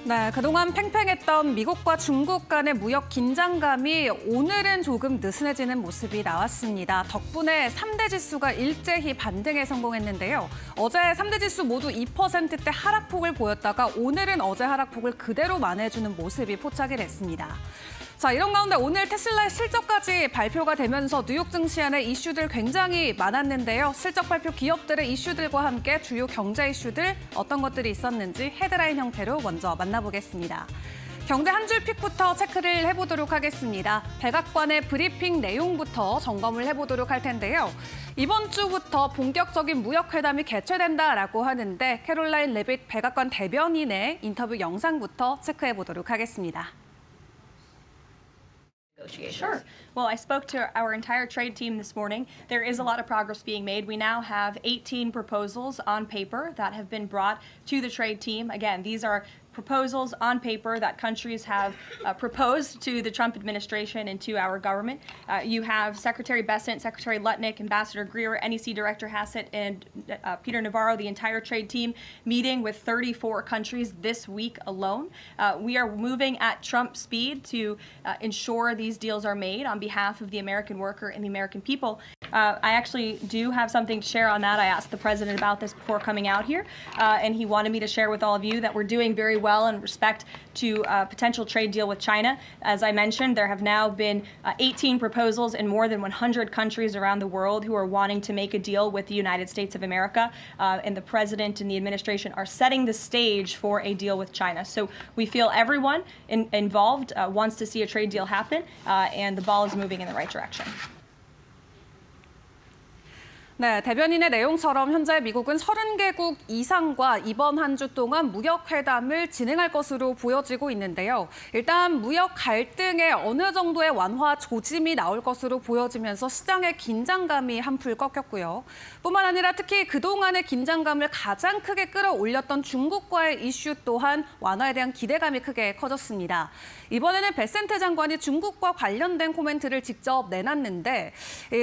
네, 그동안 팽팽했던 미국과 중국 간의 무역 긴장감이 오늘은 조금 느슨해지는 모습이 나왔습니다. 덕분에 3대 지수가 일제히 반등에 성공했는데요. 어제 3대 지수 모두 2%대 하락폭을 보였다가 오늘은 어제 하락폭을 그대로 만회해주는 모습이 포착이 됐습니다. 자, 이런 가운데 오늘 테슬라의 실적까지 발표가 되면서 뉴욕 증시 안에 이슈들 굉장히 많았는데요. 실적 발표 기업들의 이슈들과 함께 주요 경제 이슈들 어떤 것들이 있었는지 헤드라인 형태로 먼저 만나보겠습니다. 경제 한 줄 픽부터 체크를 해보도록 하겠습니다. 백악관의 브리핑 내용부터 점검을 해보도록 할 텐데요. 이번 주부터 본격적인 무역회담이 개최된다라고 하는데 캐롤라인 레빗 백악관 대변인의 인터뷰 영상부터 체크해보도록 하겠습니다. Sure. Well, I spoke to our entire trade team this morning. There is a lot of progress being made. We now have 18 proposals on paper that have been brought to the trade team. Again, these are proposals on paper that countries have proposed to the Trump administration and to our government. You have Secretary Bessent, Secretary Lutnick, Ambassador Greer, NEC Director Hassett, and Peter Navarro, the entire trade team, meeting with 34 countries this week alone. We are moving at Trump speed to ensure these deals are made on behalf of the American worker and the American people. I actually do have something to share on that. I asked the president about this before coming out here, and he wanted me to share with all of you that we're doing very well in respect to a potential trade deal with China. As I mentioned, there have now been 18 proposals in more than 100 countries around the world who are wanting to make a deal with the United States of America, and the president and the administration are setting the stage for a deal with China. So we feel everyone involved wants to see a trade deal happen, and the ball is moving in the right direction. 네, 대변인의 내용처럼 현재 미국은 30개국 이상과 이번 한 주 동안 무역회담을 진행할 것으로 보여지고 있는데요. 일단 무역 갈등에 어느 정도의 완화 조짐이 나올 것으로 보여지면서 시장의 긴장감이 한풀 꺾였고요. 뿐만 아니라 특히 그동안의 긴장감을 가장 크게 끌어올렸던 중국과의 이슈 또한 완화에 대한 기대감이 크게 커졌습니다. 이번에는 베센트 장관이 중국과 관련된 코멘트를 직접 내놨는데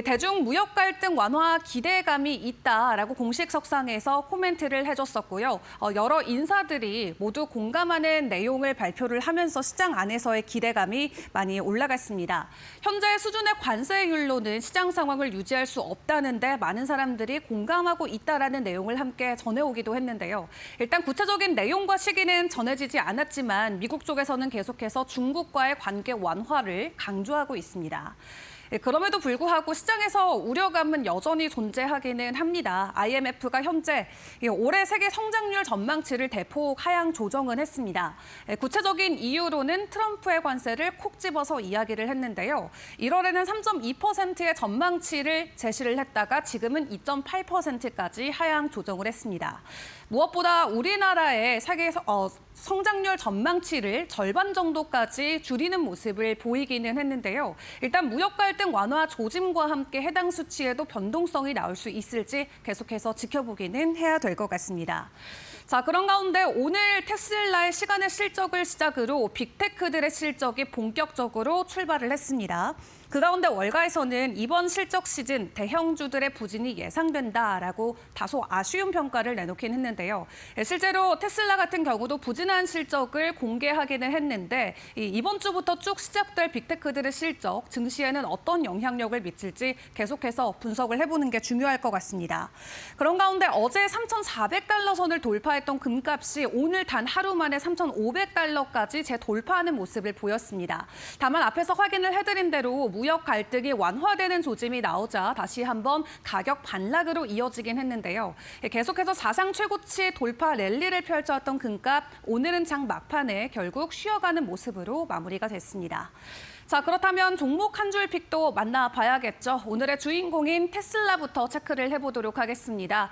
대중 무역 갈등 완화 기대감이 있다라고 공식 석상에서 코멘트를 해줬었고요. 여러 인사들이 모두 공감하는 내용을 발표를 하면서 시장 안에서의 기대감이 많이 올라갔습니다. 현재 수준의 관세율로는 시장 상황을 유지할 수 없다는데 많은 사람들이 공감하고 있다라는 내용을 함께 전해오기도 했는데요. 일단 구체적인 내용과 시기는 전해지지 않았지만 미국 쪽에서는 계속해서 중국과의 관계 완화를 강조하고 있습니다. 그럼에도 불구하고 시장에서 우려감은 여전히 존재하기는 합니다. IMF가 현재 올해 세계 성장률 전망치를 대폭 하향 조정은 했습니다. 구체적인 이유로는 트럼프의 관세를 콕 집어서 이야기를 했는데요. 1월에는 3.2%의 전망치를 제시를 했다가 지금은 2.8%까지 하향 조정을 했습니다. 무엇보다 우리나라의 세계 성장률 전망치를 절반 정도까지 줄이는 모습을 보이기는 했는데요. 일단 무역 갈등 완화 조짐과 함께 해당 수치에도 변동성이 나올 수 있을지 계속해서 지켜보기는 해야 될 것 같습니다. 자, 그런 가운데 오늘 테슬라의 시간의 실적을 시작으로 빅테크들의 실적이 본격적으로 출발을 했습니다. 그 가운데 월가에서는 이번 실적 시즌 대형주들의 부진이 예상된다라고 다소 아쉬운 평가를 내놓긴 했는데요. 실제로 테슬라 같은 경우도 부진한 실적을 공개하기는 했는데 이번 주부터 쭉 시작될 빅테크들의 실적, 증시에는 어떤 영향력을 미칠지 계속해서 분석을 해보는 게 중요할 것 같습니다. 그런 가운데 어제 3,400달러 선을 돌파했던 금값이 오늘 단 하루 만에 3,500달러까지 재돌파하는 모습을 보였습니다. 다만 앞에서 확인을 해드린 대로 무역 갈등이 완화되는 조짐이 나오자 다시 한번 가격 반락으로 이어지긴 했는데요. 계속해서 사상 최고치 돌파 랠리를 펼쳐왔던 금값, 오늘은 장 막판에 결국 쉬어가는 모습으로 마무리가 됐습니다. 자, 그렇다면 종목 한 줄 픽도 만나봐야겠죠. 오늘의 주인공인 테슬라부터 체크를 해보도록 하겠습니다.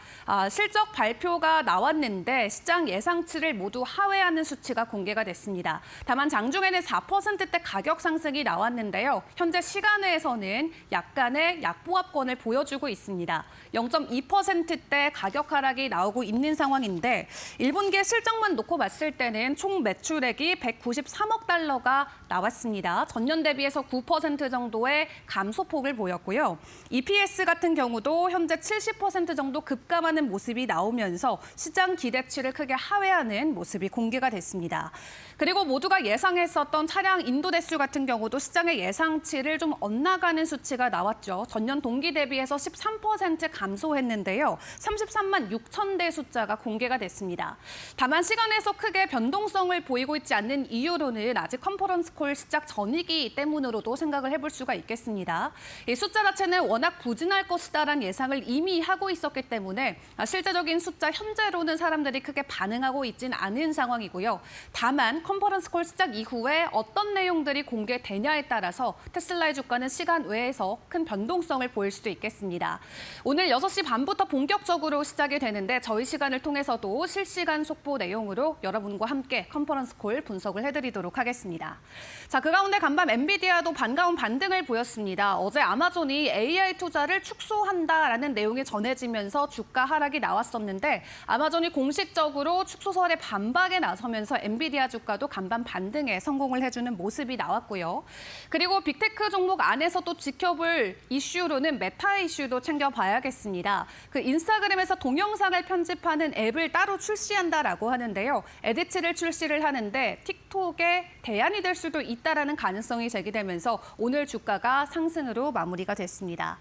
실적 발표가 나왔는데 시장 예상치를 모두 하회하는 수치가 공개가 됐습니다. 다만 장중에는 4%대 가격 상승이 나왔는데요. 현재 시간외에서는 약간의 약보합권을 보여주고 있습니다. 0.2%대 가격 하락이 나오고 있는 상황인데 1분기의 실적만 놓고 봤을 때는 총 매출액이 193억 달러가 나왔습니다. 전년 전년 대비해서 9% 정도의 감소폭을 보였고요. EPS 같은 경우도 현재 70% 정도 급감하는 모습이 나오면서 시장 기대치를 크게 하회하는 모습이 공개가 됐습니다. 그리고 모두가 예상했었던 차량 인도 대수 같은 경우도 시장의 예상치를 좀 엇나가는 수치가 나왔죠. 전년 동기 대비해서 13% 감소했는데요. 33만 6천 대 숫자가 공개가 됐습니다. 다만 시간에서 크게 변동성을 보이고 있지 않는 이유로는 아직 컨퍼런스 콜 시작 전이기 때문으로도 생각을 해볼 수가 있겠습니다. 이 숫자 자체는 워낙 부진할 것이다라는 예상을 이미 하고 있었기 때문에 실제적인 숫자 현재로는 사람들이 크게 반응하고 있진 않은 상황이고요. 다만 컨퍼런스 콜 시작 이후에 어떤 내용들이 공개되냐에 따라서 테슬라의 주가는 시간 외에서 큰 변동성을 보일 수도 있겠습니다. 오늘 6시 반부터 본격적으로 시작이 되는데 저희 시간을 통해서도 실시간 속보 내용으로 여러분과 함께 컨퍼런스 콜 분석을 해드리도록 하겠습니다. 자, 그 가운데 간밤 엔비디아도 반가운 반등을 보였습니다. 어제 아마존이 AI 투자를 축소한다라는 내용이 전해지면서 주가 하락이 나왔었는데 아마존이 공식적으로 축소설에 반박에 나서면서 엔비디아 주가도 간밤 반등에 성공을 해주는 모습이 나왔고요. 그리고 빅테크 종목 안에서 또 지켜볼 이슈로는 메타 이슈도 챙겨봐야겠습니다. 그 인스타그램에서 동영상을 편집하는 앱을 따로 출시한다라고 하는데요. 에디츠를 출시를 하는데 틱톡의 대안이 될 수도 있다라는 가능성이 제기되면서 오늘 주가가 상승으로 마무리가 됐습니다.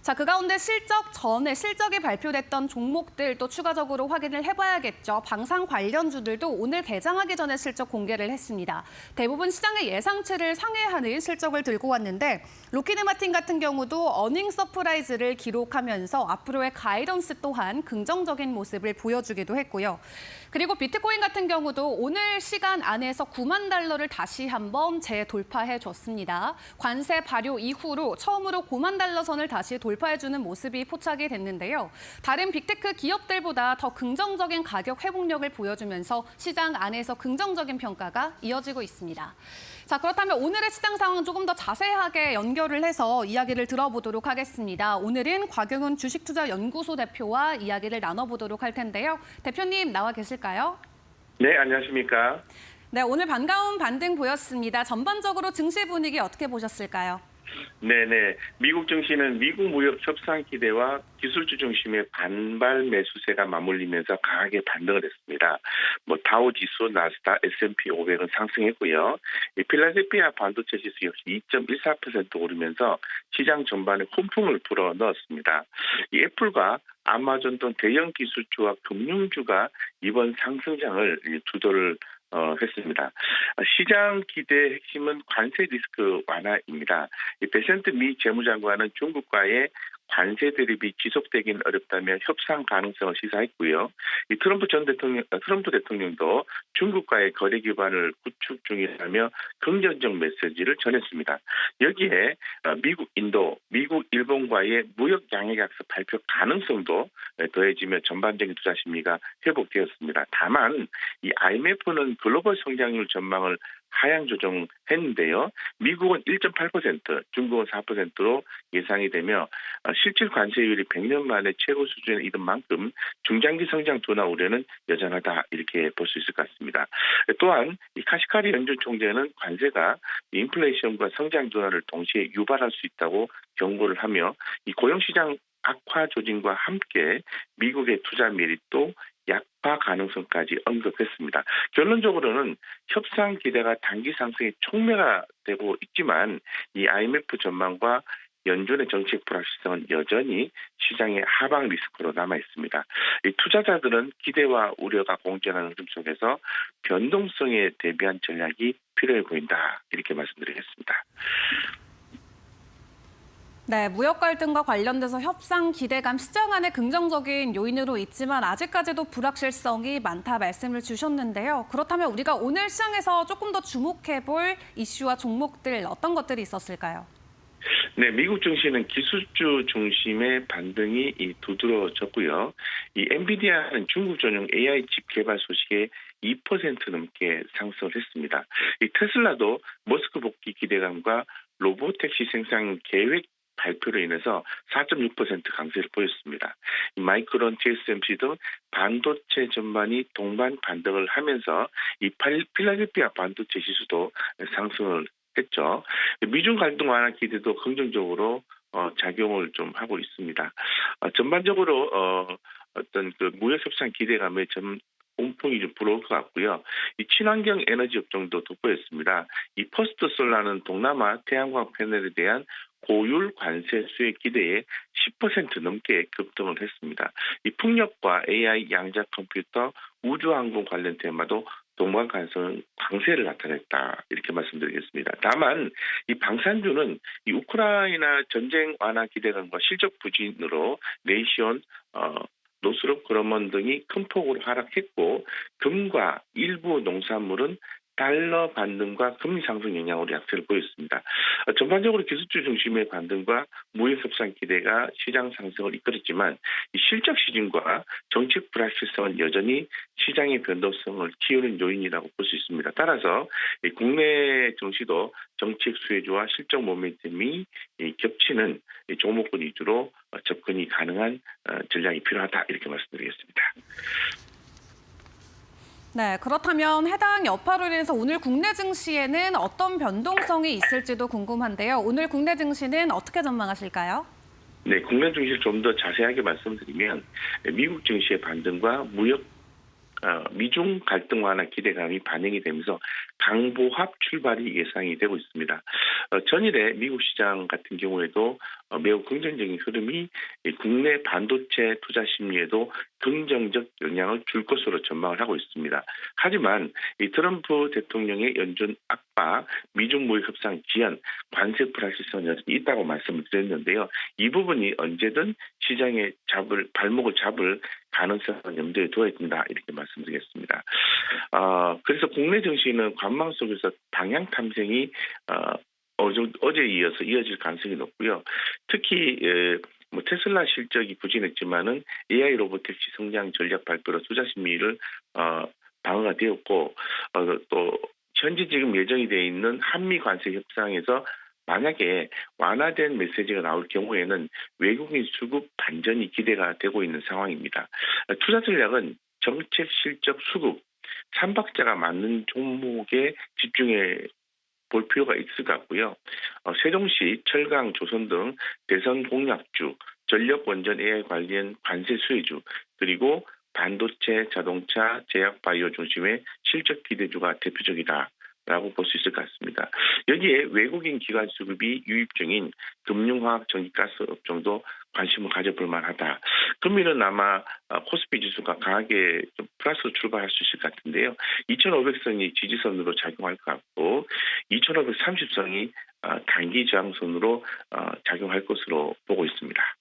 자, 그 가운데 실적 전에 실적이 발표됐던 종목들 또 추가적으로 확인을 해봐야겠죠. 방산 관련주들도 오늘 개장하기 전에 실적 공개를 했습니다. 대부분 시장의 예상치를 상회하는 실적을 들고 왔는데 로키드 마틴 같은 경우도 어닝 서프라이즈를 기록하면서 앞으로의 가이던스 또한 긍정적인 모습을 보여주기도 했고요. 그리고 비트코인 같은 경우도 오늘 시간 안에서 9만 달러를 다시 한번 재돌파해 줬습니다. 관세 발효 이후로 처음으로 9만 달러 선을 다시 돌파해주는 모습이 포착이 됐는데요. 다른 빅테크 기업들보다 더 긍정적인 가격 회복력을 보여주면서 시장 안에서 긍정적인 평가가 이어지고 있습니다. 자, 그렇다면 오늘의 시장 상황 조금 더 자세하게 연결을 해서 이야기를 들어보도록 하겠습니다. 오늘은 곽영훈 주식투자연구소 대표와 이야기를 나눠보도록 할 텐데요. 대표님 나와 계실까요? 네, 안녕하십니까? 네, 오늘 반가운 반등 보였습니다. 전반적으로 증시 분위기 어떻게 보셨을까요? 네네. 미국 증시는 미국 무역 협상 기대와 기술주 중심의 반발 매수세가 맞물리면서 강하게 반등을 했습니다. 다우 지수, 나스닥, S&P 500은 상승했고요. 필라델피아 반도체 지수 역시 2.14% 오르면서 시장 전반에 훈풍을 불어넣었습니다. 이 애플과 아마존 등 대형 기술주와 금융주가 이번 상승장을 주도를 했습니다. 시장 기대의 핵심은 관세 리스크 완화입니다. 베센트 미 재무장관은 중국과의 관세 대립이 지속되기는 어렵다며 협상 가능성을 시사했고요. 이 트럼프 대통령도 중국과의 거래 기반을 구축 중이라며 긍정적 메시지를 전했습니다. 여기에 미국, 인도, 미국, 일본과의 무역 양해약서 발표 가능성도 더해지며 전반적인 투자 심리가 회복되었습니다. 다만 이 IMF는 글로벌 성장률 전망을 하향 조정했는데요. 미국은 1.8%, 중국은 4%로 예상이 되며 실질 관세율이 100년 만에 최고 수준에 이른 만큼 중장기 성장 둔화 우려는 여전하다 이렇게 볼 수 있을 것 같습니다. 또한 이 카시카리 연준 총재는 관세가 인플레이션과 성장 둔화를 동시에 유발할 수 있다고 경고를 하며 이 고용시장 악화 조짐과 함께 미국의 투자 메리트도 약화 가능성까지 언급했습니다. 결론적으로는 협상 기대가 단기 상승에 촉매가 되고 있지만 이 IMF 전망과 연준의 정책 불확실성은 여전히 시장의 하방 리스크로 남아 있습니다. 이 투자자들은 기대와 우려가 공존하는 흐름 속에서 변동성에 대비한 전략이 필요해 보인다 이렇게 말씀드리겠습니다. 네, 무역 갈등과 관련돼서 협상 기대감 시장 안에 긍정적인 요인으로 있지만 아직까지도 불확실성이 많다 말씀을 주셨는데요. 그렇다면 우리가 오늘 시장에서 조금 더 주목해볼 이슈와 종목들 어떤 것들이 있었을까요? 네, 미국 증시는 기술주 중심의 반등이 두드러졌고요. 이 엔비디아는 중국 전용 AI 칩 개발 소식에 2% 넘게 상승을 했습니다. 이 테슬라도 머스크 복귀 기대감과 로보택시 생산 계획 발표로 인해서 4.6% 강세를 보였습니다. 마이크론, TSMC 등 반도체 전반이 동반 반등을 하면서 이 필라델피아 반도체 지수도 상승을 했죠. 미중 갈등 완화 기대도 긍정적으로 작용을 좀 하고 있습니다. 전반적으로 어떤 그 무역 협상 기대감에 온풍이 좀 불어올 것 같고요. 이 친환경 에너지 업종도 돋보였습니다. 이 퍼스트 솔라는 동남아 태양광 패널에 대한 고율 관세 수혜 기대에 10% 넘게 급등을 했습니다. 이 풍력과 AI, 양자 컴퓨터, 우주항공 관련 테마도 동반 가능성 강세를 나타냈다 이렇게 말씀드리겠습니다. 다만 이 방산주는 이 우크라이나 전쟁 완화 기대감과 실적 부진으로 네이션, 노스롭 그로먼 등이 큰 폭으로 하락했고 금과 일부 농산물은 달러 반등과 금리 상승 영향으로 약세를 보였습니다. 전반적으로 기술주 중심의 반등과 무역 협상 기대가 시장 상승을 이끌었지만 이 실적 시즌과 정책 불확실성은 여전히 시장의 변동성을 키우는 요인이라고 볼 수 있습니다. 따라서 국내 증시도 정책 수혜주와 실적 모멘텀이 겹치는 종목군 위주로 접근이 가능한 전략이 필요하다 이렇게 말씀드리겠습니다. 네, 그렇다면 해당 여파로 인해서 오늘 국내 증시에는 어떤 변동성이 있을지도 궁금한데요. 오늘 국내 증시는 어떻게 전망하실까요? 네, 국내 증시를 좀 더 자세하게 말씀드리면 미국 증시의 반등과 미중 갈등 완화 기대감이 반영이 되면서 강보합 출발이 예상이 되고 있습니다. 전일에 미국 시장 같은 경우에도 매우 긍정적인 흐름이 국내 반도체 투자 심리에도 긍정적 영향을 줄 것으로 전망을 하고 있습니다. 하지만 이 트럼프 대통령의 연준 압박, 미중 무역 협상 지연, 관세 불확실성이 여전히 있다고 말씀을 드렸는데요. 이 부분이 언제든 시장의 발목을 잡을 가능성을 염두에 둬야 된다 이렇게 말씀드리겠습니다. 그래서 국내 증시는 관망 속에서 방향 탐색이 어제에 이어서 이어질 가능성이 높고요. 특히 테슬라 실적이 부진했지만은 AI 로보택시 성장 전략 발표로 투자 심리를 방어가 되었고 또 현재 지금 예정이 되어 있는 한미 관세 협상에서 만약에 완화된 메시지가 나올 경우에는 외국인 수급 반전이 기대가 되고 있는 상황입니다. 투자 전략은 정책, 실적, 수급, 3박자가 맞는 종목에 집중해 볼 필요가 있을 것 같고요. 세종시, 철강, 조선 등 대선 공약주, 전력 원전 AI 관련 관세 수혜주, 그리고 반도체, 자동차, 제약 바이오 중심의 실적 기대주가 대표적이다. 라고 볼 수 있을 것 같습니다. 여기에 외국인 기관 수급이 유입 중인 금융화학, 전기가스 업종도 관심을 가져볼 만하다. 금리는 아마 코스피 지수가 강하게 좀 플러스로 출발할 수 있을 것 같은데요. 2,500선이 지지선으로 작용할 것 같고 2,530선이 단기 저항선으로 작용할 것으로 보고 있습니다.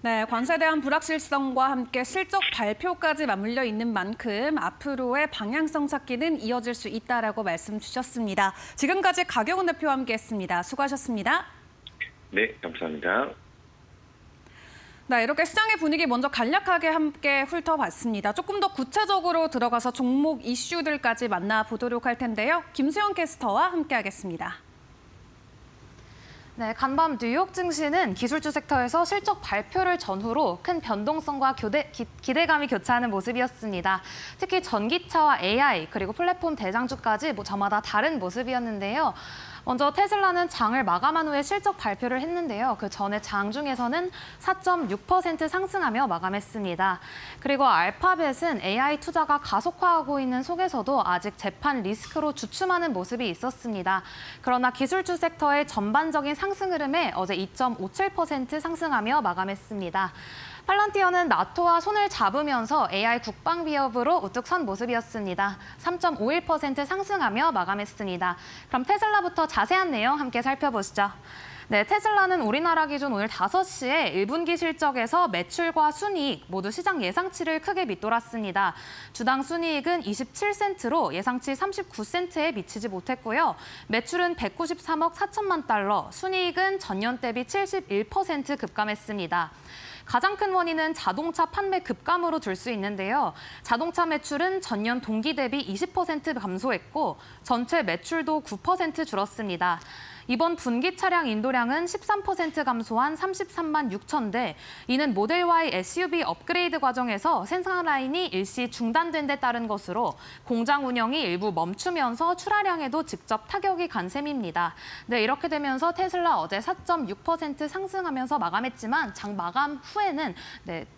네, 관세에 대한 불확실성과 함께 실적 발표까지 맞물려 있는 만큼 앞으로의 방향성 찾기는 이어질 수 있다라고 말씀 주셨습니다. 지금까지 가경훈 대표와 함께했습니다. 수고하셨습니다. 네, 감사합니다. 네, 이렇게 시장의 분위기 먼저 간략하게 함께 훑어봤습니다. 조금 더 구체적으로 들어가서 종목 이슈들까지 만나보도록 할 텐데요. 김수영 캐스터와 함께하겠습니다. 네, 간밤 뉴욕 증시는 기술주 섹터에서 실적 발표를 전후로 큰 변동성과 기대감이 교차하는 모습이었습니다. 특히 전기차와 AI 그리고 플랫폼 대장주까지 저마다 다른 모습이었는데요. 먼저 테슬라는 장을 마감한 후에 실적 발표를 했는데요. 그 전에 장 중에서는 4.6% 상승하며 마감했습니다. 그리고 알파벳은 AI 투자가 가속화하고 있는 속에서도 아직 재판 리스크로 주춤하는 모습이 있었습니다. 그러나 기술주 섹터의 전반적인 상승 흐름에 어제 2.57% 상승하며 마감했습니다. 팔런티어는 나토와 손을 잡으면서 AI 국방 위협으로 우뚝 선 모습이었습니다. 3.51% 상승하며 마감했습니다. 그럼 테슬라부터 자세한 내용 함께 살펴보시죠. 네, 테슬라는 우리나라 기준 오늘 5시에 1분기 실적에서 매출과 순이익 모두 시장 예상치를 크게 밑돌았습니다. 주당 순이익은 27센트로 예상치 39센트에 미치지 못했고요. 매출은 193억 4천만 달러, 순이익은 전년 대비 71% 급감했습니다. 가장 큰 원인은 자동차 판매 급감으로 들 수 있는데요. 자동차 매출은 전년 동기 대비 20% 감소했고 전체 매출도 9% 줄었습니다. 이번 분기 차량 인도량은 13% 감소한 33만 6천 대. 이는 모델 Y SUV 업그레이드 과정에서 생산 라인이 일시 중단된 데 따른 것으로 공장 운영이 일부 멈추면서 출하량에도 직접 타격이 간 셈입니다. 네, 이렇게 되면서 테슬라 어제 4.6% 상승하면서 마감했지만 장 마감 후에는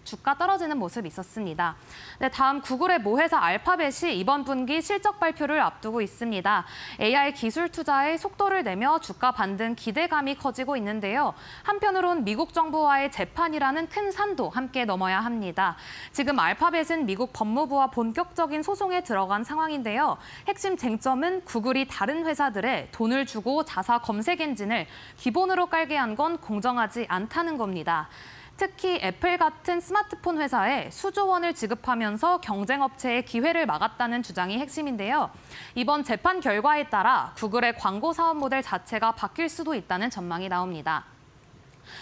주가 떨어지는 모습이 있었습니다. 네, 다음 구글의 모회사 알파벳이 이번 분기 실적 발표를 앞두고 있습니다. AI 기술 투자에 속도를 내며 주가 반등 기대감이 커지고 있는데요. 한편으론 미국 정부와의 재판이라는 큰 산도 함께 넘어야 합니다. 지금 알파벳은 미국 법무부와 본격적인 소송에 들어간 상황인데요. 핵심 쟁점은 구글이 다른 회사들에 돈을 주고 자사 검색 엔진을 기본으로 깔게 한 건 공정하지 않다는 겁니다. 특히 애플 같은 스마트폰 회사에 수조 원을 지급하면서 경쟁업체의 기회를 막았다는 주장이 핵심인데요. 이번 재판 결과에 따라 구글의 광고 사업 모델 자체가 바뀔 수도 있다는 전망이 나옵니다.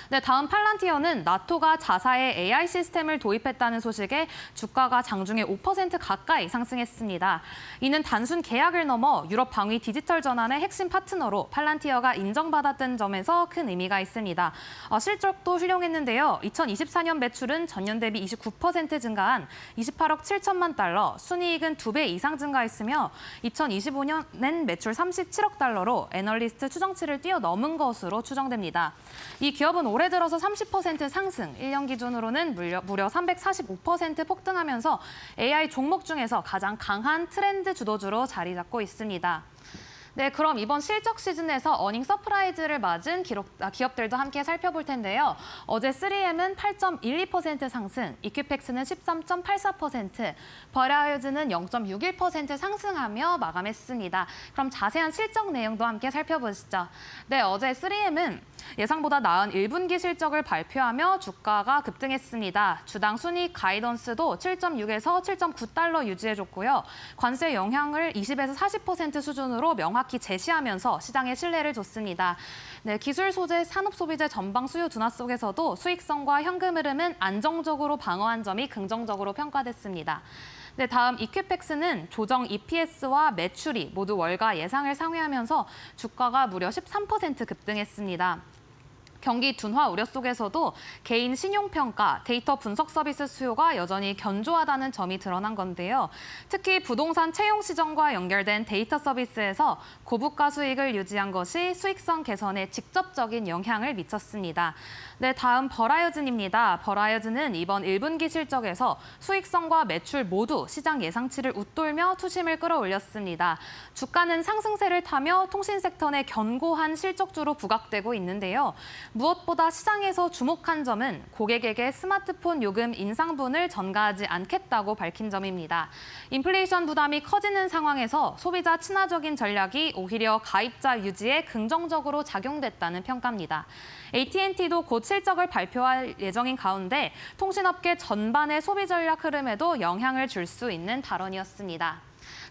네, 다음 팔란티어는 나토가 자사의 AI 시스템을 도입했다는 소식에 주가가 장중에 5% 가까이 상승했습니다. 이는 단순 계약을 넘어 유럽 방위 디지털 전환의 핵심 파트너로 팔란티어가 인정받았던 점에서 큰 의미가 있습니다. 실적도 훌륭했는데요. 2024년 매출은 전년 대비 29% 증가한 28억 7천만 달러, 순이익은 2배 이상 증가했으며 2025년엔 매출 37억 달러로 애널리스트 추정치를 뛰어넘은 것으로 추정됩니다. 이 기업은 올해 들어서 30% 상승, 1년 기준으로는 무려 345% 폭등하면서 AI 종목 중에서 가장 강한 트렌드 주도주로 자리 잡고 있습니다. 네, 그럼 이번 실적 시즌에서 어닝 서프라이즈를 맞은 기업들도 함께 살펴볼 텐데요. 어제 3M은 8.12% 상승, 이큐팩스는 13.84%, 버라이어즈는 0.61% 상승하며 마감했습니다. 그럼 자세한 실적 내용도 함께 살펴보시죠. 네, 어제 3M은 예상보다 나은 1분기 실적을 발표하며 주가가 급등했습니다. 주당 순이익 가이던스도 7.6에서 7.9달러 유지해줬고요. 관세 영향을 20에서 40% 수준으로 명확히 제시하면서 시장에 신뢰를 줬습니다. 네, 기술 소재, 산업 소비재 전방 수요 둔화 속에서도 수익성과 현금 흐름은 안정적으로 방어한 점이 긍정적으로 평가됐습니다. 네, 다음 이큐팩스는 조정 EPS와 매출이 모두 월가 예상을 상회하면서 주가가 무려 13% 급등했습니다. 경기 둔화 우려 속에서도 개인 신용평가, 데이터 분석 서비스 수요가 여전히 견조하다는 점이 드러난 건데요. 특히 부동산 채용 시정과 연결된 데이터 서비스에서 고부가 수익을 유지한 것이 수익성 개선에 직접적인 영향을 미쳤습니다. 네, 다음 버라이어즌입니다. 버라이어즌은 이번 1분기 실적에서 수익성과 매출 모두 시장 예상치를 웃돌며 투심을 끌어올렸습니다. 주가는 상승세를 타며 통신 섹터 내 견고한 실적주로 부각되고 있는데요. 무엇보다 시장에서 주목한 점은 고객에게 스마트폰 요금 인상분을 전가하지 않겠다고 밝힌 점입니다. 인플레이션 부담이 커지는 상황에서 소비자 친화적인 전략이 오히려 가입자 유지에 긍정적으로 작용됐다는 평가입니다. AT&T도 곧 실적을 발표할 예정인 가운데 통신업계 전반의 소비 전략 흐름에도 영향을 줄 수 있는 발언이었습니다.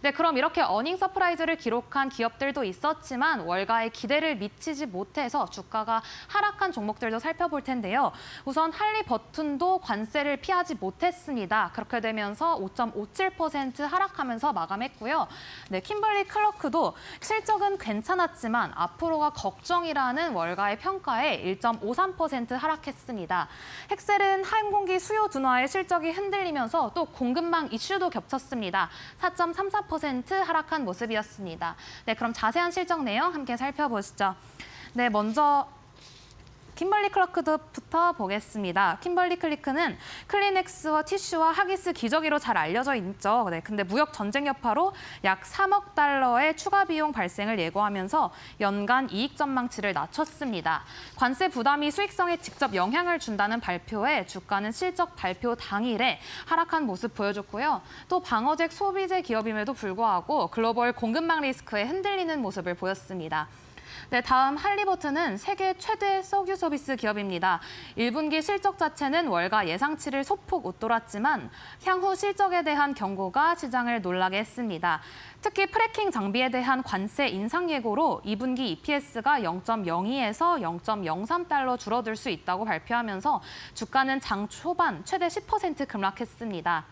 네, 그럼 이렇게 어닝 서프라이즈를 기록한 기업들도 있었지만 월가의 기대를 미치지 못해서 주가가 하락한 종목들도 살펴볼 텐데요. 우선 할리버튼도 관세를 피하지 못했습니다. 그렇게 되면서 5.57% 하락하면서 마감했고요. 네, 킴벌리 클러크도 실적은 괜찮았지만 앞으로가 걱정이라는 월가의 평가에 1.53% 하락했습니다. 엑셀은 항공기 수요 둔화에 실적이 흔들리면서 또 공급망 이슈도 겹쳤습니다. 4.34% 하락한 모습이었습니다. 네, 그럼 자세한 실적 내용 함께 살펴보시죠. 네, 먼저 킴벌리 클러크부터 보겠습니다. 킴벌리 클러크는 클리넥스와 티슈와 하기스 기저귀로 잘 알려져 있죠. 네, 근데 무역 전쟁 여파로 약 3억 달러의 추가 비용 발생을 예고하면서 연간 이익 전망치를 낮췄습니다. 관세 부담이 수익성에 직접 영향을 준다는 발표에 주가는 실적 발표 당일에 하락한 모습 보여줬고요. 또 방어적 소비재 기업임에도 불구하고 글로벌 공급망 리스크에 흔들리는 모습을 보였습니다. 네, 다음 할리버튼은 세계 최대 석유 서비스 기업입니다. 1분기 실적 자체는 월가 예상치를 소폭 웃돌았지만 향후 실적에 대한 경고가 시장을 놀라게 했습니다. 특히 프래킹 장비에 대한 관세 인상 예고로 2분기 EPS가 0.02에서 0.03달러 줄어들 수 있다고 발표하면서 주가는 장 초반 최대 10% 급락했습니다.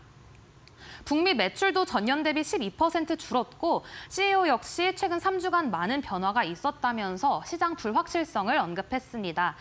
북미 매출도 전년 대비 12% 줄었고 CEO 역시 최근 3주간 많은 변화가 있었다면서 시장 불확실성을 언급했습니다.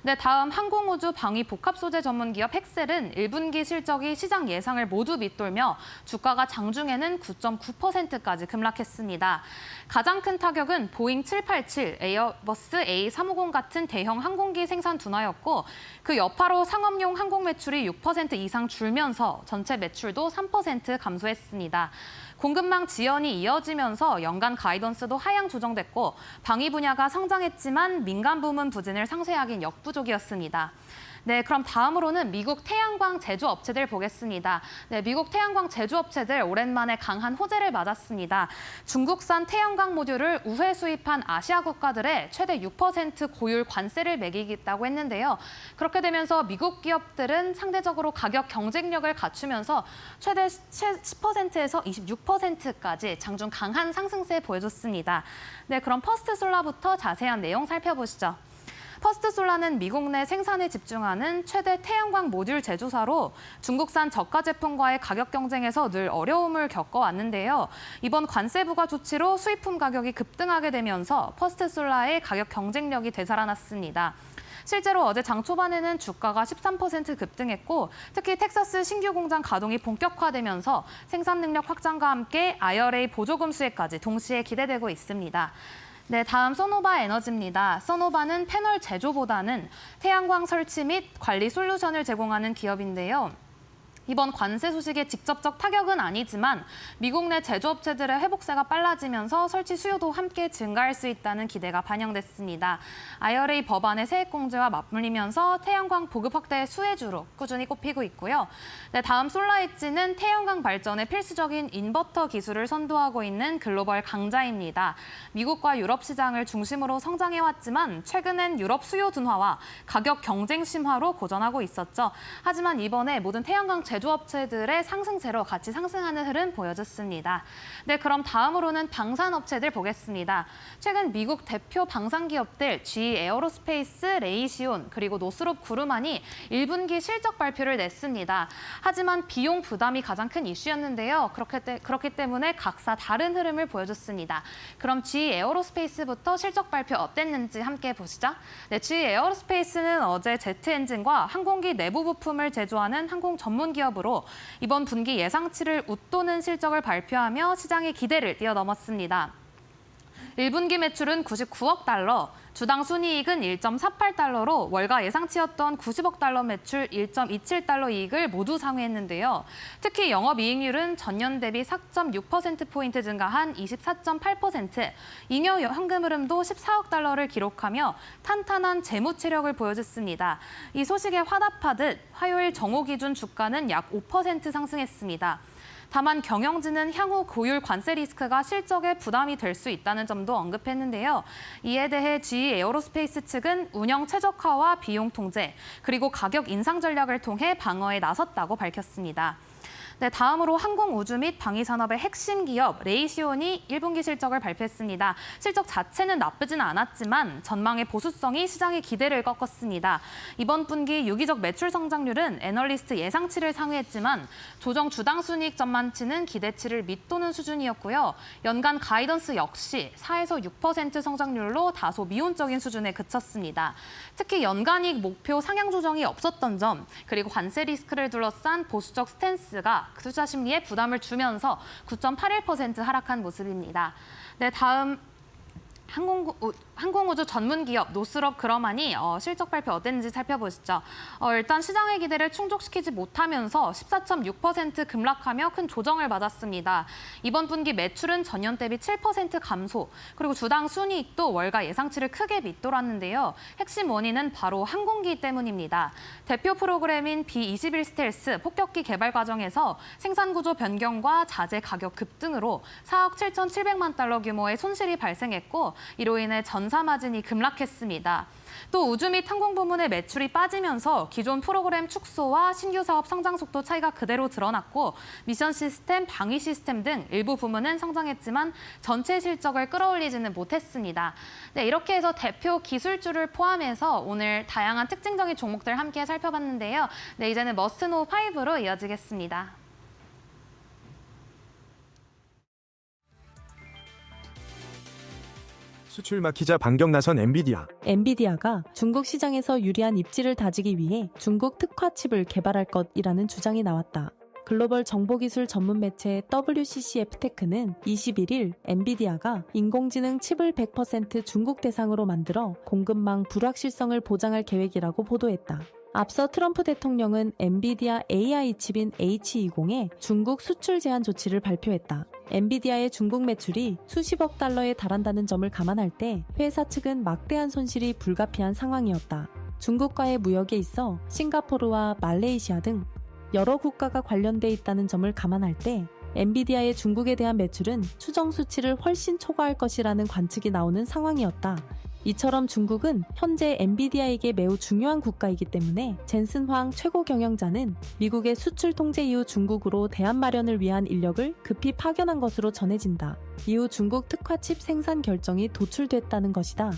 네, 다음 항공우주 방위 복합 소재 전문 기업 헥셀은 1분기 실적이 시장 예상을 모두 밑돌며 주가가 장중에는 9.9%까지 급락했습니다. 가장 큰 타격은 보잉 787, 에어버스 A350 같은 대형 항공기 생산 둔화였고 그 여파로 상업용 항공 매출이 6% 이상 줄면서 전체 매출도 3% 감소했습니다. 공급망 지연이 이어지면서 연간 가이던스도 하향 조정됐고 방위 분야가 성장했지만 민간 부문 부진을 상쇄하긴 역부족이었습니다. 네, 그럼 다음으로는 미국 태양광 제조업체들 보겠습니다. 네, 미국 태양광 제조업체들 오랜만에 강한 호재를 맞았습니다. 중국산 태양광 모듈을 우회 수입한 아시아 국가들의 최대 6% 고율 관세를 매기겠다고 했는데요. 그렇게 되면서 미국 기업들은 상대적으로 가격 경쟁력을 갖추면서 최대 10%에서 26%까지 장중 강한 상승세 보여줬습니다. 네, 그럼 퍼스트솔라부터 자세한 내용 살펴보시죠. 퍼스트솔라는 미국 내 생산에 집중하는 최대 태양광 모듈 제조사로 중국산 저가 제품과의 가격 경쟁에서 늘 어려움을 겪어왔는데요. 이번 관세 부과 조치로 수입품 가격이 급등하게 되면서 퍼스트솔라의 가격 경쟁력이 되살아났습니다. 실제로 어제 장 초반에는 주가가 13% 급등했고 특히 텍사스 신규 공장 가동이 본격화되면서 생산 능력 확장과 함께 IRA 보조금 수혜까지 동시에 기대되고 있습니다. 네, 다음 소노바 에너지입니다. 소노바는 패널 제조보다는 태양광 설치 및 관리 솔루션을 제공하는 기업인데요. 이번 관세 소식에 직접적 타격은 아니지만 미국 내 제조업체들의 회복세가 빨라지면서 설치 수요도 함께 증가할 수 있다는 기대가 반영됐습니다. IRA 법안의 세액 공제와 맞물리면서 태양광 보급 확대의 수혜주로 꾸준히 꼽히고 있고요. 네, 다음 솔라엣지는 태양광 발전에 필수적인 인버터 기술을 선도하고 있는 글로벌 강자입니다. 미국과 유럽 시장을 중심으로 성장해왔지만 최근엔 유럽 수요 둔화와 가격 경쟁 심화로 고전하고 있었죠. 하지만 이번에 모든 태양광 제조업체들의 상승세로 같이 상승하는 흐름 보여줬습니다. 네, 그럼 다음으로는 방산업체들 보겠습니다. 최근 미국 대표 방산기업들 GE 에어로스페이스, 레이시온, 그리고 노스롭 그루만이 1분기 실적 발표를 냈습니다. 하지만 비용 부담이 가장 큰 이슈였는데요. 그렇기 때문에 각사 다른 흐름을 보여줬습니다. 그럼 GE 에어로스페이스부터 실적 발표 어땠는지 함께 보시죠. 네, GE 에어로스페이스는 어제 제트 엔진과 항공기 내부 부품을 제조하는 항공 전문 기업으로 이번 분기 예상치를 웃도는 실적을 발표하며 시장의 기대를 뛰어넘었습니다. 1분기 매출은 99억 달러, 주당 순이익은 1.48달러로 월가 예상치였던 90억 달러 매출 1.27달러 이익을 모두 상회했는데요. 특히 영업이익률은 전년 대비 4.6%포인트 증가한 24.8%, 잉여 현금 흐름도 14억 달러를 기록하며 탄탄한 재무 체력을 보여줬습니다. 이 소식에 화답하듯 화요일 정오 기준 주가는 약 5% 상승했습니다. 다만 경영진은 향후 고율 관세 리스크가 실적에 부담이 될 수 있다는 점도 언급했는데요. 이에 대해 GE 에어로스페이스 측은 운영 최적화와 비용 통제, 그리고 가격 인상 전략을 통해 방어에 나섰다고 밝혔습니다. 네, 다음으로 항공우주 및 방위산업의 핵심 기업 레이시온이 1분기 실적을 발표했습니다. 실적 자체는 나쁘진 않았지만 전망의 보수성이 시장의 기대를 꺾었습니다. 이번 분기 유기적 매출 성장률은 애널리스트 예상치를 상회했지만 조정 주당 순이익 전망치는 기대치를 밑도는 수준이었고요. 연간 가이던스 역시 4에서 6% 성장률로 다소 미온적인 수준에 그쳤습니다. 특히 연간이익 목표 상향 조정이 없었던 점, 그리고 관세 리스크를 둘러싼 보수적 스탠스가 투자 심리에 부담을 주면서 9.81% 하락한 모습입니다. 네, 다음 항공우주 전문 기업 노스롭 그러만이 실적 발표 어땠는지 살펴보시죠. 일단 시장의 기대를 충족시키지 못하면서 14.6% 급락하며 큰 조정을 맞았습니다. 이번 분기 매출은 전년 대비 7% 감소, 그리고 주당 순이익도 월가 예상치를 크게 밑돌았는데요. 핵심 원인은 바로 항공기 때문입니다. 대표 프로그램인 B-21 스텔스 폭격기 개발 과정에서 생산 구조 변경과 자재 가격 급등으로 4억 7,700만 달러 규모의 손실이 발생했고 이로 인해 전사 마진이 급락했습니다. 또 우주 및 항공 부문의 매출이 빠지면서 기존 프로그램 축소와 신규 사업 성장 속도 차이가 그대로 드러났고 미션 시스템, 방위 시스템 등 일부 부문은 성장했지만 전체 실적을 끌어올리지는 못했습니다. 네, 이렇게 해서 대표 기술주를 포함해서 오늘 다양한 특징적인 종목들 함께 살펴봤는데요. 네, 이제는 머스트노 5로 이어지겠습니다. 수출 막히자 반격 나선 엔비디아. 엔비디아가 중국 시장에서 유리한 입지를 다지기 위해 중국 특화 칩을 개발할 것이라는 주장이 나왔다. 글로벌 정보기술 전문 매체 WCCF 테크는 21일 엔비디아가 인공지능 칩을 100% 중국 대상으로 만들어 공급망 불확실성을 보장할 계획이라고 보도했다. 앞서 트럼프 대통령은 엔비디아 AI 칩인 H20의 중국 수출 제한 조치를 발표했다. 엔비디아의 중국 매출이 수십억 달러에 달한다는 점을 감안할 때 회사 측은 막대한 손실이 불가피한 상황이었다. 중국과의 무역에 있어 싱가포르와 말레이시아 등 여러 국가가 관련돼 있다는 점을 감안할 때 엔비디아의 중국에 대한 매출은 추정 수치를 훨씬 초과할 것이라는 관측이 나오는 상황이었다. 이처럼 중국은 현재 엔비디아에게 매우 중요한 국가이기 때문에 젠슨 황 최고 경영자는 미국의 수출 통제 이후 중국으로 대안 마련을 위한 인력을 급히 파견한 것으로 전해진다. 이후 중국 특화 칩 생산 결정이 도출됐다는 것이다.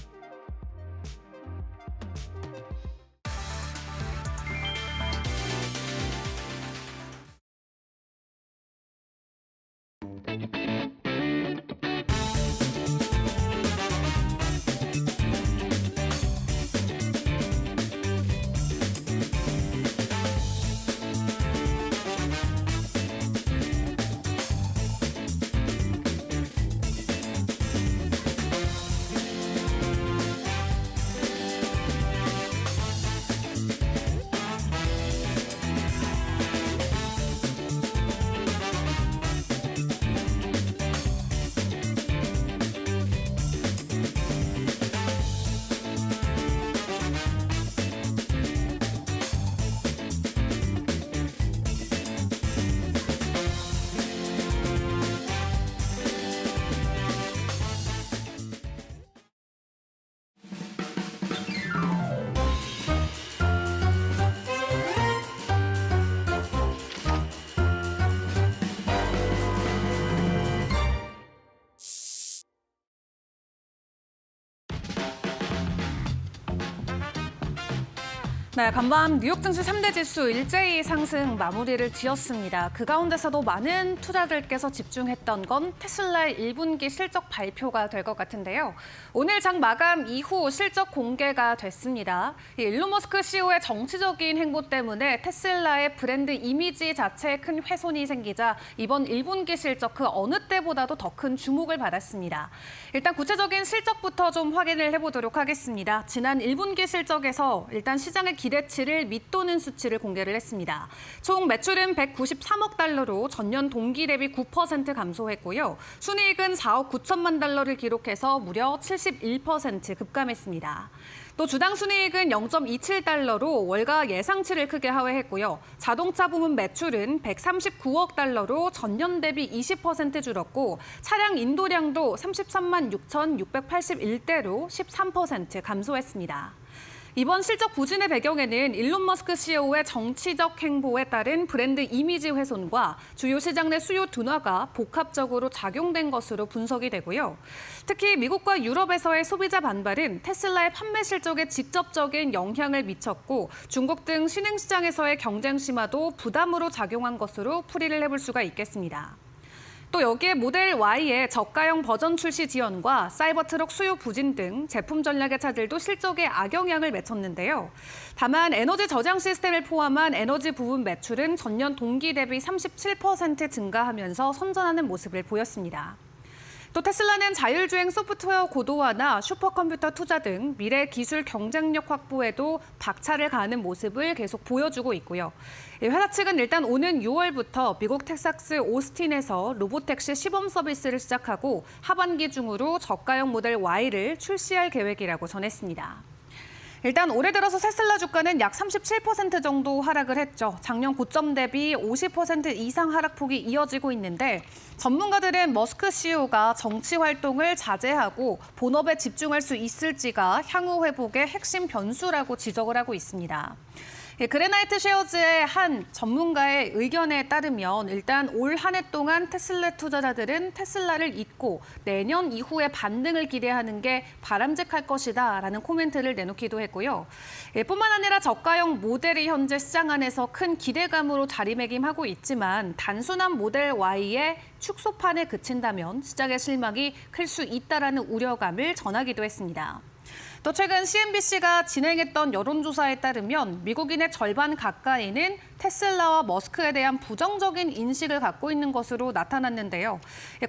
네, 간밤 뉴욕 증시 3대 지수 일제히 상승 마무리를 지었습니다. 그 가운데서도 많은 투자들께서 집중했던 건 테슬라의 1분기 실적 발표가 될 것 같은데요. 오늘 장 마감 이후 실적 공개가 됐습니다. 일론 머스크 CEO의 정치적인 행보 때문에 테슬라의 브랜드 이미지 자체에 큰 훼손이 생기자 이번 1분기 실적 그 어느 때보다도 더 큰 주목을 받았습니다. 일단 구체적인 실적부터 좀 확인을 해보도록 하겠습니다. 지난 1분기 실적에서 일단 시장의 기대치를 밑도는 수치를 공개를 했습니다. 총 매출은 193억 달러로 전년 동기 대비 9% 감소했고요. 순이익은 4억 9천만 달러를 기록해서 무려 71% 급감했습니다. 또 주당 순이익은 0.27달러로 월가 예상치를 크게 하회했고요. 자동차 부문 매출은 139억 달러로 전년 대비 20% 줄었고 차량 인도량도 33만 6,681대로 13% 감소했습니다. 이번 실적 부진의 배경에는 일론 머스크 CEO의 정치적 행보에 따른 브랜드 이미지 훼손과 주요 시장 내 수요 둔화가 복합적으로 작용된 것으로 분석이 되고요. 특히 미국과 유럽에서의 소비자 반발은 테슬라의 판매 실적에 직접적인 영향을 미쳤고 중국 등 신흥시장에서의 경쟁 심화도 부담으로 작용한 것으로 풀이를 해볼 수가 있겠습니다. 또 여기에 모델 Y의 저가형 버전 출시 지연과 사이버트럭 수요 부진 등 제품 전략의 차질도 실적에 악영향을 맺혔는데요. 다만 에너지 저장 시스템을 포함한 에너지 부분 매출은 전년 동기 대비 37% 증가하면서 선전하는 모습을 보였습니다. 또 테슬라는 자율주행 소프트웨어 고도화나 슈퍼컴퓨터 투자 등 미래 기술 경쟁력 확보에도 박차를 가하는 모습을 계속 보여주고 있고요. 회사 측은 일단 오는 6월부터 미국 텍사스 오스틴에서 로보택시 시범 서비스를 시작하고 하반기 중으로 저가형 모델 Y를 출시할 계획이라고 전했습니다. 일단 올해 들어서 테슬라 주가는 약 37% 정도 하락을 했죠. 작년 고점 대비 50% 이상 하락폭이 이어지고 있는데 전문가들은 머스크 CEO가 정치 활동을 자제하고 본업에 집중할 수 있을지가 향후 회복의 핵심 변수라고 지적을 하고 있습니다. 그레나이트 쉐어즈의 한 전문가의 의견에 따르면 일단 올 한 해 동안 테슬라 투자자들은 테슬라를 잊고 내년 이후의 반등을 기대하는 게 바람직할 것이다라는 코멘트를 내놓기도 했고요. 뿐만 아니라 저가형 모델이 현재 시장 안에서 큰 기대감으로 자리매김하고 있지만 단순한 모델 Y의 축소판에 그친다면 시장의 실망이 클 수 있다라는 우려감을 전하기도 했습니다. 또 최근 CNBC가 진행했던 여론조사에 따르면 미국인의 절반 가까이는 테슬라와 머스크에 대한 부정적인 인식을 갖고 있는 것으로 나타났는데요.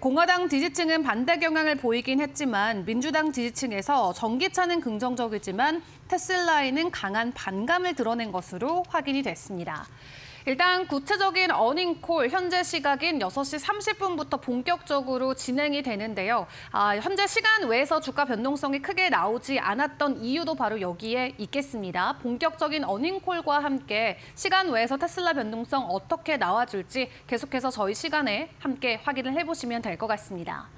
공화당 지지층은 반대 경향을 보이긴 했지만 민주당 지지층에서 전기차는 긍정적이지만 테슬라에는 강한 반감을 드러낸 것으로 확인이 됐습니다. 일단 구체적인 어닝콜 현재 시각인 6시 30분부터 본격적으로 진행이 되는데요. 현재 시간 외에서 주가 변동성이 크게 나오지 않았던 이유도 바로 여기에 있겠습니다. 본격적인 어닝콜과 함께 시간 외에서 테슬라 변동성 어떻게 나와줄지 계속해서 저희 시간에 함께 확인을 해보시면 될 것 같습니다.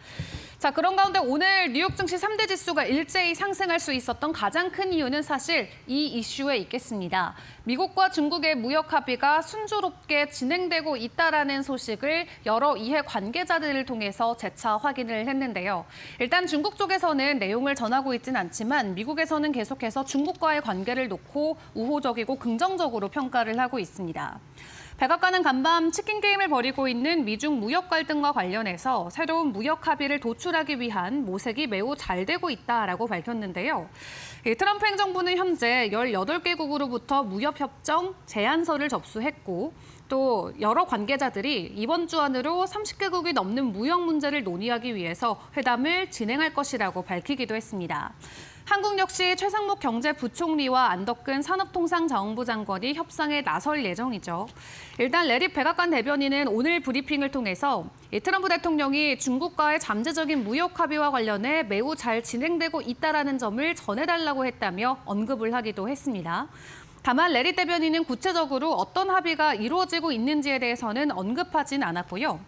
자, 그런 가운데 오늘 뉴욕 증시 3대 지수가 일제히 상승할 수 있었던 가장 큰 이유는 사실 이 이슈에 있겠습니다. 미국과 중국의 무역 합의가 순조롭게 진행되고 있다라는 소식을 여러 이해 관계자들을 통해서 재차 확인을 했는데요. 일단 중국 쪽에서는 내용을 전하고 있진 않지만 미국에서는 계속해서 중국과의 관계를 놓고 우호적이고 긍정적으로 평가를 하고 있습니다. 백악관은 간밤 치킨 게임을 벌이고 있는 미중 무역 갈등과 관련해서 새로운 무역 합의를 도출하기 위한 모색이 매우 잘 되고 있다라고 밝혔는데요. 트럼프 행정부는 현재 18개국으로부터 무역협정 제안서를 접수했고 또 여러 관계자들이 이번 주 안으로 30개국이 넘는 무역 문제를 논의하기 위해서 회담을 진행할 것이라고 밝히기도 했습니다. 한국 역시 최상목 경제부총리와 안덕근 산업통상자원부 장관이 협상에 나설 예정이죠. 일단 레리 백악관 대변인은 오늘 브리핑을 통해서 트럼프 대통령이 중국과의 잠재적인 무역 합의와 관련해 매우 잘 진행되고 있다는 점을 전해달라고 했다며 언급을 하기도 했습니다. 다만 레리 대변인은 구체적으로 어떤 합의가 이루어지고 있는지에 대해서는 언급하진 않았고요.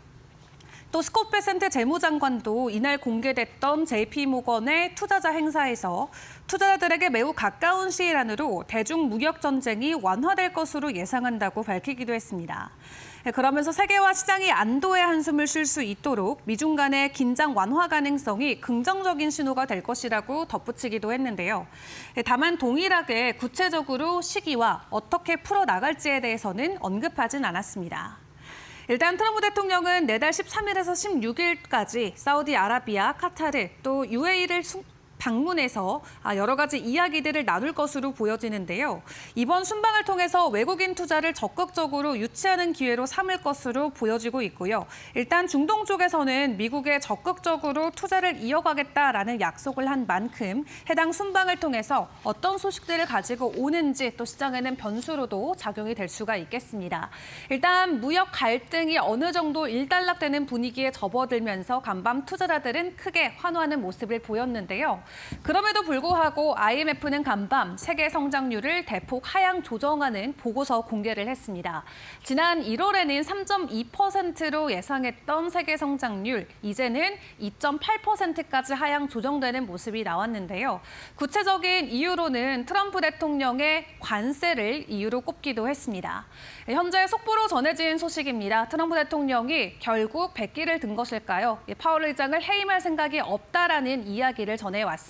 또 스콧 베센트 재무장관도 이날 공개됐던 JP모건의 투자자 행사에서 투자자들에게 매우 가까운 시일 안으로 대중 무역 전쟁이 완화될 것으로 예상한다고 밝히기도 했습니다. 그러면서 세계와 시장이 안도의 한숨을 쉴 수 있도록 미중 간의 긴장 완화 가능성이 긍정적인 신호가 될 것이라고 덧붙이기도 했는데요. 다만 동일하게 구체적으로 시기와 어떻게 풀어나갈지에 대해서는 언급하진 않았습니다. 일단 트럼프 대통령은 내달 13일에서 16일까지 사우디아라비아, 카타르, 또 UAE를 방문해서 여러 가지 이야기들을 나눌 것으로 보여지는데요. 이번 순방을 통해서 외국인 투자를 적극적으로 유치하는 기회로 삼을 것으로 보여지고 있고요. 일단 중동 쪽에서는 미국에 적극적으로 투자를 이어가겠다라는 약속을 한 만큼 해당 순방을 통해서 어떤 소식들을 가지고 오는지 또 시장에는 변수로도 작용이 될 수가 있겠습니다. 일단 무역 갈등이 어느 정도 일단락되는 분위기에 접어들면서 간밤 투자자들은 크게 환호하는 모습을 보였는데요. 그럼에도 불구하고 IMF는 간밤 세계 성장률을 대폭 하향 조정하는 보고서 공개를 했습니다. 지난 1월에는 3.2%로 예상했던 세계 성장률, 이제는 2.8%까지 하향 조정되는 모습이 나왔는데요. 구체적인 이유로는 트럼프 대통령의 관세를 이유로 꼽기도 했습니다. 현재 속보로 전해진 소식입니다. 트럼프 대통령이 결국 백기를 든 것일까요? 파월 의장을 해임할 생각이 없다라는 이야기를 전해왔습니다.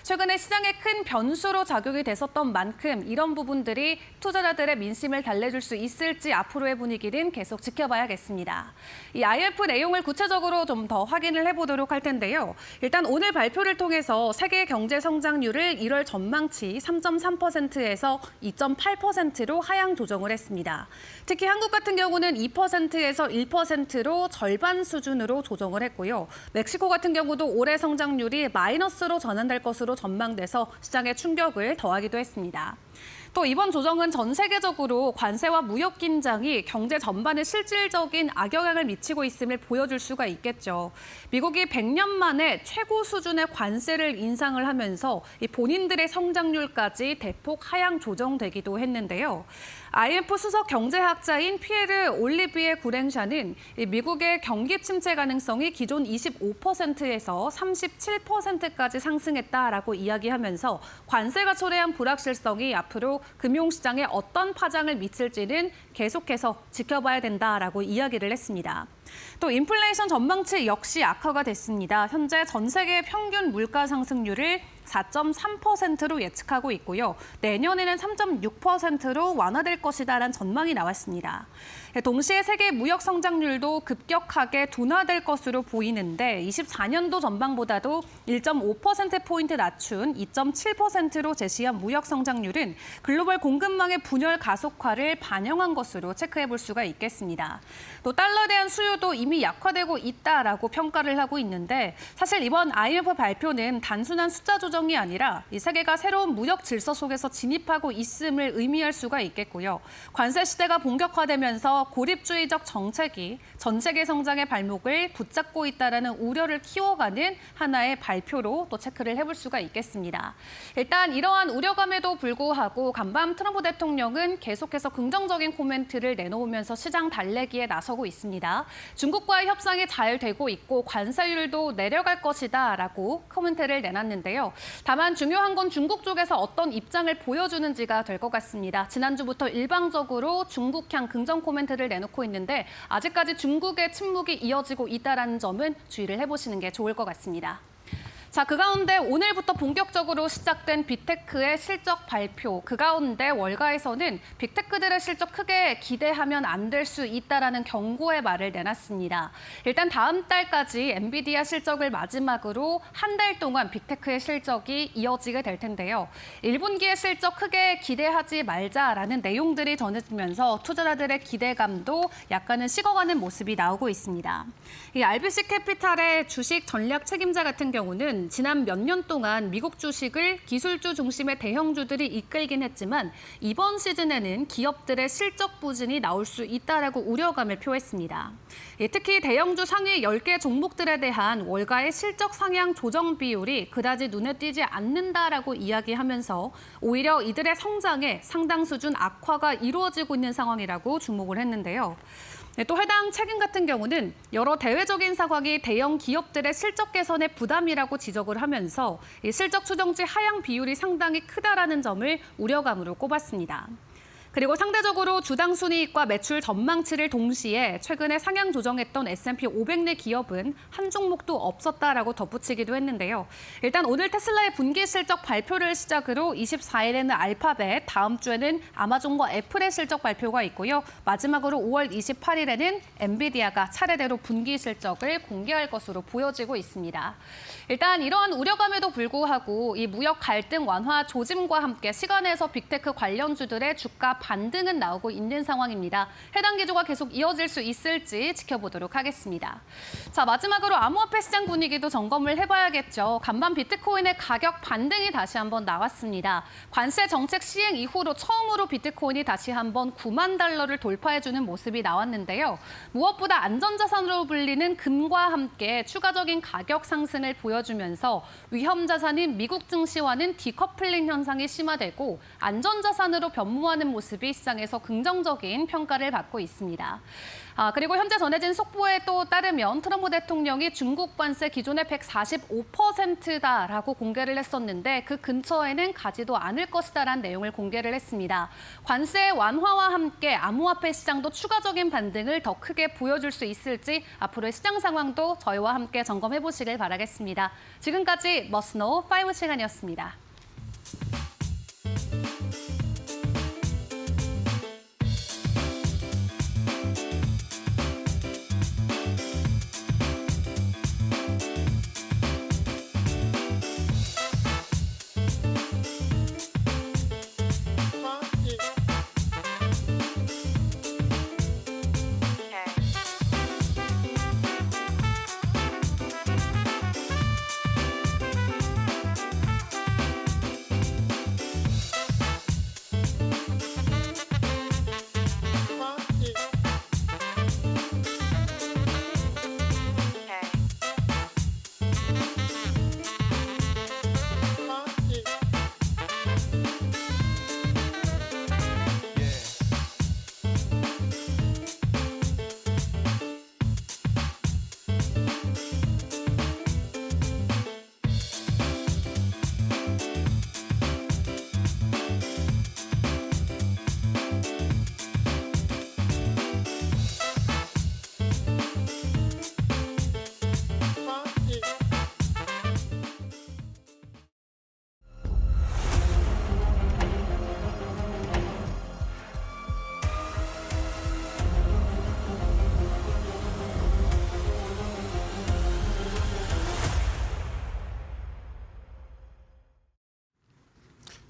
최근에 시장에 큰 변수로 작용이 됐었던 만큼 이런 부분들이 투자자들의 민심을 달래줄 수 있을지 앞으로의 분위기는 계속 지켜봐야겠습니다. 이 IMF 내용을 구체적으로 좀 더 확인을 해보도록 할 텐데요. 일단 오늘 발표를 통해서 세계 경제 성장률을 1월 전망치 3.3%에서 2.8%로 하향 조정을 했습니다. 특히 한국 같은 경우는 2%에서 1%로 절반 수준으로 조정을 했고요. 멕시코 같은 경우도 올해 성장률이 마이너스로 전환될 것으로 전망돼서 시장에 충격을 더하기도 했습니다. 또 이번 조정은 전 세계적으로 관세와 무역 긴장이 경제 전반에 실질적인 악영향을 미치고 있음을 보여줄 수가 있겠죠. 미국이 100년 만에 최고 수준의 관세를 인상을 하면서 본인들의 성장률까지 대폭 하향 조정되기도 했는데요. IMF 수석 경제학자인 피에르 올리비에 구랭샤는 미국의 경기 침체 가능성이 기존 25%에서 37%까지 상승했다라고 이야기하면서 관세가 초래한 불확실성이 앞으로 앞으로 금융시장에 어떤 파장을 미칠지는 계속해서 지켜봐야 된다라고 이야기를 했습니다. 또 인플레이션 전망치 역시 악화가 됐습니다. 현재 전 세계 평균 물가 상승률을 4.3%로 예측하고 있고요. 내년에는 3.6%로 완화될 것이다라는 전망이 나왔습니다. 동시에 세계 무역 성장률도 급격하게 둔화될 것으로 보이는데 24년도 전망보다도 1.5%포인트 낮춘 2.7%로 제시한 무역 성장률은 글로벌 공급망의 분열 가속화를 반영한 것으로 체크해 볼 수가 있겠습니다. 또 달러에 대한 수요도 이미 약화되고 있다라고 평가를 하고 있는데 사실 이번 IMF 발표는 단순한 숫자 조정이 아니라 이 세계가 새로운 무역 질서 속에서 진입하고 있음을 의미할 수가 있겠고요. 관세 시대가 본격화되면서 고립주의적 정책이 전 세계 성장의 발목을 붙잡고 있다라는 우려를 키워가는 하나의 발표로 또 체크를 해볼 수가 있겠습니다. 일단 이러한 우려감에도 불구하고 간밤 트럼프 대통령은 계속해서 긍정적인 코멘트를 내놓으면서 시장 달래기에 나서고 있습니다. 중국과의 협상이 잘 되고 있고 관세율도 내려갈 것이다라고 코멘트를 내놨는데요. 다만 중요한 건 중국 쪽에서 어떤 입장을 보여주는지가 될 것 같습니다. 지난주부터 일방적으로 중국향 긍정 코멘트를 내놓고 있는데 아직까지 중국의 침묵이 이어지고 있다는 점은 주의를 해보시는 게 좋을 것 같습니다. 자, 그 가운데 오늘부터 본격적으로 시작된 빅테크의 실적 발표. 그 가운데 월가에서는 빅테크들의 실적 크게 기대하면 안 될 수 있다라는 경고의 말을 내놨습니다. 일단 다음 달까지 엔비디아 실적을 마지막으로 한 달 동안 빅테크의 실적이 이어지게 될 텐데요. 1분기의 실적 크게 기대하지 말자라는 내용들이 전해지면서 투자자들의 기대감도 약간은 식어가는 모습이 나오고 있습니다. 이 RBC 캐피탈의 주식 전략 책임자 같은 경우는 지난 몇 년 동안 미국 주식을 기술주 중심의 대형주들이 이끌긴 했지만 이번 시즌에는 기업들의 실적 부진이 나올 수 있다라고 우려감을 표했습니다. 특히 대형주 상위 10개 종목들에 대한 월가의 실적 상향 조정 비율이 그다지 눈에 띄지 않는다라고 이야기하면서 오히려 이들의 성장에 상당 수준 악화가 이루어지고 있는 상황이라고 주목을 했는데요. 또 해당 책임 같은 경우는 여러 대외적인 상황이 대형 기업들의 실적 개선의 부담이라고 지적을 하면서 이 실적 추정치 하향 비율이 상당히 크다라는 점을 우려감으로 꼽았습니다. 그리고 상대적으로 주당 순이익과 매출 전망치를 동시에 최근에 상향 조정했던 S&P 500 내 기업은 한 종목도 없었다라고 덧붙이기도 했는데요. 일단 오늘 테슬라의 분기 실적 발표를 시작으로 24일에는 알파벳, 다음 주에는 아마존과 애플의 실적 발표가 있고요. 마지막으로 5월 28일에는 엔비디아가 차례대로 분기 실적을 공개할 것으로 보여지고 있습니다. 일단 이러한 우려감에도 불구하고 이 무역 갈등 완화 조짐과 함께 시간에서 빅테크 관련주들의 주가 반등은 나오고 있는 상황입니다. 해당 기조가 계속 이어질 수 있을지 지켜보도록 하겠습니다. 자, 마지막으로 암호화폐 시장 분위기도 점검을 해봐야겠죠. 간밤 비트코인의 가격 반등이 다시 한번 나왔습니다. 관세 정책 시행 이후로 처음으로 비트코인이 다시 한번 9만 달러를 돌파해주는 모습이 나왔는데요. 무엇보다 안전자산으로 불리는 금과 함께 추가적인 가격 상승을 보여주면서 위험 자산인 미국 증시와는 디커플링 현상이 심화되고 안전자산으로 변모하는 모습이 시장에서 긍정적인 평가를 받고 있습니다. 그리고 현재 전해진 속보에 또 따르면 트럼프 대통령이 중국 관세 기존의 145%다라고 공개를 했었는데 그 근처에는 가지도 않을 것이다라는 내용을 공개를 했습니다. 관세 완화와 함께 암호화폐 시장도 추가적인 반등을 더 크게 보여줄 수 있을지 앞으로의 시장 상황도 저희와 함께 점검해 보시길 바라겠습니다. 지금까지 머스노 5 시간이었습니다.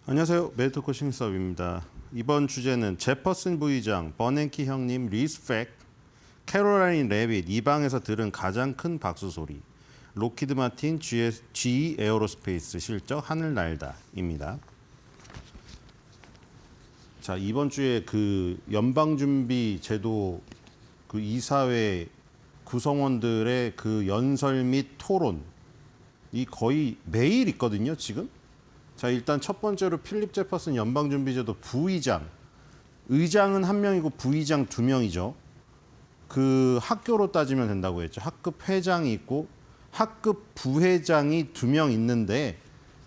안녕하세요. 메리토코 신입사업입니다. 이번 주제는 제퍼슨 부의장, 버냉키 형님, 리스펙, 캐롤라인 레빗 이 방에서 들은 가장 큰 박수 소리, 로키드 마틴, GE 에어로스페이스 실적 하늘 날다입니다. 자, 이번 주에 그 연방준비제도 그 이사회 구성원들의 그 연설 및 토론 이 거의 매일 있거든요, 지금. 자, 일단 첫 번째로 필립 제퍼슨 연방준비제도 부의장. 의장은 한 명이고 부의장 2명이죠. 그 학교로 따지면 된다고 했죠. 학급 회장이 있고 학급 부회장이 2명 있는데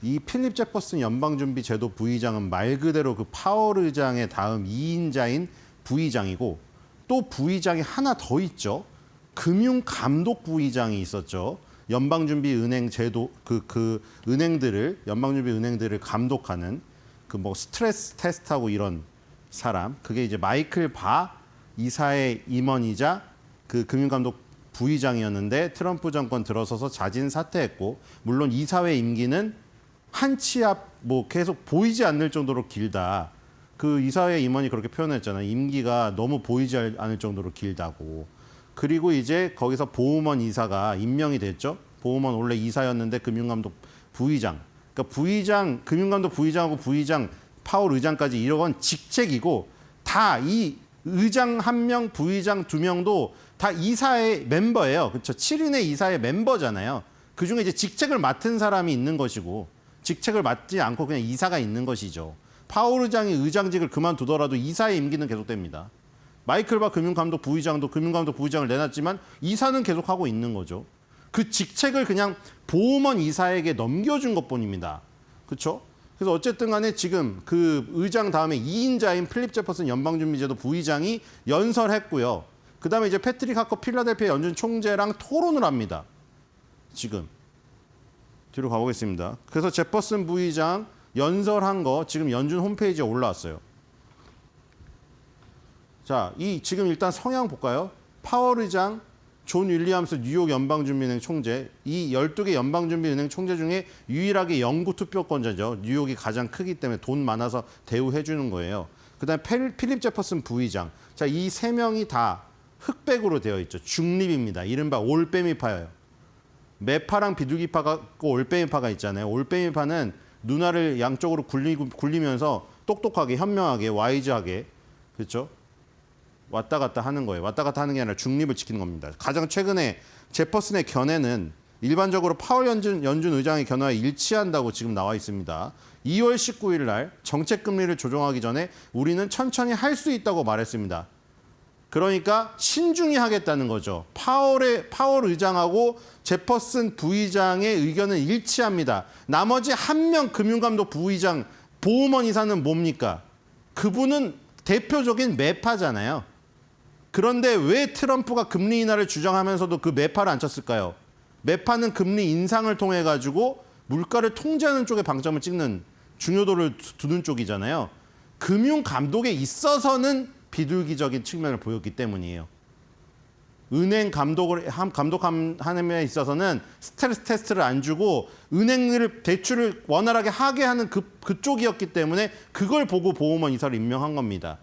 이 필립 제퍼슨 연방준비제도 부의장은 말 그대로 그 파월 의장의 다음 2인자인 부의장이고 또 부의장이 하나 더 있죠. 금융감독 부의장이 있었죠. 연방준비은행 제도 그 은행들을 연방준비 은행들을 감독하는 그 뭐 스트레스 테스트하고 이런 사람 그게 이제 마이클 바 이사의 임원이자 그 금융감독 부의장이었는데 트럼프 정권 들어서서 자진 사퇴했고 물론 이사회 임기는 한 치 앞 뭐 계속 보이지 않을 정도로 길다. 그 이사회 임원이 그렇게 표현했잖아요. 임기가 너무 보이지 않을 정도로 길다고. 그리고 이제 거기서 보우먼 이사가 임명이 됐죠. 보우먼 원래 이사였는데 금융감독 부의장. 그러니까 부의장, 금융감독 부의장하고 부의장, 파월 의장까지 이런 직책이고 다 이 의장 1명, 부의장 2명도 다 이사의 멤버예요. 그렇죠? 7인의 이사의 멤버잖아요. 그중에 이제 직책을 맡은 사람이 있는 것이고 직책을 맡지 않고 그냥 이사가 있는 것이죠. 파월 의장이 의장직을 그만두더라도 이사의 임기는 계속됩니다. 마이클 바 금융감독 부의장도 금융감독 부의장을 내놨지만 이사는 계속하고 있는 거죠. 그 직책을 그냥 보우먼 이사에게 넘겨준 것뿐입니다. 그렇죠? 그래서 어쨌든 간에 지금 그 의장 다음에 2인자인 필립 제퍼슨 연방준비제도 부의장이 연설했고요. 그다음에 이제 패트릭 하커 필라델피아 연준 총재랑 토론을 합니다. 지금 뒤로 가보겠습니다. 그래서 제퍼슨 부의장 연설한 거 지금 연준 홈페이지에 올라왔어요. 자, 이 지금 일단 성향 볼까요? 파월 의장, 존 윌리엄스 뉴욕 연방준비은행 총재, 이 12개 연방준비은행 총재 중에 유일하게 영구 투표권자죠. 뉴욕이 가장 크기 때문에 돈 많아서 대우해 주는 거예요. 그다음에 필립 제퍼슨 부의장. 자, 이 3명이 다 흑백으로 되어 있죠. 중립입니다. 이른바 올빼미파예요. 매파랑 비둘기파가 있고 올빼미파가 있잖아요. 올빼미파는 눈알을 양쪽으로 굴리면서 똑똑하게, 현명하게, 와이즈하게, 그렇죠? 왔다 갔다 하는 거예요. 왔다 갔다 하는 게 아니라 중립을 지키는 겁니다. 가장 최근에 제퍼슨의 견해는 일반적으로 파월 연준 의장의 견해와 일치한다고 지금 나와 있습니다. 2월 19일 날 정책 금리를 조정하기 전에 우리는 천천히 할 수 있다고 말했습니다. 그러니까 신중히 하겠다는 거죠. 파월 의장하고 제퍼슨 부의장의 의견은 일치합니다. 나머지 1명 금융감독 부의장 보우먼 이사는 뭡니까? 그분은 대표적인 매파잖아요. 그런데 왜 트럼프가 금리 인하를 주장하면서도 그 매파를 안 쳤을까요? 매파는 금리 인상을 통해 가지고 물가를 통제하는 쪽에 방점을 찍는 중요도를 두는 쪽이잖아요. 금융 감독에 있어서는 비둘기적인 측면을 보였기 때문이에요. 은행 감독하는 데 있어서는 스트레스 테스트를 안 주고 은행을 대출을 원활하게 하게 하는 그쪽이었기 때문에 그걸 보고 보우먼 이사를 임명한 겁니다.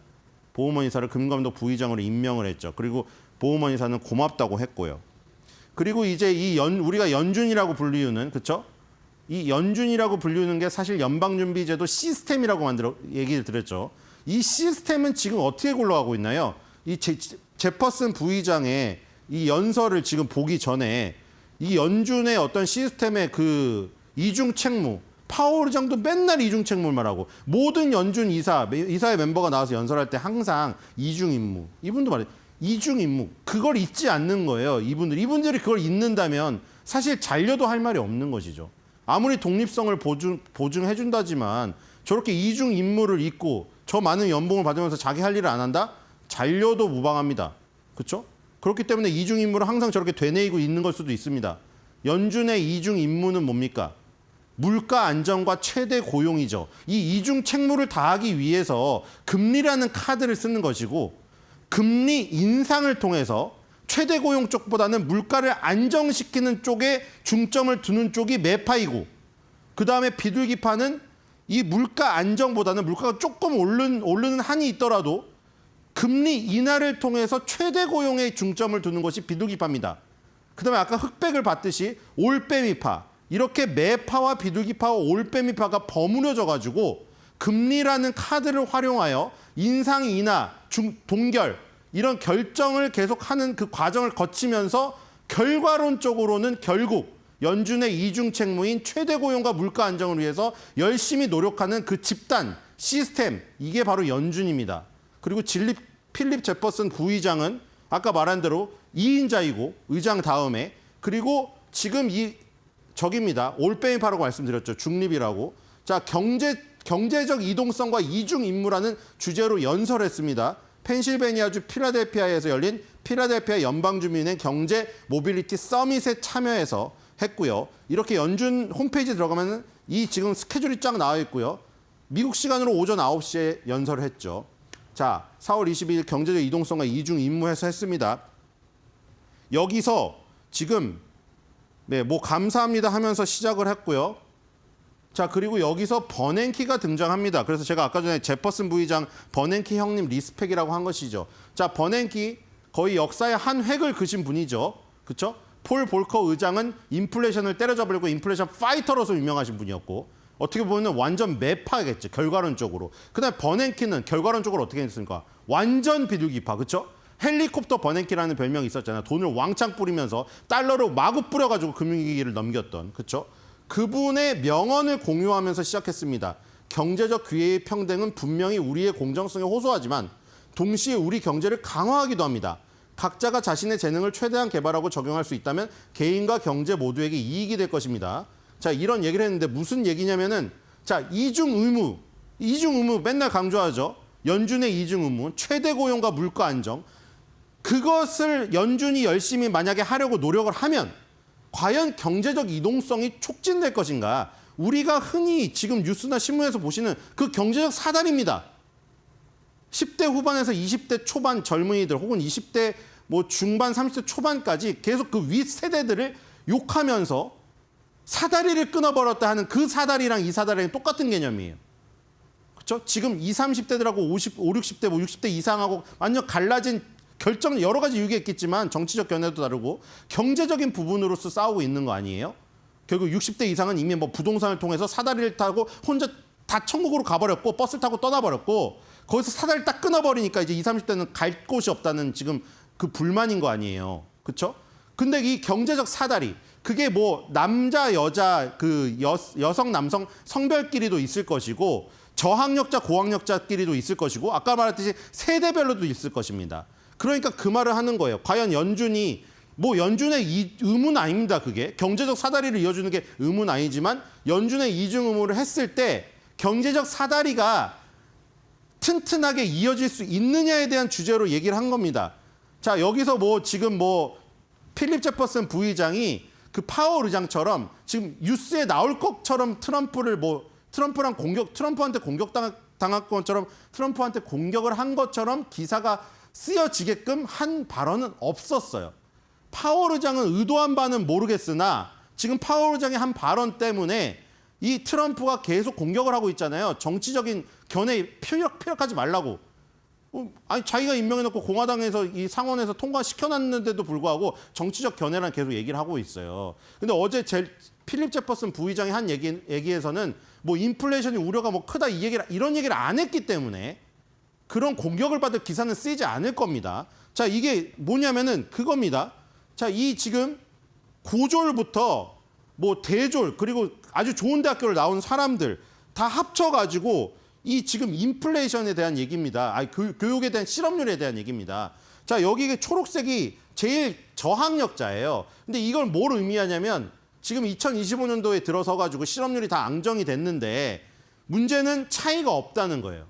보우먼 이사를 금감독 부의장으로 임명을 했죠. 그리고 보우먼 이사는 고맙다고 했고요. 그리고 이제 우리가 연준이라고 불리우는, 그렇죠? 이 연준이라고 불리우는 게 사실 연방준비제도 시스템이라고 얘기를 드렸죠. 이 시스템은 지금 어떻게 굴러가고 있나요? 이 제퍼슨 부의장의 이 연설을 지금 보기 전에 이 연준의 어떤 시스템의 그 이중 책무, 파월 의장도 맨날 이중 책무를 말하고 모든 연준 이사의 멤버가 나와서 연설할 때 항상 이중 임무. 이분도 말해요. 이중 임무. 그걸 잊지 않는 거예요. 이분들이 그걸 잊는다면 사실 잔려도 할 말이 없는 것이죠. 아무리 독립성을 보증해 준다지만 저렇게 이중 임무를 잊고 저 많은 연봉을 받으면서 자기 할 일을 안 한다? 잔려도 무방합니다. 그렇죠? 그렇기 때문에 이중 임무를 항상 저렇게 되뇌이고 있는 걸 수도 있습니다. 연준의 이중 임무는 뭡니까? 물가 안정과 최대 고용이죠. 이 이중 책무를 다하기 위해서 금리라는 카드를 쓰는 것이고 금리 인상을 통해서 최대 고용 쪽보다는 물가를 안정시키는 쪽에 중점을 두는 쪽이 매파이고 그다음에 비둘기파는 이 물가 안정보다는 물가가 조금 오르는 한이 있더라도 금리 인하를 통해서 최대 고용에 중점을 두는 것이 비둘기파입니다. 그다음에 아까 흑백을 봤듯이 올빼미파, 이렇게 매파와 비둘기파와 올빼미파가 버무려져 가지고 금리라는 카드를 활용하여 인상 인하, 동결 이런 결정을 계속하는 그 과정을 거치면서 결과론적으로는 결국 연준의 이중 책무인 최대 고용과 물가 안정을 위해서 열심히 노력하는 그 집단, 시스템, 이게 바로 연준입니다. 그리고 필립 제퍼슨 부의장은 아까 말한 대로 2인자이고 의장 다음에, 그리고 지금 저깁니다. 올빼미파라고 말씀드렸죠. 중립이라고. 자, 경제적 이동성과 이중 임무라는 주제로 연설했습니다. 펜실베니아주 필라델피아에서 열린 필라델피아 연방주민의 경제 모빌리티 서밋에 참여해서 했고요. 이렇게 연준 홈페이지에 들어가면 이 지금 스케줄이 쫙 나와 있고요. 미국 시간으로 오전 9시에 연설을 했죠. 자, 4월 22일 경제적 이동성과 이중 임무에서 했습니다. 여기서 지금 뭐 감사합니다 하면서 시작을 했고요. 자, 그리고 여기서 버냉키가 등장합니다. 그래서 제가 아까 전에 제퍼슨 부의장 버냉키 형님 리스펙이라고 한 것이죠. 자, 버냉키 거의 역사의 한 획을 그신 분이죠. 그렇죠? 폴 볼커 의장은 인플레이션을 때려잡으려고 인플레이션 파이터로서 유명하신 분이었고, 어떻게 보면 완전 매파겠죠. 결과론적으로. 그다음에 버냉키는 결과론적으로 어떻게 했습니까? 완전 비둘기파. 그렇죠? 헬리콥터 버냉키라는 별명이 있었잖아요. 돈을 왕창 뿌리면서 달러로 마구 뿌려가지고 금융위기를 넘겼던. 그렇죠? 그분의 명언을 공유하면서 시작했습니다. 경제적 기회의 평등은 분명히 우리의 공정성에 호소하지만 동시에 우리 경제를 강화하기도 합니다. 각자가 자신의 재능을 최대한 개발하고 적용할 수 있다면 개인과 경제 모두에게 이익이 될 것입니다. 자, 이런 얘기를 했는데 무슨 얘기냐면은, 자, 이중 의무 맨날 강조하죠. 연준의 이중 의무, 최대 고용과 물가 안정. 그것을 연준이 열심히 만약에 하려고 노력을 하면 과연 경제적 이동성이 촉진될 것인가? 우리가 흔히 지금 뉴스나 신문에서 보시는 그 경제적 사다리입니다. 10대 후반에서 20대 초반 젊은이들 혹은 20대 뭐 중반 30대 초반까지 계속 그 윗세대들을 욕하면서 사다리를 끊어버렸다 하는 그 사다리랑 이 사다리랑 똑같은 개념이에요. 그렇죠? 지금 20, 30대들하고 5, 60대, 뭐 60대 이상하고 완전 갈라진 결정 여러 가지 이유가 있겠지만 정치적 견해도 다르고 경제적인 부분으로서 싸우고 있는 거 아니에요? 결국 60대 이상은 이미 뭐 부동산을 통해서 사다리를 타고 혼자 다 천국으로 가버렸고 버스를 타고 떠나버렸고 거기서 사다리를 딱 끊어버리니까 이제 20, 30대는 갈 곳이 없다는 지금 그 불만인 거 아니에요. 그렇죠? 근데 이 경제적 사다리 그게 뭐 남자 여자 그 여성 남성 성별끼리도 있을 것이고 저학력자 고학력자끼리도 있을 것이고 아까 말했듯이 세대별로도 있을 것입니다. 그러니까 그 말을 하는 거예요. 과연 연준이 뭐 연준의 의무는 아닙니다. 그게 경제적 사다리를 이어주는 게 의무는 아니지만 연준의 이중 의무를 했을 때 경제적 사다리가 튼튼하게 이어질 수 있느냐에 대한 주제로 얘기를 한 겁니다. 자, 여기서 뭐 지금 뭐 필립 제퍼슨 부의장이 그 파월 의장처럼 지금 뉴스에 나올 것처럼 트럼프한테 공격당한 것처럼 트럼프한테 공격을 한 것처럼 기사가 쓰여지게끔 한 발언은 없었어요. 파월 의장은 의도한 바는 모르겠으나 지금 파월 의장의 한 발언 때문에 이 트럼프가 계속 공격을 하고 있잖아요. 정치적인 견해에 피력하지 말라고. 아니 자기가 임명해놓고 공화당에서 이 상원에서 통과시켜놨는데도 불구하고 정치적 견해란 계속 얘기를 하고 있어요. 근데 어제 필립 제퍼슨 부의장이 한 얘기에서는 뭐 인플레이션이 우려가 뭐 크다 이런 얘기를 안 했기 때문에 그런 공격을 받을 기사는 쓰이지 않을 겁니다. 자, 이게 뭐냐면은 그겁니다. 자, 이 지금 고졸부터 뭐 대졸 그리고 아주 좋은 대학교를 나온 사람들 다 합쳐가지고 이 지금 인플레이션에 대한 얘기입니다. 교육에 대한 실업률에 대한 얘기입니다. 자, 여기 초록색이 제일 저학력자예요. 근데 이걸 뭘 의미하냐면 지금 2025년도에 들어서가지고 실업률이 다 안정이 됐는데 문제는 차이가 없다는 거예요.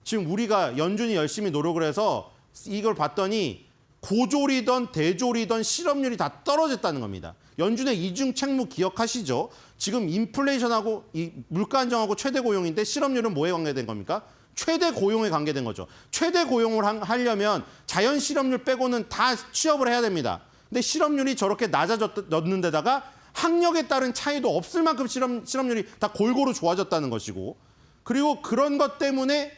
지금 우리가 연준이 열심히 노력을 해서 이걸 봤더니 고졸이던 대졸이던 실업률이 다 떨어졌다는 겁니다. 연준의 이중 책무 기억하시죠? 지금 인플레이션하고 이 물가 안정하고 최대 고용인데 실업률은 뭐에 관계된 겁니까? 최대 고용에 관계된 거죠. 최대 고용을 하려면 자연 실업률 빼고는 다 취업을 해야 됩니다. 근데 실업률이 저렇게 낮아졌는 데다가 학력에 따른 차이도 없을 만큼 실업률이 다 골고루 좋아졌다는 것이고, 그리고 그런 것 때문에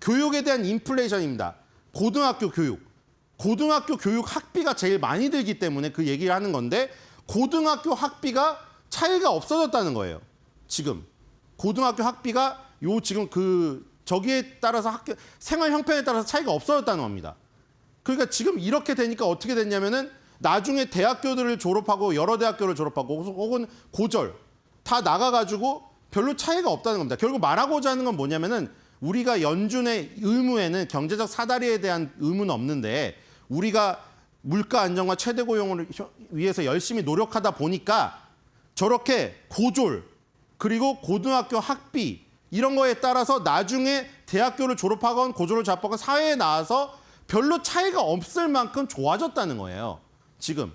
교육에 대한 인플레이션입니다. 고등학교 교육 학비가 제일 많이 들기 때문에 그 얘기를 하는 건데, 고등학교 학비가 차이가 없어졌다는 거예요. 지금 고등학교 학비가 지금 저기에 따라서 생활 형편에 따라서 차이가 없어졌다는 겁니다. 그러니까 지금 이렇게 되니까 어떻게 됐냐면은 나중에 대학교들을 졸업하고 여러 대학교를 졸업하고 혹은 고졸 다 나가가지고 별로 차이가 없다는 겁니다. 결국 말하고자 하는 건 뭐냐면은 우리가 연준의 의무에는 경제적 사다리에 대한 의무는 없는데, 우리가 물가 안정과 최대 고용을 위해서 열심히 노력하다 보니까 저렇게 고졸 그리고 고등학교 학비 이런 거에 따라서 나중에 대학교를 졸업하건 고졸을 잡거나 사회에 나와서 별로 차이가 없을 만큼 좋아졌다는 거예요. 지금.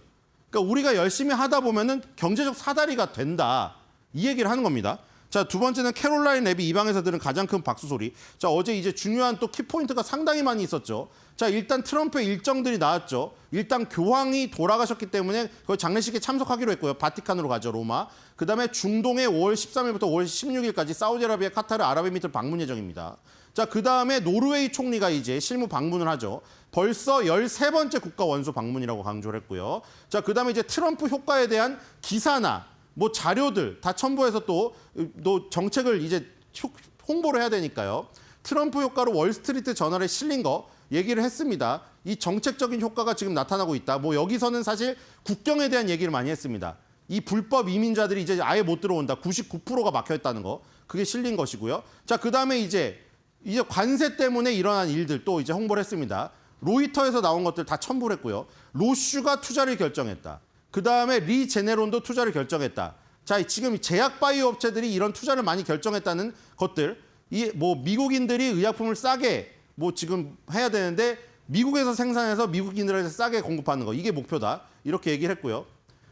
그러니까 우리가 열심히 하다 보면은 경제적 사다리가 된다. 이 얘기를 하는 겁니다. 자, 두 번째는 캐롤라인 랩이 이 방에서 들은 가장 큰 박수 소리. 자, 어제 이제 중요한 또 키포인트가 상당히 많이 있었죠. 자, 일단 트럼프의 일정들이 나왔죠. 일단 교황이 돌아가셨기 때문에 그 장례식에 참석하기로 했고요. 바티칸으로 가죠, 로마. 그다음에 중동에 5월 13일부터 5월 16일까지 사우디아라비아, 카타르, 아랍에미리트 방문 예정입니다. 자, 그다음에 노르웨이 총리가 이제 실무 방문을 하죠. 벌써 13번째 국가 원수 방문이라고 강조를 했고요. 자, 그다음에 이제 트럼프 효과에 대한 기사나 뭐 자료들 다 첨부해서 또 정책을 이제 홍보를 해야 되니까요. 트럼프 효과로 월스트리트 저널에 실린 거 얘기를 했습니다. 이 정책적인 효과가 지금 나타나고 있다. 뭐 여기서는 사실 국경에 대한 얘기를 많이 했습니다. 이 불법 이민자들이 이제 아예 못 들어온다. 99%가 막혀 있다는 거. 그게 실린 것이고요. 자, 그다음에 이제 관세 때문에 일어난 일들 또 이제 홍보를 했습니다. 로이터에서 나온 것들 다 첨부를 했고요. 로슈가 투자를 결정했다. 그다음에 리제네론도 투자를 결정했다. 자, 지금 제약 바이오 업체들이 이런 투자를 많이 결정했다는 것들. 이 뭐 미국인들이 의약품을 싸게 뭐 지금 해야 되는데 미국에서 생산해서 미국인들에게 싸게 공급하는 거. 이게 목표다. 이렇게 얘기를 했고요.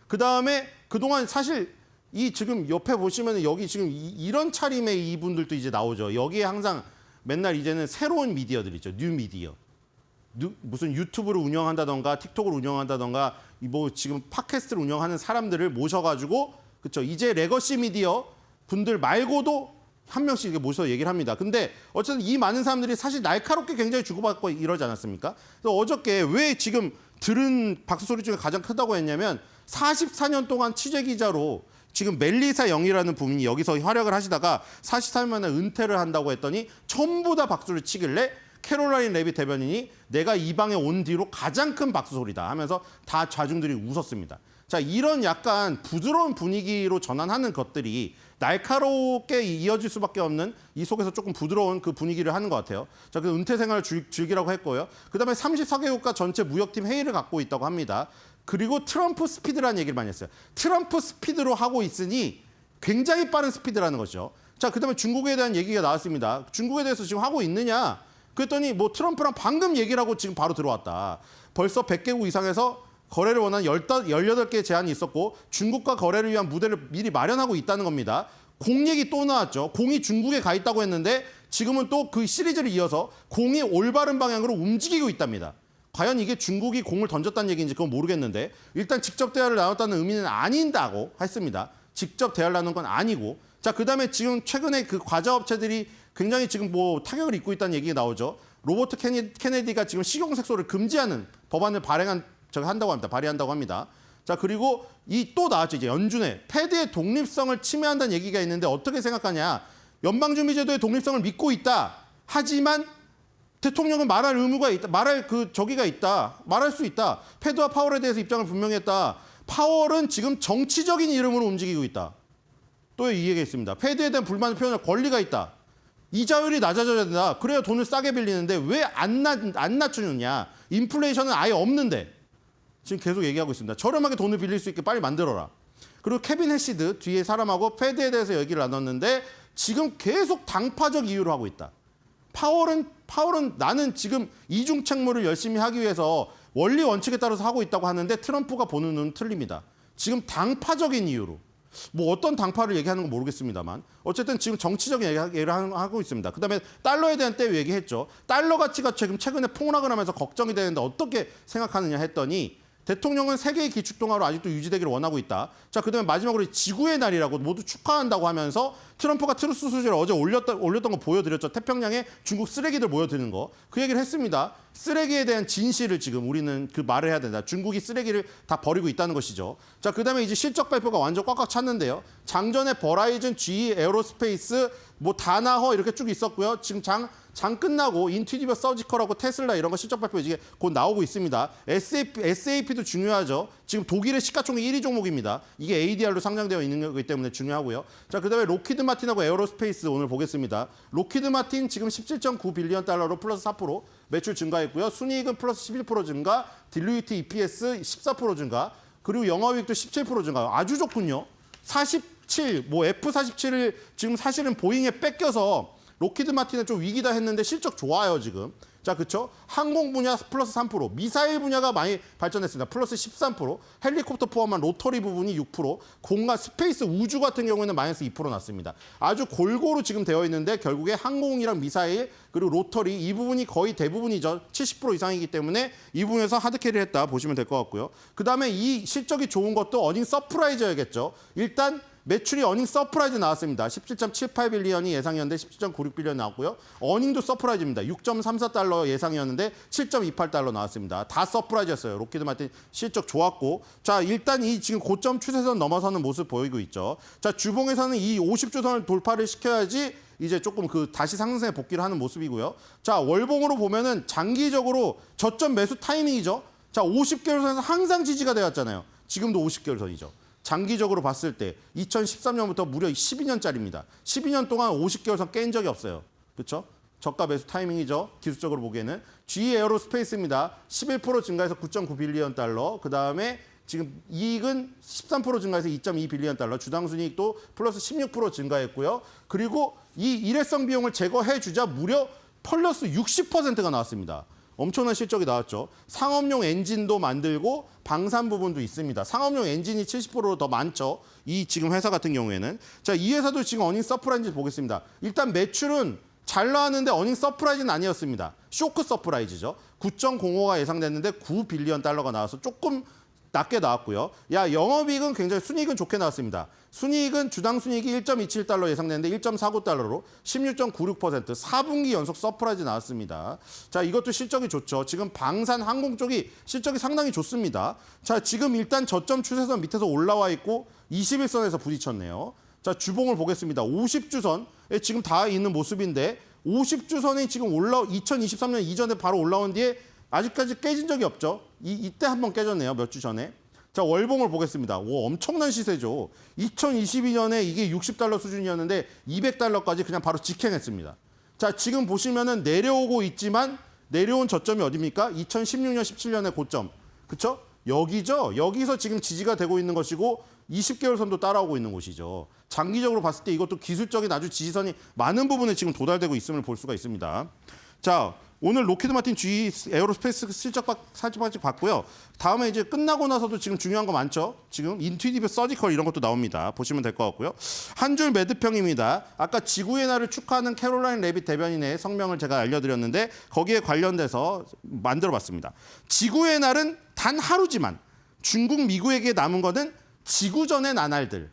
그다음에 그동안 사실 이 지금 옆에 보시면 여기 지금 이런 차림의 이분들도 이제 나오죠. 여기에 항상 맨날 이제는 새로운 미디어들 있죠. 뉴 미디어. 무슨 유튜브를 운영한다던가 틱톡을 운영한다던가 뭐 지금 팟캐스트를 운영하는 사람들을 모셔가지고 그렇죠. 이제 레거시 미디어 분들 말고도 한 명씩 이렇게 모셔서 얘기를 합니다. 근데 어쨌든 이 많은 사람들이 사실 날카롭게 굉장히 주고받고 이러지 않았습니까? 그래서 어저께 왜 지금 들은 박수 소리 중에 가장 크다고 했냐면 44년 동안 취재 기자로 지금 멜리사 영이라는 분이 여기서 활약을 하시다가 44년 만에 은퇴를 한다고 했더니 전부 다 박수를 치길래 캐롤라인 레빗 대변인이 내가 이 방에 온 뒤로 가장 큰 박수 소리다 하면서 다 좌중들이 웃었습니다. 자, 이런 약간 부드러운 분위기로 전환하는 것들이 날카롭게 이어질 수밖에 없는 이 속에서 조금 부드러운 그 분위기를 하는 것 같아요. 자, 그 은퇴 생활을 즐기라고 했고요. 그다음에 34개국가 전체 무역팀 회의를 갖고 있다고 합니다. 그리고 트럼프 스피드라는 얘기를 많이 했어요. 트럼프 스피드로 하고 있으니 굉장히 빠른 스피드라는 거죠. 자, 그다음에 중국에 대한 얘기가 나왔습니다. 중국에 대해서 지금 하고 있느냐? 그랬더니 뭐 트럼프랑 방금 얘기를 하고 지금 바로 들어왔다. 벌써 100개국 이상에서 거래를 원하는 18개의 제안이 있었고 중국과 거래를 위한 무대를 미리 마련하고 있다는 겁니다. 공 얘기 또 나왔죠. 공이 중국에 가 있다고 했는데 지금은 또 그 시리즈를 이어서 공이 올바른 방향으로 움직이고 있답니다. 과연 이게 중국이 공을 던졌다는 얘기인지 그건 모르겠는데 일단 직접 대화를 나눴다는 의미는 아닌다고 했습니다. 직접 대화를 나눈 건 아니고. 자, 그다음에 지금 최근에 그 과자 업체들이 굉장히 지금 뭐 타격을 입고 있다는 얘기가 나오죠. 로버트 케네디가 지금 식용색소를 금지하는 법안을 발의한다고 합니다. 자, 그리고 이 또 나왔죠. 이제 연준에 패드의 독립성을 침해한다는 얘기가 있는데 어떻게 생각하냐. 연방준비제도의 독립성을 믿고 있다. 하지만 대통령은 말할 의무가 있다. 말할 저기가 있다. 말할 수 있다. 패드와 파월에 대해서 입장을 분명히 했다. 파월은 지금 정치적인 이름으로 움직이고 있다. 또 이 얘기가 있습니다. 패드에 대한 불만을 표현할 권리가 있다. 이자율이 낮아져야 된다. 그래야 돈을 싸게 빌리는데 왜 안 낮추느냐. 인플레이션은 아예 없는데. 지금 계속 얘기하고 있습니다. 저렴하게 돈을 빌릴 수 있게 빨리 만들어라. 그리고 케빈 해시드 뒤에 사람하고 패드에 대해서 얘기를 나눴는데 지금 계속 당파적 이유로 하고 있다. 파월은 나는 지금 이중 책무를 열심히 하기 위해서 원리 원칙에 따라서 하고 있다고 하는데 트럼프가 보는 눈은 틀립니다. 지금 당파적인 이유로. 뭐 어떤 당파를 얘기하는 건 모르겠습니다만 어쨌든 지금 정치적인 얘기를 하고 있습니다. 그다음에 달러에 대한 때 얘기했죠. 달러 가치가 지금 최근에 폭락을 하면서 걱정이 되는데 어떻게 생각하느냐 했더니 대통령은 세계의 기축동화로 아직도 유지되기를 원하고 있다. 자, 그다음에 마지막으로 지구의 날이라고 모두 축하한다고 하면서 트럼프가 트루스 소셜에 어제 올렸던 거 보여드렸죠. 태평양에 중국 쓰레기들 모여드는 거. 그 얘기를 했습니다. 쓰레기에 대한 진실을 지금 우리는 그 말을 해야 된다. 중국이 쓰레기를 다 버리고 있다는 것이죠. 자, 그다음에 이제 실적 발표가 완전 꽉꽉 찼는데요. 장전에 버라이즌, GE, 에어로스페이스, 뭐 다나허 이렇게 쭉 있었고요. 지금 장 끝나고 인투디버 서지컬하고 테슬라 이런 거 실적 발표 이제 곧 나오고 있습니다. SAP도 중요하죠. 지금 독일의 시가총액 1위 종목입니다. 이게 ADR로 상장되어 있는 거기 때문에 중요하고요. 자, 그다음에 로키드 마틴하고 에어로스페이스 오늘 보겠습니다. 로키드 마틴 지금 17.9 빌리언 달러로 플러스 4% 매출 증가했고요. 순이익은 플러스 11% 증가, 딜루이트 EPS 14% 증가, 그리고 영업이익도 17% 증가. 아주 좋군요. 47, 뭐 F-47을 지금 사실은 보잉에 뺏겨서 로키드 마틴은 좀 위기다 했는데 실적 좋아요, 지금. 자, 그렇죠? 항공 분야 플러스 3%, 미사일 분야가 많이 발전했습니다. 플러스 13%, 헬리콥터 포함한 로터리 부분이 6%, 공간 스페이스 우주 같은 경우에는 마이너스 2% 났습니다. 아주 골고루 지금 되어 있는데 결국에 항공이랑 미사일 그리고 로터리 이 부분이 거의 대부분이죠. 70% 이상이기 때문에 이 부분에서 하드캐리를 했다 보시면 될 것 같고요. 그다음에 이 실적이 좋은 것도 어닝 서프라이즈여야겠죠. 일단 매출이 어닝 서프라이즈 나왔습니다. 17.78 빌리언이 예상이었는데 17.96 빌리언 나왔고요. 어닝도 서프라이즈입니다. 6.34달러 예상이었는데 7.28달러 나왔습니다. 다 서프라이즈였어요. 로키드 마틴 실적 좋았고, 자, 일단 이 지금 고점 추세선 넘어서는 모습 보이고 있죠. 자, 주봉에서는 이 50주선을 돌파를 시켜야지 이제 조금 그 다시 상승에 복귀를 하는 모습이고요. 자, 월봉으로 보면은 장기적으로 저점 매수 타이밍이죠. 자, 50개월선에서 항상 지지가 되었잖아요. 지금도 50개월선이죠. 장기적으로 봤을 때 2013년부터 무려 12년짜리입니다. 12년 동안 50개월선 깬 적이 없어요. 그렇죠? 저가 매수 타이밍이죠. 기술적으로 보기에는. GE 에어로스페이스입니다. 11% 증가해서 9.9 빌리언 달러. 그다음에 지금 이익은 13% 증가해서 2.2 빌리언 달러. 주당 순이익도 플러스 16% 증가했고요. 그리고 이 일회성 비용을 제거해 주자 무려 플러스 60%가 나왔습니다. 엄청난 실적이 나왔죠. 상업용 엔진도 만들고 방산 부분도 있습니다. 상업용 엔진이 70% 더 많죠. 이 지금 회사 같은 경우에는. 자, 이 회사도 지금 어닝 서프라이즈 보겠습니다. 일단 매출은 잘 나왔는데 어닝 서프라이즈는 아니었습니다. 쇼크 서프라이즈죠. 9.05가 예상됐는데 9 빌리언 달러가 나와서 조금 낮게 나왔고요. 야, 영업이익은 굉장히 순이익은 좋게 나왔습니다. 순이익은 주당 순이익이 1.27달러 예상됐는데 1.49달러로 16.96% 4분기 연속 서프라이즈 나왔습니다. 자, 이것도 실적이 좋죠. 지금 방산 항공 쪽이 실적이 상당히 좋습니다. 자, 지금 일단 저점 추세선 밑에서 올라와 있고 21선에서 부딪혔네요. 자, 주봉을 보겠습니다. 50주선에 지금 다 있는 모습인데 50주선이 지금 2023년 이전에 바로 올라온 뒤에 아직까지 깨진 적이 없죠. 이때 한번 깨졌네요. 몇 주 전에. 자, 월봉을 보겠습니다. 오, 엄청난 시세죠. 2022년에 이게 60달러 수준이었는데 200달러까지 그냥 바로 직행했습니다. 자, 지금 보시면은 내려오고 있지만 내려온 저점이 어디입니까? 2016년, 17년의 고점. 그렇죠? 여기죠. 여기서 지금 지지가 되고 있는 것이고 20개월 선도 따라오고 있는 곳이죠. 장기적으로 봤을 때 이것도 기술적인 아주 지지선이 많은 부분에 지금 도달되고 있음을 볼 수가 있습니다. 자, 오늘 로키드 마틴 GE 에어로스페이스 실적 살짝 봤고요. 다음에 이제 끝나고 나서도 지금 중요한 거 많죠. 지금 인투디브 서지컬 이런 것도 나옵니다. 보시면 될 것 같고요. 한 줄 매드평입니다. 아까 지구의 날을 축하하는 캐롤라인 레빗 대변인의 성명을 제가 알려드렸는데 거기에 관련돼서 만들어봤습니다. 지구의 날은 단 하루지만 중국, 미국에게 남은 것은 지구전의 나날들.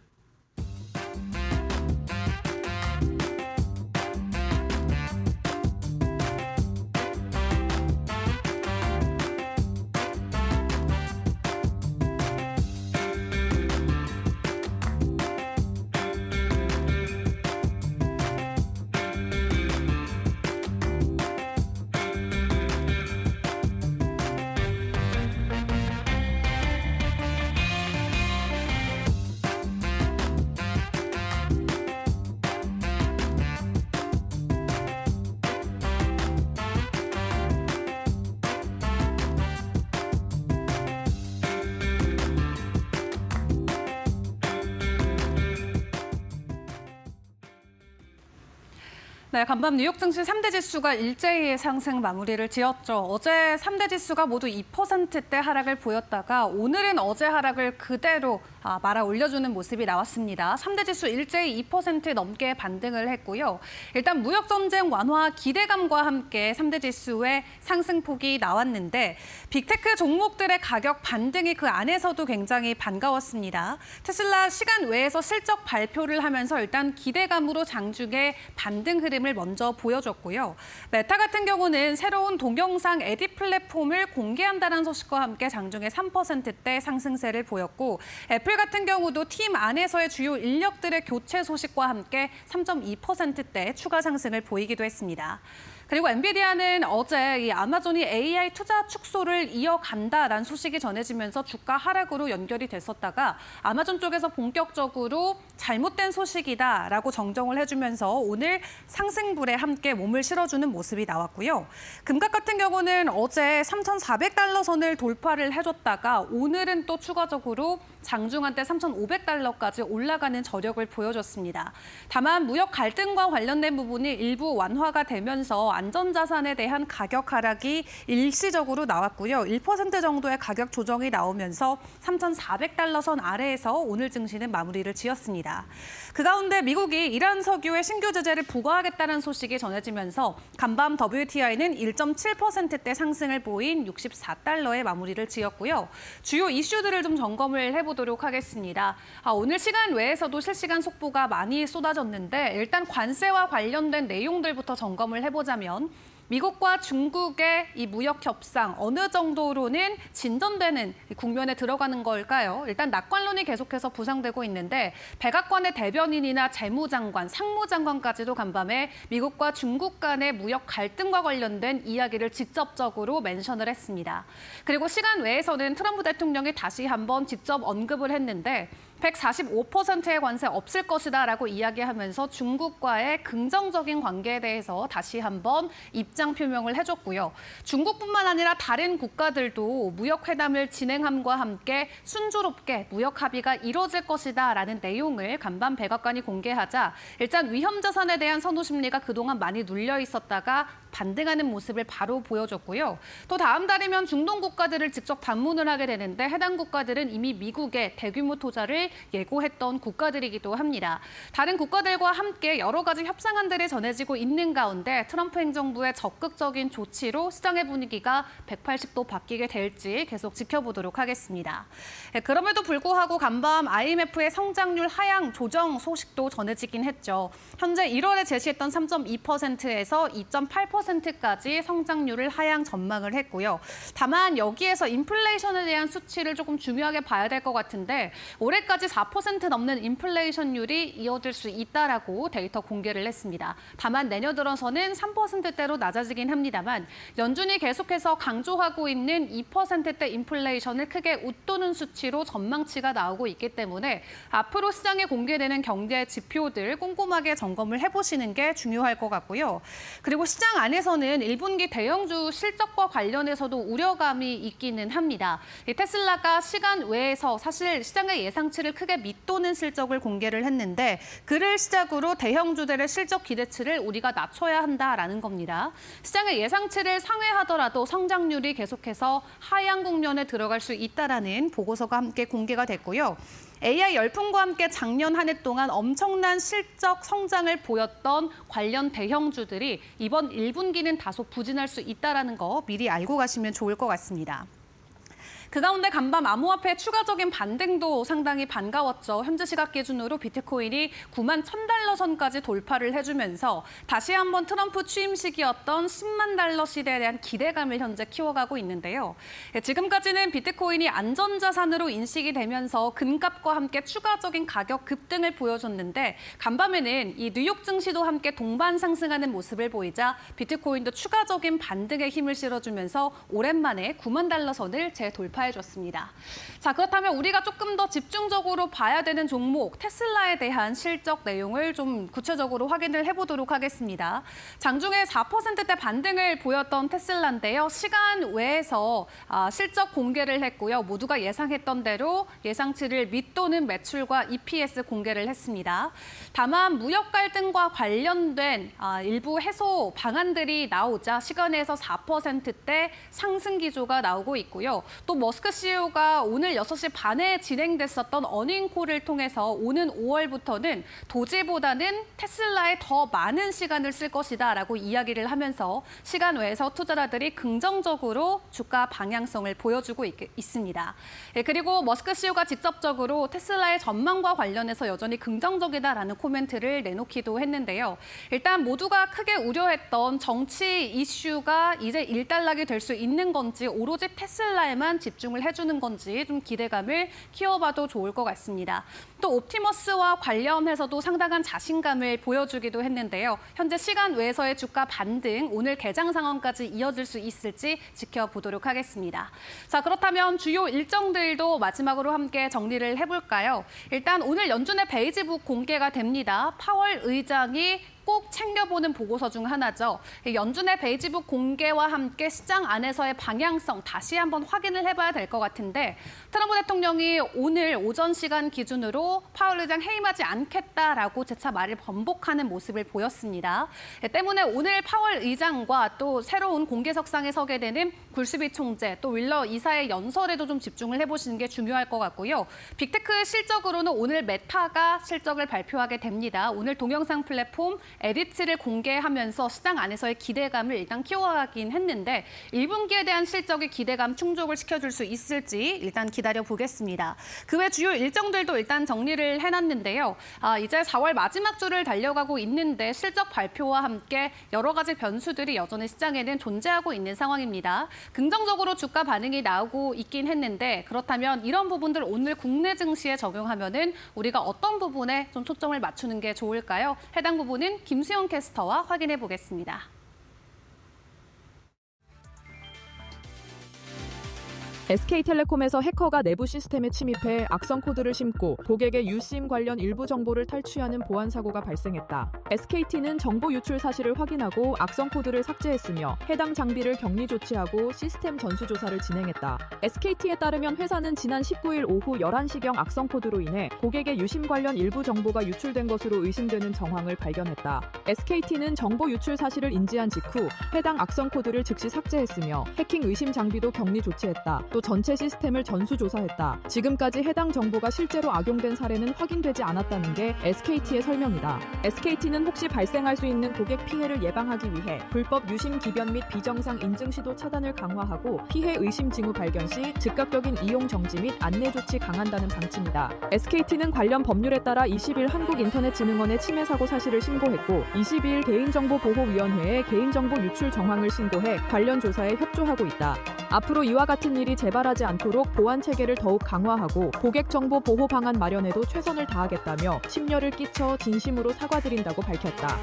네, 간밤 뉴욕 증시 3대 지수가 일제히 상승 마무리를 지었죠. 어제 3대 지수가 모두 2%대 하락을 보였다가 오늘은 어제 하락을 그대로 말아 올려주는 모습이 나왔습니다. 3대 지수 일제히 2% 넘게 반등을 했고요. 일단 무역 전쟁 완화 기대감과 함께 3대 지수의 상승폭이 나왔는데 빅테크 종목들의 가격 반등이 그 안에서도 굉장히 반가웠습니다. 테슬라 시간 외에서 실적 발표를 하면서 일단 기대감으로 장중에 반등 흐름을 먼저 보여줬고요. 메타 같은 경우는 새로운 동영상 에딧 플랫폼을 공개한다는 소식과 함께 장중에 3%대 상승세를 보였고 애플 같은 경우도 팀 안에서의 주요 인력들의 교체 소식과 함께 3.2%대 추가 상승을 보이기도 했습니다. 그리고 엔비디아는 어제 이 아마존이 AI 투자 축소를 이어간다라는 소식이 전해지면서 주가 하락으로 연결이 됐었다가 아마존 쪽에서 본격적으로 잘못된 소식이다라고 정정을 해주면서 오늘 상승불에 함께 몸을 실어주는 모습이 나왔고요. 금값 같은 경우는 어제 3,400달러 선을 돌파를 해줬다가 오늘은 또 추가적으로 장중한때 3,500달러까지 올라가는 저력을 보여줬습니다. 다만 무역 갈등과 관련된 부분이 일부 완화가 되면서 안전자산에 대한 가격 하락이 일시적으로 나왔고요. 1% 정도의 가격 조정이 나오면서 3,400달러 선 아래에서 오늘 증시는 마무리를 지었습니다. 그 가운데 미국이 이란 석유의 신규 제재를 부과하겠다는 소식이 전해지면서 간밤 WTI는 1.7%대 상승을 보인 64달러에 마무리를 지었고요. 주요 이슈들을 좀 점검을 해보도록 하겠습니다. 오늘 시간 외에서도 실시간 속보가 많이 쏟아졌는데 일단 관세와 관련된 내용들부터 점검을 해보자면 미국과 중국의 이 무역 협상 어느 정도로는 진전되는 국면에 들어가는 걸까요? 일단 낙관론이 계속해서 부상되고 있는데 백악관의 대변인이나 재무장관, 상무장관까지도 간밤에 미국과 중국 간의 무역 갈등과 관련된 이야기를 직접적으로 멘션을 했습니다. 그리고 시간 외에서는 트럼프 대통령이 다시 한번 직접 언급을 했는데 145%의 관세 없을 것이다라고 이야기하면서 중국과의 긍정적인 관계에 대해서 다시 한번 입장 표명을 해줬고요. 중국뿐만 아니라 다른 국가들도 무역 회담을 진행함과 함께 순조롭게 무역 합의가 이뤄질 것이다라는 내용을 간밤 백악관이 공개하자 일단 위험 자산에 대한 선호 심리가 그동안 많이 눌려 있었다가 반등하는 모습을 바로 보여줬고요. 또 다음 달이면 중동 국가들을 직접 방문을 하게 되는데 해당 국가들은 이미 미국의 대규모 투자를 예고했던 국가들이기도 합니다. 다른 국가들과 함께 여러 가지 협상안들이 전해지고 있는 가운데 트럼프 행정부의 적극적인 조치로 시장의 분위기가 180도 바뀌게 될지 계속 지켜보도록 하겠습니다. 그럼에도 불구하고 간밤 IMF의 성장률 하향 조정 소식도 전해지긴 했죠. 현재 1월에 제시했던 3.2%에서 2.8%까지 성장률을 하향 전망을 했고요. 다만 여기에서 인플레이션에 대한 수치를 조금 중요하게 봐야 될 것 같은데 올해까지 4% 넘는 인플레이션율이 이어질 수 있다라고 데이터 공개를 했습니다. 다만 내년 들어서는 3%대로 낮아지긴 합니다만 연준이 계속해서 강조하고 있는 2%대 인플레이션을 크게 웃도는 수치로 전망치가 나오고 있기 때문에 앞으로 시장에 공개되는 경제 지표들 꼼꼼하게 점검을 해보시는 게 중요할 것 같고요. 그리고 시장 안에서는 1분기 대형주 실적과 관련해서도 우려감이 있기는 합니다. 테슬라가 시간 외에서 사실 시장의 예상치를 크게 밑도는 실적을 공개를 했는데 그를 시작으로 대형주들의 실적 기대치를 우리가 낮춰야 한다라는 겁니다. 시장의 예상치를 상회하더라도 성장률이 계속해서 하향 국면에 들어갈 수 있다라는 보고서가 함께 공개가 됐고요. AI 열풍과 함께 작년 한 해 동안 엄청난 실적 성장을 보였던 관련 대형주들이 이번 1분기는 다소 부진할 수 있다는 거 미리 알고 가시면 좋을 것 같습니다. 그 가운데 간밤 암호화폐 추가적인 반등도 상당히 반가웠죠. 현재 시각 기준으로 비트코인이 9만 1,000달러 선까지 돌파를 해주면서 다시 한번 트럼프 취임식이었던 10만 달러 시대에 대한 기대감을 현재 키워가고 있는데요. 지금까지는 비트코인이 안전자산으로 인식이 되면서 금값과 함께 추가적인 가격 급등을 보여줬는데 간밤에는 이 뉴욕 증시도 함께 동반 상승하는 모습을 보이자 비트코인도 추가적인 반등에 힘을 실어주면서 오랜만에 9만 달러 선을 재돌파 돌파해줬습니다. 자, 그렇다면 우리가 조금 더 집중적으로 봐야 되는 종목 테슬라에 대한 실적 내용을 좀 구체적으로 확인을 해보도록 하겠습니다. 장중에 4%대 반등을 보였던 테슬라인데요. 시간 외에서 실적 공개를 했고요. 모두가 예상했던 대로 예상치를 밑도는 매출과 EPS 공개를 했습니다. 다만 무역 갈등과 관련된 일부 해소 방안들이 나오자 시간에서 4%대 상승 기조가 나오고 있고요. 또 머스크 CEO가 오늘 6시 반에 진행됐었던 어닝콜을 통해서 오는 5월부터는 도지보다는 테슬라에 더 많은 시간을 쓸 것이다라고 이야기를 하면서 시간 외에서 투자자들이 긍정적으로 주가 방향성을 보여주고 있습니다. 그리고 머스크 CEO가 직접적으로 테슬라의 전망과 관련해서 여전히 긍정적이다라는 코멘트를 내놓기도 했는데요. 일단 모두가 크게 우려했던 정치 이슈가 이제 일단락이 될 수 있는 건지 오로지 테슬라에만 집중을 해주는 건지 좀 기대감을 키워봐도 좋을 것 같습니다. 또 옵티머스와 관련해서도 상당한 자신감을 보여주기도 했는데요. 현재 시간 외에서의 주가 반등, 오늘 개장 상황까지 이어질 수 있을지 지켜보도록 하겠습니다. 자, 그렇다면 주요 일정들도 마지막으로 함께 정리를 해볼까요? 일단 오늘 연준의 베이지북 공개가 됩니다. 파월 의장이 꼭 챙겨보는 보고서 중 하나죠. 연준의 베이지북 공개와 함께 시장 안에서의 방향성 다시 한번 확인을 해봐야 될 것 같은데 트럼프 대통령이 오늘 오전 시간 기준으로 파월 의장 해임하지 않겠다라고 재차 말을 번복하는 모습을 보였습니다. 때문에 오늘 파월 의장과 또 새로운 공개석상에 서게 되는 굴스비 총재 또 윌러 이사의 연설에도 좀 집중을 해보시는 게 중요할 것 같고요. 빅테크 실적으로는 오늘 메타가 실적을 발표하게 됩니다. 오늘 동영상 플랫폼 에디츠를 공개하면서 시장 안에서의 기대감을 일단 키워가긴 했는데 1분기에 대한 실적의 기대감 충족을 시켜줄 수 있을지 일단 기다려보겠습니다. 그 외 주요 일정들도 일단 정리를 해놨는데요. 이제 4월 마지막 주를 달려가고 있는데 실적 발표와 함께 여러 가지 변수들이 여전히 시장에는 존재하고 있는 상황입니다. 긍정적으로 주가 반응이 나오고 있긴 했는데 그렇다면 이런 부분들 오늘 국내 증시에 적용하면은 우리가 어떤 부분에 좀 초점을 맞추는 게 좋을까요? 해당 부분은 김수영 캐스터와 확인해 보겠습니다. SK텔레콤에서 해커가 내부 시스템에 침입해 악성 코드를 심고 고객의 유심 관련 일부 정보를 탈취하는 보안 사고가 발생했다. SKT는 정보 유출 사실을 확인하고 악성 코드를 삭제했으며 해당 장비를 격리 조치하고 시스템 전수 조사를 진행했다. SKT에 따르면 회사는 지난 19일 오후 11시경 악성 코드로 인해 고객의 유심 관련 일부 정보가 유출된 것으로 의심되는 정황을 발견했다. SKT는 정보 유출 사실을 인지한 직후 해당 악성 코드를 즉시 삭제했으며 해킹 의심 장비도 격리 조치했다. 또 전체 시스템을 전수조사했다. 지금까지 해당 정보가 실제로 악용된 사례는 확인되지 않았다는 게 SKT의 설명이다. SKT는 혹시 발생할 수 있는 고객 피해를 예방하기 위해 불법 유심 기변 및 비정상 인증 시도 차단을 강화하고 피해 의심 징후 발견 시 즉각적인 이용 정지 및 안내 조치 강화한다는 방침이다. SKT는 관련 법률에 따라 20일 한국인터넷진흥원에 침해 사고 사실을 신고했고 22일 개인정보보호위원회에 개인정보 유출 정황을 신고해 관련 조사에 협조하고 있다. 앞으로 이와 같은 일이 재발하지 않도록 보안 체계를 더욱 강화하고 고객 정보 보호 방안 마련에도 최선을 다하겠다며 심려를 끼쳐 진심으로 사과드린다고 밝혔다.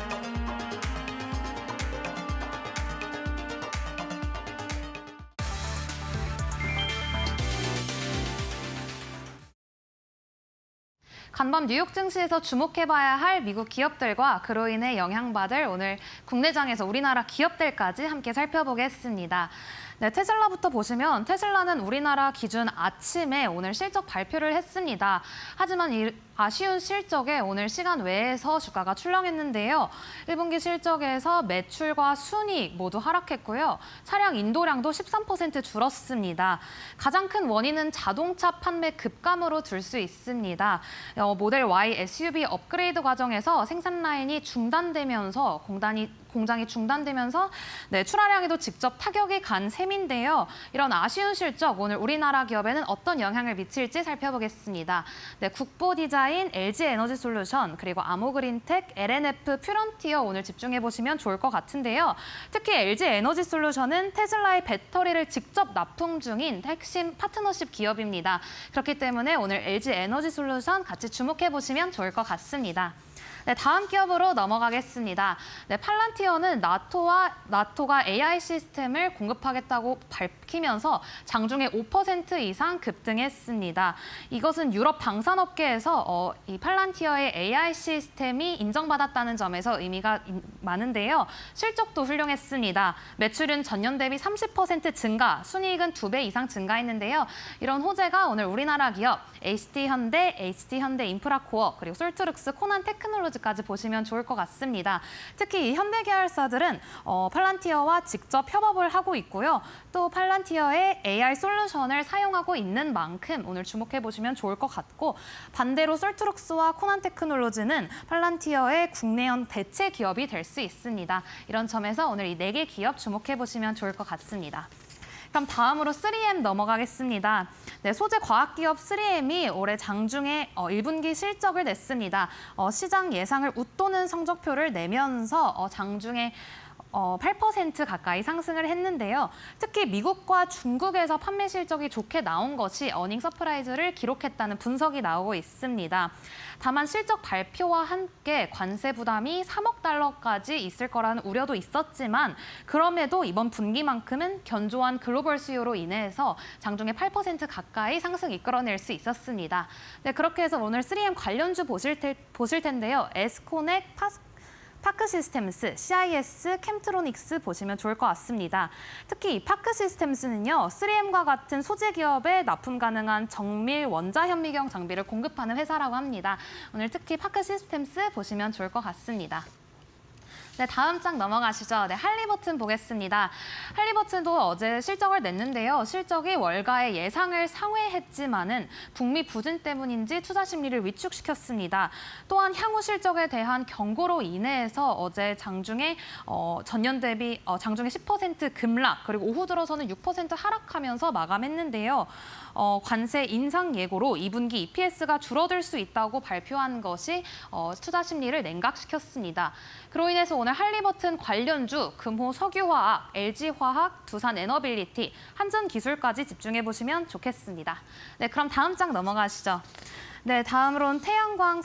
간밤 뉴욕 증시에서 주목해봐야 할 미국 기업들과 그로 인해 영향받을 오늘 국내장에서 우리나라 기업들까지 함께 살펴보겠습니다. 네, 테슬라부터 보시면 테슬라는 우리나라 기준 아침에 오늘 실적 발표를 했습니다. 하지만 이 아쉬운 실적에 오늘 시간 외에서 주가가 출렁했는데요. 1분기 실적에서 매출과 순이익 모두 하락했고요. 차량 인도량도 13% 줄었습니다. 가장 큰 원인은 자동차 판매 급감으로 둘 수 있습니다. 모델 Y SUV 업그레이드 과정에서 생산 라인이 중단되면서 공장이 중단되면서 출하량에도 직접 타격이 간 셈인데요. 이런 아쉬운 실적 오늘 우리나라 기업에는 어떤 영향을 미칠지 살펴보겠습니다. 국보 디자인, LG 에너지 솔루션, 그리고 아모그린텍, LNF, 퓨런티어 오늘 집중해 보시면 좋을 것 같은데요. 특히 LG 에너지 솔루션은 테슬라의 배터리를 직접 납품 중인 핵심 파트너십 기업입니다. 그렇기 때문에 오늘 LG 에너지 솔루션 같이 주목해 보시면 좋을 것 같습니다. 네, 다음 기업으로 넘어가겠습니다. 네, 팔란티어는 나토가 AI 시스템을 공급하겠다고 밝히면서 장중에 5% 이상 급등했습니다. 이것은 유럽 방산업계에서 이 팔란티어의 AI 시스템이 인정받았다는 점에서 의미가 많은데요. 실적도 훌륭했습니다. 매출은 전년 대비 30% 증가, 순이익은 2배 이상 증가했는데요. 이런 호재가 오늘 우리나라 기업 HD현대 인프라코어, 그리고 솔트룩스, 코난 테크놀로지까지 보시면 좋을 것 같습니다. 특히 이 현대 계열사들은 팔란티어와 직접 협업을 하고 있고요. 또 팔란티어의 AI 솔루션을 사용하고 있는 만큼 오늘 주목해 보시면 좋을 것 같고, 반대로 솔트룩스와 코난 테크놀로지는 팔란티어의 국내형 대체 기업이 될 수 있습니다. 이런 점에서 오늘 이 4개 기업 주목해 보시면 좋을 것 같습니다. 그럼 다음으로 3M 넘어가겠습니다. 네, 소재 과학기업 3M이 올해 장중에 1분기 실적을 냈습니다. 시장 예상을 웃도는 성적표를 내면서 장중에 8% 가까이 상승을 했는데요. 특히 미국과 중국에서 판매 실적이 좋게 나온 것이 어닝 서프라이즈를 기록했다는 분석이 나오고 있습니다. 다만 실적 발표와 함께 관세 부담이 3억 달러까지 있을 거라는 우려도 있었지만, 그럼에도 이번 분기만큼은 견조한 글로벌 수요로 인해서 장중에 8% 가까이 상승 이끌어낼 수 있었습니다. 네, 그렇게 해서 오늘 3M 관련주 보실 텐데요. 에스코넥, 파크 시스템스, CIS, 캠트로닉스 보시면 좋을 것 같습니다. 특히 이 파크 시스템스는요, 3M과 같은 소재 기업에 납품 가능한 정밀 원자 현미경 장비를 공급하는 회사라고 합니다. 오늘 특히 파크 시스템스 보시면 좋을 것 같습니다. 네, 다음 장 넘어가시죠. 네, 할리버튼 보겠습니다. 할리버튼도 어제 실적을 냈는데요. 실적이 월가의 예상을 상회했지만은 북미 부진 때문인지 투자 심리를 위축시켰습니다. 또한 향후 실적에 대한 경고로 인해서 어제 장중에 전년 대비 장중에 10% 급락, 그리고 오후 들어서는 6% 하락하면서 마감했는데요. 관세 인상 예고로 2분기 EPS가 줄어들 수 있다고 발표한 것이 투자 심리를 냉각시켰습니다. 그로 인해서 오늘 할리버튼 관련주, 금호 석유화학, LG화학, 두산에너빌리티, 한전기술까지 집중해 보시면 좋겠습니다. 네, 그럼 다음 장 넘어가시죠. 네, 다음으로는 태양광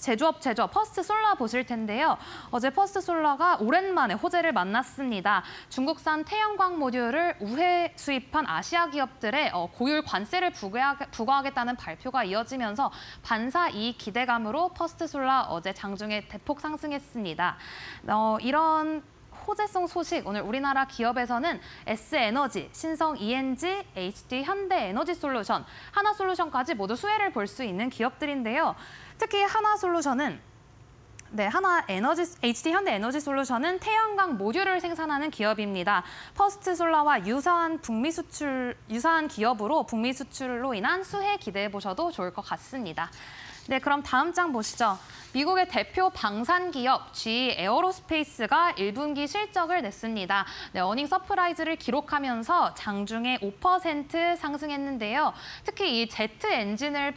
제조업 퍼스트솔라 보실 텐데요. 어제 퍼스트솔라가 오랜만에 호재를 만났습니다. 중국산 태양광 모듈을 우회 수입한 아시아 기업들의 고율 관세를 부과하겠다는 발표가 이어지면서 반사 이익 기대감으로 퍼스트솔라 어제 장중에 대폭 상승했습니다. 이런 호재성 소식, 오늘 우리나라 기업에서는 S에너지, 신성 ENG, HD 현대에너지솔루션, 하나솔루션까지 모두 수혜를 볼 수 있는 기업들인데요. 특히 하나솔루션은 HD 현대에너지솔루션은 태양광 모듈을 생산하는 기업입니다. 퍼스트솔라와 유사한 기업으로 북미 수출로 인한 수혜 기대해 보셔도 좋을 것 같습니다. 네, 그럼 다음 장 보시죠. 미국의 대표 방산 기업 GE 에어로스페이스가 1분기 실적을 냈습니다. 네, 어닝 서프라이즈를 기록하면서 장중에 5% 상승했는데요. 특히 이 제트 엔진을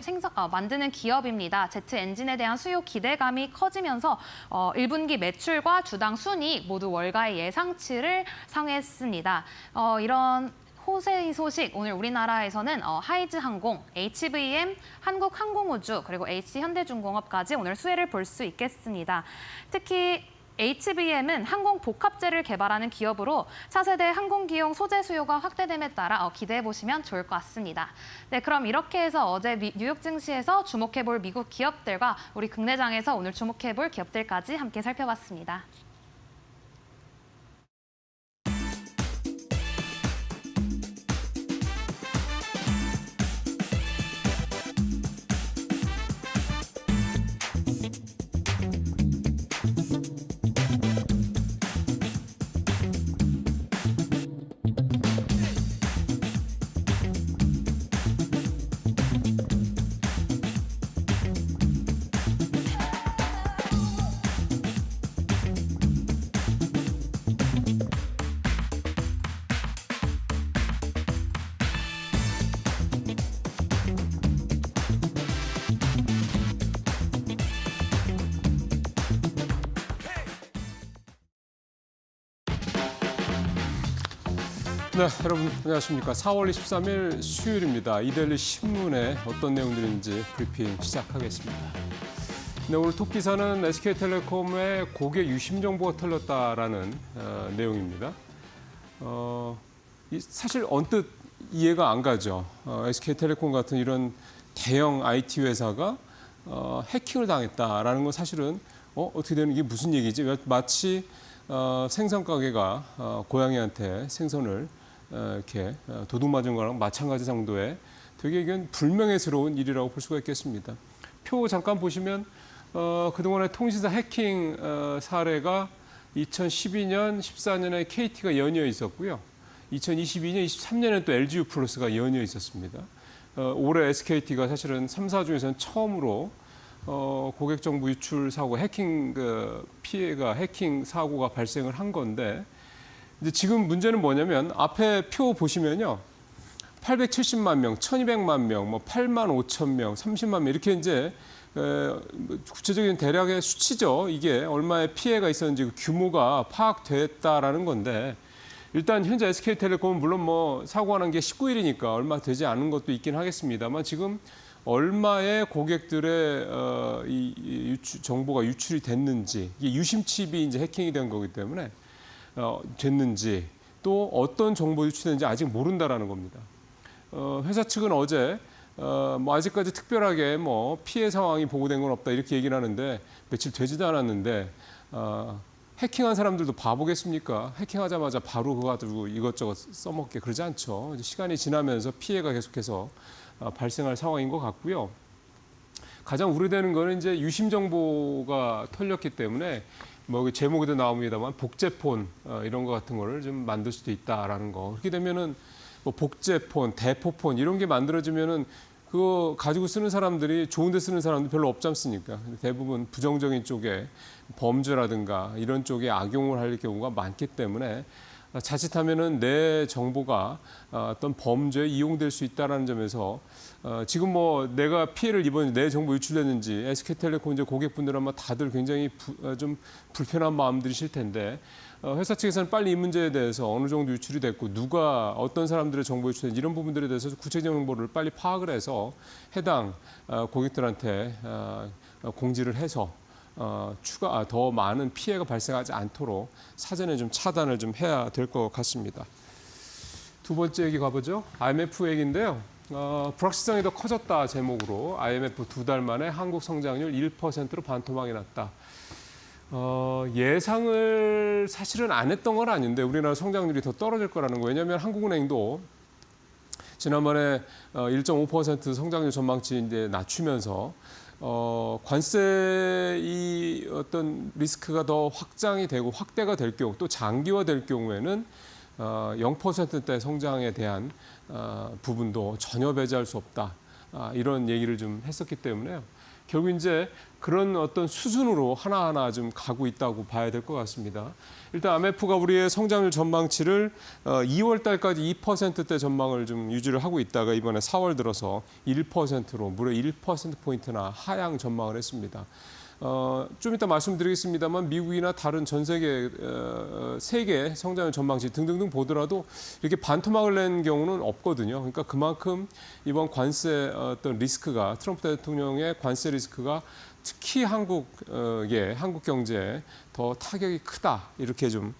만드는 기업입니다. 제트 엔진에 대한 수요 기대감이 커지면서 1분기 매출과 주당 순이익 모두 월가의 예상치를 상회했습니다. 이런 호재의 소식, 오늘 우리나라에서는 하이즈항공, HVM, 한국항공우주, 그리고 HD현대중공업까지 오늘 수혜를 볼 수 있겠습니다. 특히 HVM은 항공복합재를 개발하는 기업으로 차세대 항공기용 소재 수요가 확대됨에 따라 기대해 보시면 좋을 것 같습니다. 네, 그럼 이렇게 해서 어제 뉴욕 증시에서 주목해 볼 미국 기업들과 우리 국내장에서 오늘 주목해 볼 기업들까지 함께 살펴봤습니다. 네, 여러분 안녕하십니까. 4월 23일 수요일입니다. 이데일리 신문에 어떤 내용들인지 브리핑 시작하겠습니다. 네, 오늘 톱 기사는 SK텔레콤의 고객 유심 정보가 털렸다라는 내용입니다. 사실 언뜻 이해가 안 가죠. SK텔레콤 같은 이런 대형 IT 회사가 해킹을 당했다라는 건 사실은 어떻게 되는 게 무슨 얘기지? 마치 생선 가게가 고양이한테 생선을 이렇게 도둑 맞은 거랑 마찬가지 정도의 되게 이건 불명예스러운 일이라고 볼 수가 있겠습니다. 표 잠깐 보시면 그동안의 통신사 해킹 사례가 2012년, 14년에 KT가 연이어 있었고요. 2022년, 23년에 또 LGU 플러스가 연이어 있었습니다. 올해 SKT가 사실은 3사 중에서는 처음으로 고객 정보 유출 사고, 해킹 피해가 해킹 사고가 발생을 한 건데 이제 지금 문제는 뭐냐면 앞에 표 보시면요. 870만 명, 1200만 명, 뭐 8만 5천 명, 30만 명 이렇게 이제 구체적인 대략의 수치죠. 이게 얼마의 피해가 있었는지 그 규모가 파악됐다라는 건데 일단 현재 SK텔레콤은 물론 뭐 사고가 난 게 19일이니까 얼마 되지 않은 것도 있긴 하겠습니다만 지금 얼마의 고객들의 정보가 유출이 됐는지 이게 유심 칩이 이제 해킹이 된 거기 때문에 됐는지 또 어떤 정보 유출됐는지 아직 모른다라는 겁니다. 회사 측은 어제 뭐 아직까지 특별하게 뭐 피해 상황이 보고된 건 없다 이렇게 얘기를 하는데 며칠 되지도 않았는데 해킹한 사람들도 바보겠습니까? 해킹하자마자 바로 그거 가지고 이것저것 써먹게 그러지 않죠. 시간이 지나면서 피해가 계속해서 발생할 상황인 것 같고요. 가장 우려되는 거는 이제 유심 정보가 털렸기 때문에 뭐 제목에도 나옵니다만 복제폰 이런 거 같은 거를 좀 만들 수도 있다라는 거. 그렇게 되면은 뭐 복제폰, 대포폰 이런 게 만들어지면은 그거 가지고 쓰는 사람들이 좋은 데 쓰는 사람들 별로 없지 않습니까? 대부분 부정적인 쪽에 범죄라든가 이런 쪽에 악용을 할 경우가 많기 때문에 자칫하면은 내 정보가 어떤 범죄에 이용될 수 있다라는 점에서 지금 뭐 내가 피해를 입었는지 내 정보 유출됐는지 SK텔레콤 이제 고객분들 아마 다들 굉장히 좀 불편한 마음들이실 텐데 회사 측에서는 빨리 이 문제에 대해서 어느 정도 유출이 됐고 누가 어떤 사람들의 정보 유출됐는지 이런 부분들에 대해서 구체적 정보를 빨리 파악을 해서 해당 고객들한테 공지를 해서 더 많은 피해가 발생하지 않도록 사전에 좀 차단을 좀 해야 될 것 같습니다. 두 번째 얘기 가보죠. IMF 얘기인데요. 불확실성이 더 커졌다 제목으로 IMF 2달 만에 한국 성장률 1%로 반토막이 났다. 예상을 사실은 안 했던 건 아닌데 우리나라 성장률이 더 떨어질 거라는 거예요. 왜냐하면 한국은행도 지난번에 1.5% 성장률 전망치 이제 낮추면서 관세 이 어떤 리스크가 더 확장이 되고 확대가 될 경우 또 장기화될 경우에는 0%대 성장에 대한 부분도 전혀 배제할 수 없다. 이런 얘기를 좀 했었기 때문에요. 결국 이제 그런 어떤 수준으로 하나하나 좀 가고 있다고 봐야 될 것 같습니다. 일단 IMF가 우리의 성장률 전망치를 2월 달까지 2%대 전망을 좀 유지를 하고 있다가 이번에 4월 들어서 1%로 무려 1%포인트나 하향 전망을 했습니다. 좀 이따 말씀드리겠습니다만 미국이나 다른 전 세계 세계 성장률 전망치 등등등 보더라도 이렇게 반토막을 낸 경우는 없거든요. 그러니까 그만큼 이번 관세 어떤 리스크가 트럼프 대통령의 관세 리스크가 특히 한국 경제에 더 타격이 크다 이렇게 좀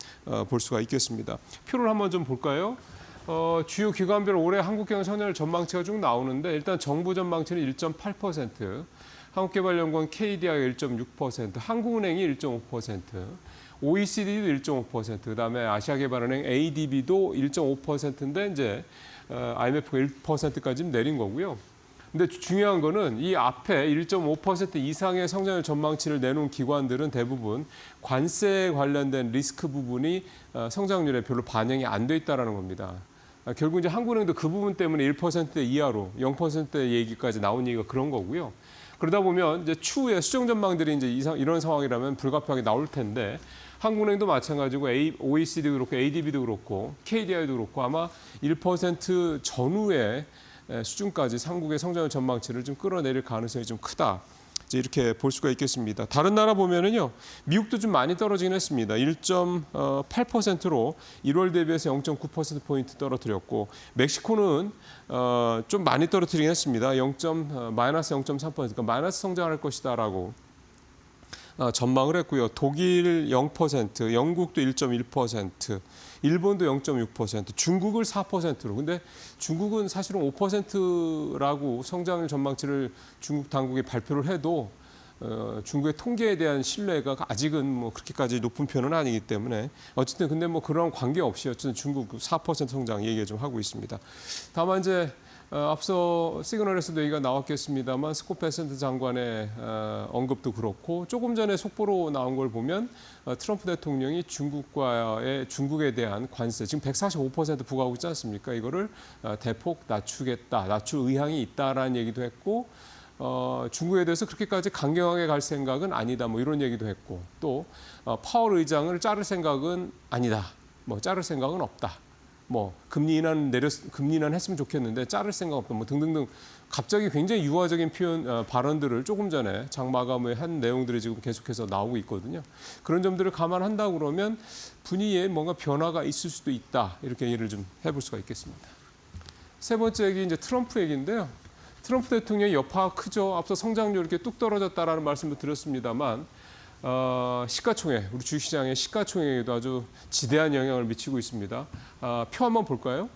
볼 수가 있겠습니다. 표를 한번 좀 볼까요? 주요 기관별 올해 한국 경제 성장률 전망치가 쭉 나오는데 일단 정부 전망치는 1.8%. 한국개발연구원 KDI가 1.6%, 한국은행이 1.5%, OECD도 1.5%, 그다음에 아시아개발은행 ADB도 1.5%인데 이제 IMF가 1%까지 내린 거고요. 근데 중요한 거는 이 앞에 1.5% 이상의 성장률 전망치를 내놓은 기관들은 대부분 관세에 관련된 리스크 부분이 성장률에 별로 반영이 안 돼 있다라는 겁니다. 결국 이제 한국은행도 그 부분 때문에 1% 이하로 0% 얘기까지 나온 얘기가 그런 거고요. 그러다 보면 이제 추후에 수정 전망들이 이제 이런 상황이라면 불가피하게 나올 텐데 한국은행도 마찬가지고 OECD도 그렇고 ADB도 그렇고 KDI도 그렇고 아마 1% 전후의 수준까지 한국의 성장률 전망치를 좀 끌어내릴 가능성이 좀 크다. 이제 이렇게 볼 수가 있겠습니다. 다른 나라 보면은요, 미국도 좀 많이 떨어지긴 했습니다. 1.8%로 1월 대비해서 0.9%포인트 떨어뜨렸고, 멕시코는 좀 많이 떨어뜨리긴 했습니다. 마이너스 0.3%, 그러니까 마이너스 성장할 것이다라고 전망을 했고요. 독일 0%, 영국도 1.1%, 일본도 0.6%, 중국을 4%로. 근데 중국은 사실은 5%라고 성장률 전망치를 중국 당국이 발표를 해도 중국의 통계에 대한 신뢰가 아직은 뭐 그렇게까지 높은 편은 아니기 때문에 어쨌든 근데 뭐 그런 관계없이 어쨌든 중국 4% 성장 얘기 좀 하고 있습니다. 다만 이제 앞서 시그널에서도 얘기가 나왔겠습니다만 스콧 베센트 장관의 언급도 그렇고 조금 전에 속보로 나온 걸 보면 트럼프 대통령이 중국에 대한 관세 지금 145% 부과하고 있지 않습니까? 이거를 대폭 낮추겠다, 낮출 의향이 있다라는 얘기도 했고 중국에 대해서 그렇게까지 강경하게 갈 생각은 아니다. 뭐 이런 얘기도 했고 또 파월 의장을 자를 생각은 아니다. 뭐 자를 생각은 없다. 뭐 금리 인한 했으면 좋겠는데 자를 생각 없다. 뭐 등등등 갑자기 굉장히 유화적인 발언들을 조금 전에 장 마감에 한 내용들이 지금 계속해서 나오고 있거든요. 그런 점들을 감안한다 그러면 분위기에 뭔가 변화가 있을 수도 있다. 이렇게 얘기를 좀 해볼 수가 있겠습니다. 세 번째 얘기 이제 트럼프 얘기인데요. 트럼프 대통령의 여파가 크죠. 앞서 성장률 이렇게 뚝 떨어졌다라는 말씀도 드렸습니다만 시가총액, 우리 주식시장의 시가총액에도 아주 지대한 영향을 미치고 있습니다. 표 한번 볼까요?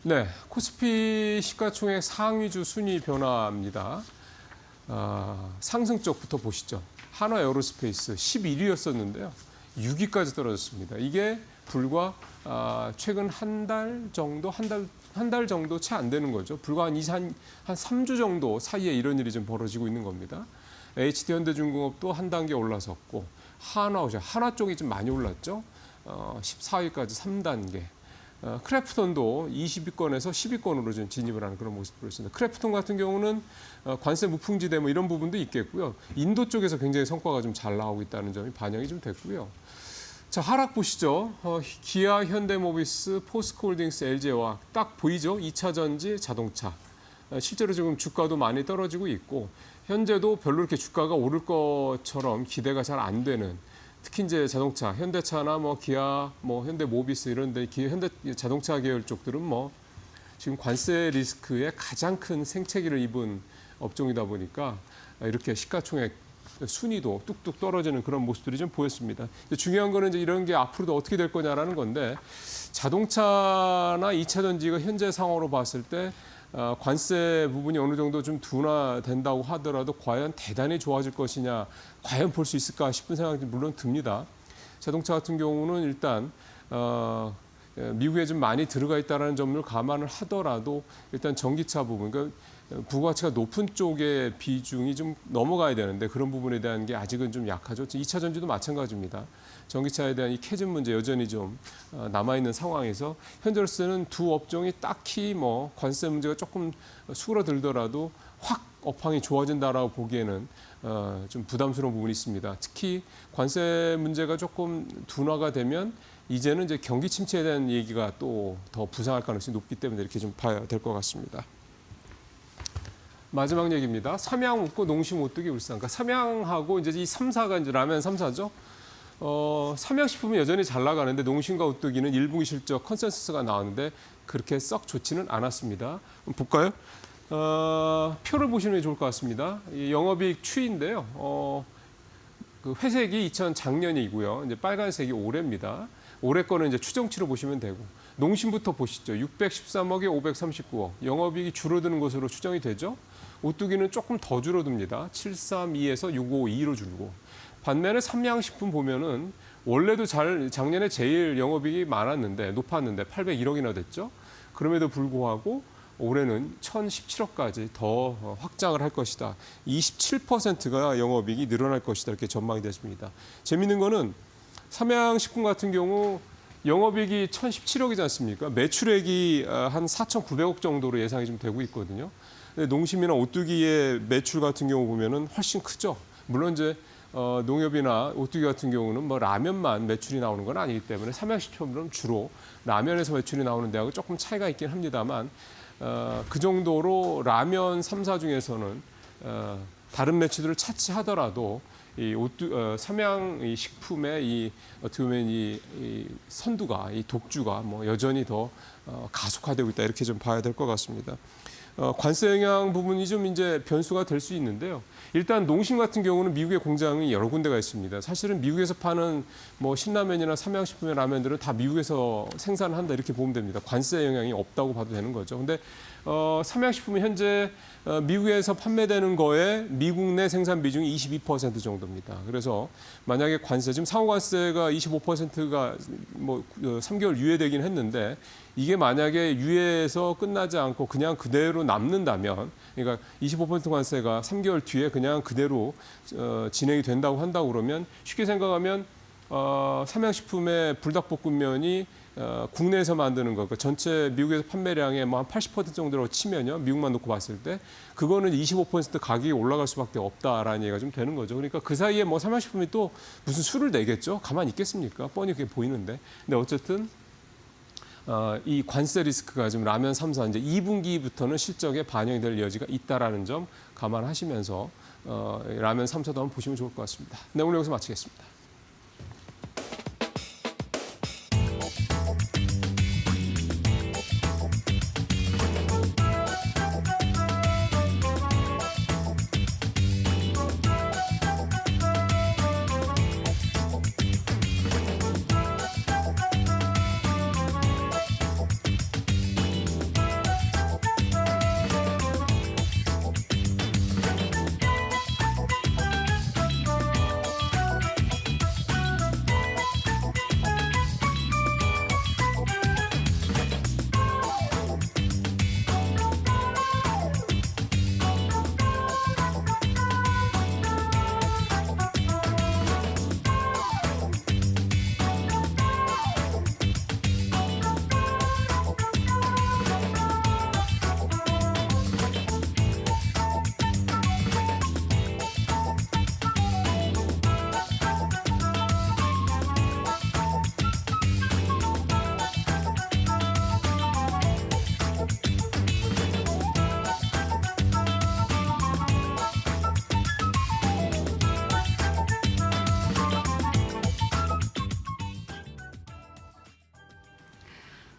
네, 코스피 시가총액 상위주 순위 변화입니다. 상승 쪽부터 보시죠. 한화 에어로스페이스 11위였었는데요. 6위까지 떨어졌습니다. 이게 불과 최근 한 달 정도 채 안 되는 거죠. 불과 한 3주 정도 사이에 이런 일이 좀 벌어지고 있는 겁니다. HD현대중공업도 한 단계 올라섰고 한화 쪽이 좀 많이 올랐죠. 14위까지 3단계. 크래프톤도 20위권에서 10위권으로 좀 진입을 하는 그런 모습을 보였습니다. 크래프톤 같은 경우는 관세 무풍지대 뭐 이런 부분도 있겠고요. 인도 쪽에서 굉장히 성과가 좀 잘 나오고 있다는 점이 반영이 좀 됐고요. 자, 하락 보시죠. 기아, 현대모비스, 포스코홀딩스, LG화학 딱 보이죠? 2차 전지, 자동차. 실제로 지금 주가도 많이 떨어지고 있고 현재도 별로 이렇게 주가가 오를 것처럼 기대가 잘 안 되는 특히 이제 자동차, 현대차나 뭐 기아, 뭐 현대모비스 이런데 현대 자동차 계열 쪽들은 뭐 지금 관세 리스크에 가장 큰 생채기를 입은 업종이다 보니까 이렇게 시가총액 순위도 뚝뚝 떨어지는 그런 모습들이 좀 보였습니다. 중요한 거는 이제 이런 게 앞으로도 어떻게 될 거냐라는 건데 자동차나 2차 전지가 현재 상황으로 봤을 때 관세 부분이 어느 정도 좀 둔화된다고 하더라도 과연 대단히 좋아질 것이냐, 과연 볼 수 있을까 싶은 생각이 물론 듭니다. 자동차 같은 경우는 일단 미국에 좀 많이 들어가 있다는 점을 감안을 하더라도 일단 전기차 부분, 그러니까 부가가치가 높은 쪽의 비중이 좀 넘어가야 되는데 그런 부분에 대한 게 아직은 좀 약하죠. 2차 전지도 마찬가지입니다. 전기차에 대한 이 캐즘 문제 여전히 좀 남아있는 상황에서 현재로서는 두 업종이 딱히 뭐 관세 문제가 조금 수그러들더라도 확 업황이 좋아진다라고 보기에는 좀 부담스러운 부분이 있습니다. 특히 관세 문제가 조금 둔화가 되면 이제는 이제 경기 침체에 대한 얘기가 또 더 부상할 가능성이 높기 때문에 이렇게 좀 봐야 될 것 같습니다. 마지막 얘기입니다. 삼양 웃고 농심 오뚜기 울산. 그러니까 삼양하고 이제 이 3사가 이제 라면 3사죠. 삼양식품은 여전히 잘 나가는데 농심과 오뚜기는 1분기 실적 컨센서스가 나왔는데 그렇게 썩 좋지는 않았습니다. 볼까요? 표를 보시는 게 좋을 것 같습니다. 이 영업이익 추이인데요. 그 회색이 작년이고요. 이제 빨간색이 올해입니다. 올해 거는 이제 추정치로 보시면 되고 농심부터 보시죠. 613억에 539억. 영업이익이 줄어드는 것으로 추정이 되죠. 오뚜기는 조금 더 줄어듭니다. 732에서 652로 줄고. 반면에 삼양식품 보면은 원래도 작년에 제일 영업이익이 높았는데 801억이나 됐죠. 그럼에도 불구하고 올해는 1,017억까지 더 확장을 할 것이다. 27%가 영업이익이 늘어날 것이다. 이렇게 전망이 됐습니다. 재미있는 거는 삼양식품 같은 경우 영업이익이 1,017억이지 않습니까? 매출액이 한 4,900억 정도로 예상이 좀 되고 있거든요. 근데 농심이나 오뚜기의 매출 같은 경우 보면은 훨씬 크죠. 물론 이제 농협이나 오뚜기 같은 경우는 뭐 라면만 매출이 나오는 건 아니기 때문에 삼양식품은 주로 라면에서 매출이 나오는 데하고 조금 차이가 있긴 합니다만 그 정도로 라면 3사 중에서는 다른 매출들을 차치하더라도 이 삼양 이 식품의 이 어떻게 보면 이 선두가 이 독주가 뭐 여전히 더 가속화되고 있다 이렇게 좀 봐야 될 것 같습니다. 관세 영향 부분이 좀 이제 변수가 될 수 있는데요. 일단 농심 같은 경우는 미국의 공장이 여러 군데가 있습니다. 사실은 미국에서 파는 뭐 신라면이나 삼양식품의 라면들은 다 미국에서 생산한다 이렇게 보면 됩니다. 관세 영향이 없다고 봐도 되는 거죠. 근데 삼양식품은 현재 미국에서 판매되는 거에 미국 내 생산 비중이 22% 정도입니다. 그래서 만약에 관세, 지금 상호관세가 25%가 뭐 3개월 유예되긴 했는데 이게 만약에 유예해서 끝나지 않고 그냥 그대로 남는다면, 그러니까 25% 관세가 3개월 뒤에 그냥 그대로 진행이 된다고 한다고 그러면 쉽게 생각하면 삼양식품의 불닭볶음면이 국내에서 만드는 거, 그러니까 전체 미국에서 판매량의 뭐 한 80% 정도라고 치면요, 미국만 놓고 봤을 때 그거는 25% 가격이 올라갈 수밖에 없다라는 얘기가 좀 되는 거죠. 그러니까 그 사이에 뭐 삼양식품이 또 무슨 수를 내겠죠? 가만히 있겠습니까? 뻔히 그게 보이는데. 근데 어쨌든 이 관세 리스크가 지금 라면 3사 이제 2분기부터는 실적에 반영이 될 여지가 있다라는 점 감안하시면서 라면 3사도 한번 보시면 좋을 것 같습니다. 네, 오늘 여기서 마치겠습니다.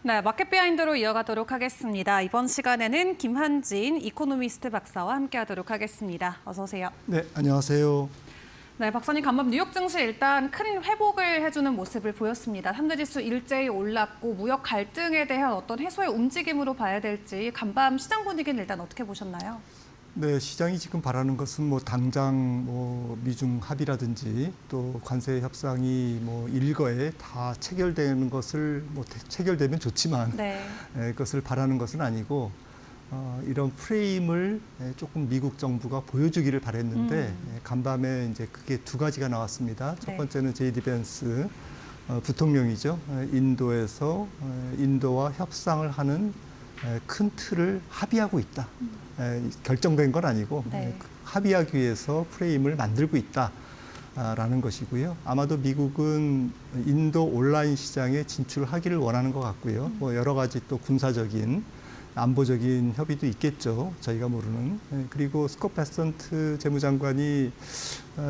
네, 마켓 비하인드로 이어가도록 하겠습니다. 이번 시간에는 김한진 이코노미스트 박사와 함께하도록 하겠습니다. 어서 오세요. 네, 안녕하세요. 네, 박사님, 간밤 뉴욕 증시 일단 큰 회복을 해주는 모습을 보였습니다. 3대 지수 일제히 올랐고 무역 갈등에 대한 어떤 해소의 움직임으로 봐야 될지 간밤 시장 분위기는 일단 어떻게 보셨나요? 네, 시장이 지금 바라는 것은 뭐 당장 뭐 미중 합의라든지 또 관세 협상이 뭐 일거에 다 체결되는 것을 뭐 체결되면 좋지만 네. 그것을 바라는 것은 아니고 이런 프레임을 조금 미국 정부가 보여주기를 바랬는데 간밤에 이제 그게 두 가지가 나왔습니다. 첫 번째는 제이디 벤스 부통령이죠. 인도에서 인도와 협상을 하는 큰 틀을 합의하고 있다. 결정된 건 아니고 합의하기 위해서 프레임을 만들고 있다라는 것이고요. 아마도 미국은 인도 온라인 시장에 진출하기를 원하는 것 같고요. 뭐 여러 가지 또 군사적인 안보적인 협의도 있겠죠. 저희가 모르는. 그리고 스콧 베센트 재무장관이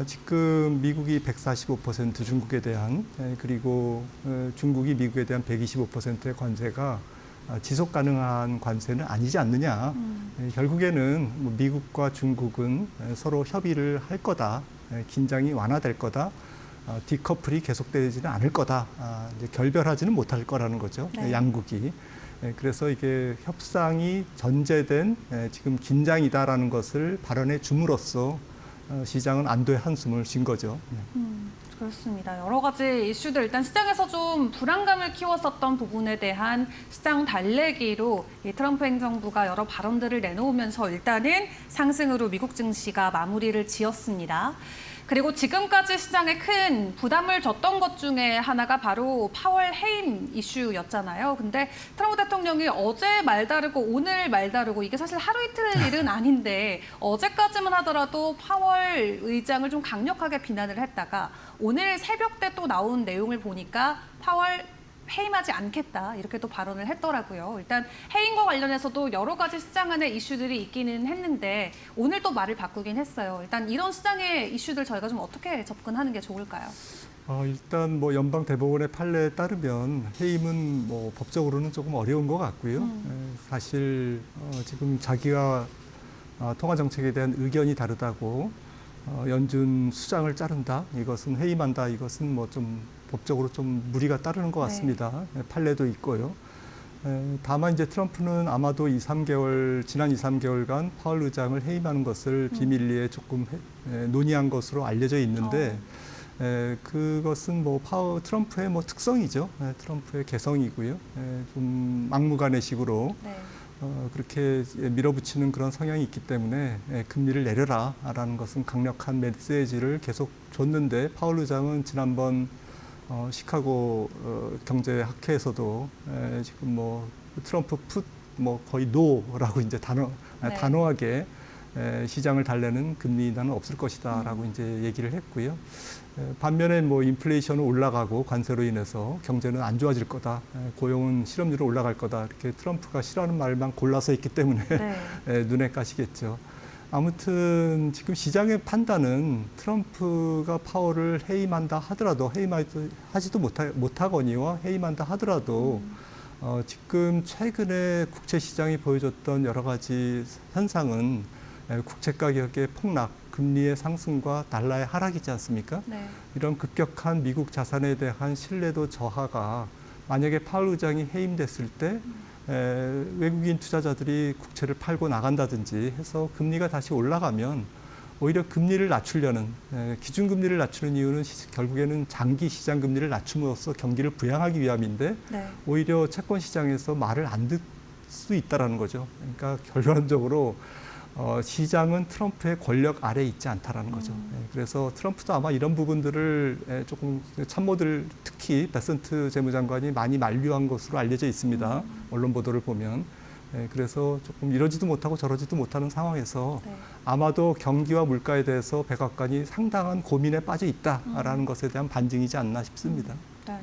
지금 미국이 145% 중국에 대한 그리고 중국이 미국에 대한 125%의 관세가 지속 가능한 관세는 아니지 않느냐. 결국에는 뭐 미국과 중국은 서로 협의를 할 거다. 긴장이 완화될 거다. 디커플이 계속되지는 않을 거다. 이제 결별하지는 못할 거라는 거죠. 양국이. 그래서 이게 협상이 전제된 지금 긴장이다라는 것을 발언해 줌으로써 시장은 안도의 한숨을 쉰 거죠. 그렇습니다. 여러 가지 이슈들, 일단 시장에서 좀 불안감을 키웠었던 부분에 대한 시장 달래기로 이 트럼프 행정부가 여러 발언들을 내놓으면서 일단은 상승으로 미국 증시가 마무리를 지었습니다. 그리고 지금까지 시장에 큰 부담을 줬던 것 중에 하나가 바로 파월 해임 이슈였잖아요. 근데 트럼프 대통령이 어제 말 다르고 오늘 말 다르고 이게 사실 하루 이틀 일은 아닌데 어제까지만 하더라도 파월 의장을 좀 강력하게 비난을 했다가 오늘 새벽 때 또 나온 내용을 보니까 파월 해임하지 않겠다 이렇게 또 발언을 했더라고요. 일단 해임과 관련해서도 여러 가지 시장 안에 이슈들이 있기는 했는데 오늘 또 말을 바꾸긴 했어요. 일단 이런 시장의 이슈들 저희가 좀 어떻게 접근하는 게 좋을까요? 일단 뭐 연방 대법원의 판례에 따르면 해임은 뭐 법적으로는 조금 어려운 것 같고요. 사실 지금 자기가 통화 정책에 대한 의견이 다르다고 연준 수장을 자른다, 이것은 해임한다, 이것은 뭐 좀 법적으로 좀 무리가 따르는 것 같습니다. 판례도 있고요. 다만 이제 트럼프는 아마도 지난 2, 3개월간 파월 의장을 해임하는 것을 비밀리에 조금 논의한 것으로 알려져 있는데 그것은 뭐 트럼프의 뭐 특성이죠. 트럼프의 개성이고요. 좀 막무가내식으로 그렇게 밀어붙이는 그런 성향이 있기 때문에 금리를 내려라라는 것은 강력한 메시지를 계속 줬는데, 파월 의장은 지난번 시카고 경제학회에서도 지금 뭐 트럼프 뭐 거의 노라고 이제 단호하게 시장을 달래는 금리 인하는 없을 것이다라고 이제 얘기를 했고요. 반면에 뭐 인플레이션은 올라가고 관세로 인해서 경제는 안 좋아질 거다, 고용은 실업률은 올라갈 거다, 이렇게 트럼프가 싫어하는 말만 골라서 했기 때문에 눈에 까시겠죠. 아무튼 지금 시장의 판단은 트럼프가 파월을 해임한다 하더라도, 해임하지도 못하거니와 해임한다 하더라도 지금 최근에 국채 시장이 보여줬던 여러 가지 현상은 국채 가격의 폭락, 금리의 상승과 달러의 하락이지 않습니까? 이런 급격한 미국 자산에 대한 신뢰도 저하가 만약에 파월 의장이 해임됐을 때 외국인 투자자들이 국채를 팔고 나간다든지 해서 금리가 다시 올라가면 오히려 금리를 낮추려는, 기준금리를 낮추는 이유는 결국에는 장기 시장 금리를 낮춤으로써 경기를 부양하기 위함인데 오히려 채권 시장에서 말을 안 듣을 수 있다는 거죠. 그러니까 결론적으로 시장은 트럼프의 권력 아래에 있지 않다라는 거죠. 그래서 트럼프도 아마 이런 부분들을 조금 참모들, 특히 베센트 재무장관이 많이 만류한 것으로 알려져 있습니다. 언론 보도를 보면. 그래서 조금 이러지도 못하고 저러지도 못하는 상황에서 아마도 경기와 물가에 대해서 백악관이 상당한 고민에 빠져 있다라는 것에 대한 반증이지 않나 싶습니다.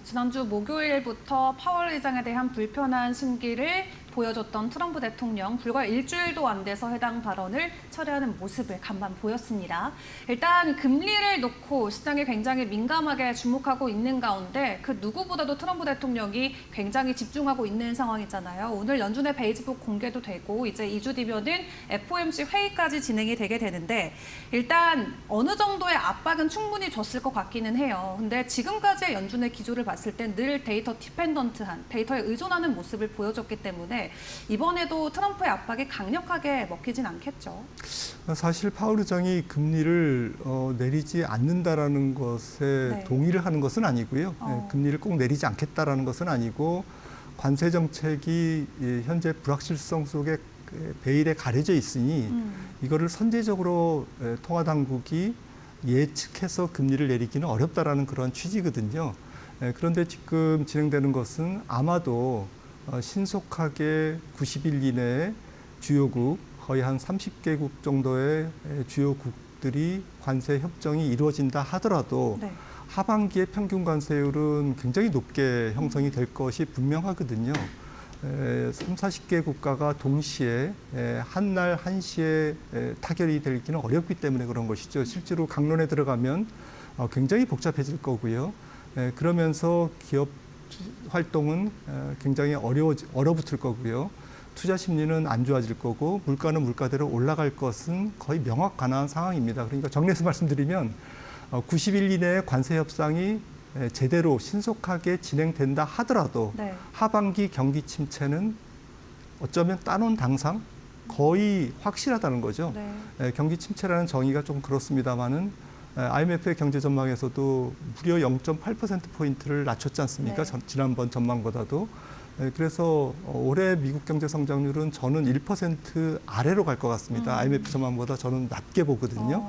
지난주 목요일부터 파월 의장에 대한 불편한 심기를 보여줬던 트럼프 대통령, 불과 일주일도 안 돼서 해당 발언을 철회하는 모습을 간만 보였습니다. 일단 금리를 놓고 시장이 굉장히 민감하게 주목하고 있는 가운데 그 누구보다도 트럼프 대통령이 굉장히 집중하고 있는 상황이잖아요. 오늘 연준의 페이스북 공개도 되고 이제 2주 뒤면은 FOMC 회의까지 진행이 되게 되는데, 일단 어느 정도의 압박은 충분히 줬을 것 같기는 해요. 근데 지금까지의 연준의 기조를 봤을 땐 늘 데이터 디펜던트한, 데이터에 의존하는 모습을 보여줬기 때문에 이번에도 트럼프의 압박이 강력하게 먹히진 않겠죠. 사실 파월 의장이 금리를 내리지 않는다라는 것에 동의를 하는 것은 아니고요. 금리를 꼭 내리지 않겠다라는 것은 아니고, 관세 정책이 현재 불확실성 속에 베일에 가려져 있으니 이거를 선제적으로 통화 당국이 예측해서 금리를 내리기는 어렵다라는 그런 취지거든요. 그런데 지금 진행되는 것은 아마도 신속하게 90일 이내에 주요국, 거의 한 30개국 정도의 주요국들이 관세 협정이 이루어진다 하더라도 하반기의 평균 관세율은 굉장히 높게 형성이 될 것이 분명하거든요. 30, 40개 국가가 동시에 한날 한시에 타결이 되기는 어렵기 때문에 그런 것이죠. 실제로 강론에 들어가면 굉장히 복잡해질 거고요. 그러면서 기업 활동은 굉장히 얼어붙을 거고요. 투자 심리는 안 좋아질 거고, 물가는 물가대로 올라갈 것은 거의 명확한 상황입니다. 그러니까 정리해서 말씀드리면 90일 이내에 관세 협상이 제대로 신속하게 진행된다 하더라도 하반기 경기 침체는 어쩌면 따놓은 당상 거의 확실하다는 거죠. 경기 침체라는 정의가 좀 그렇습니다만은 IMF의 경제 전망에서도 무려 0.8%포인트를 낮췄지 않습니까? 지난번 전망보다도. 그래서 올해 미국 경제 성장률은 저는 1% 아래로 갈 것 같습니다. IMF 전망보다 저는 낮게 보거든요.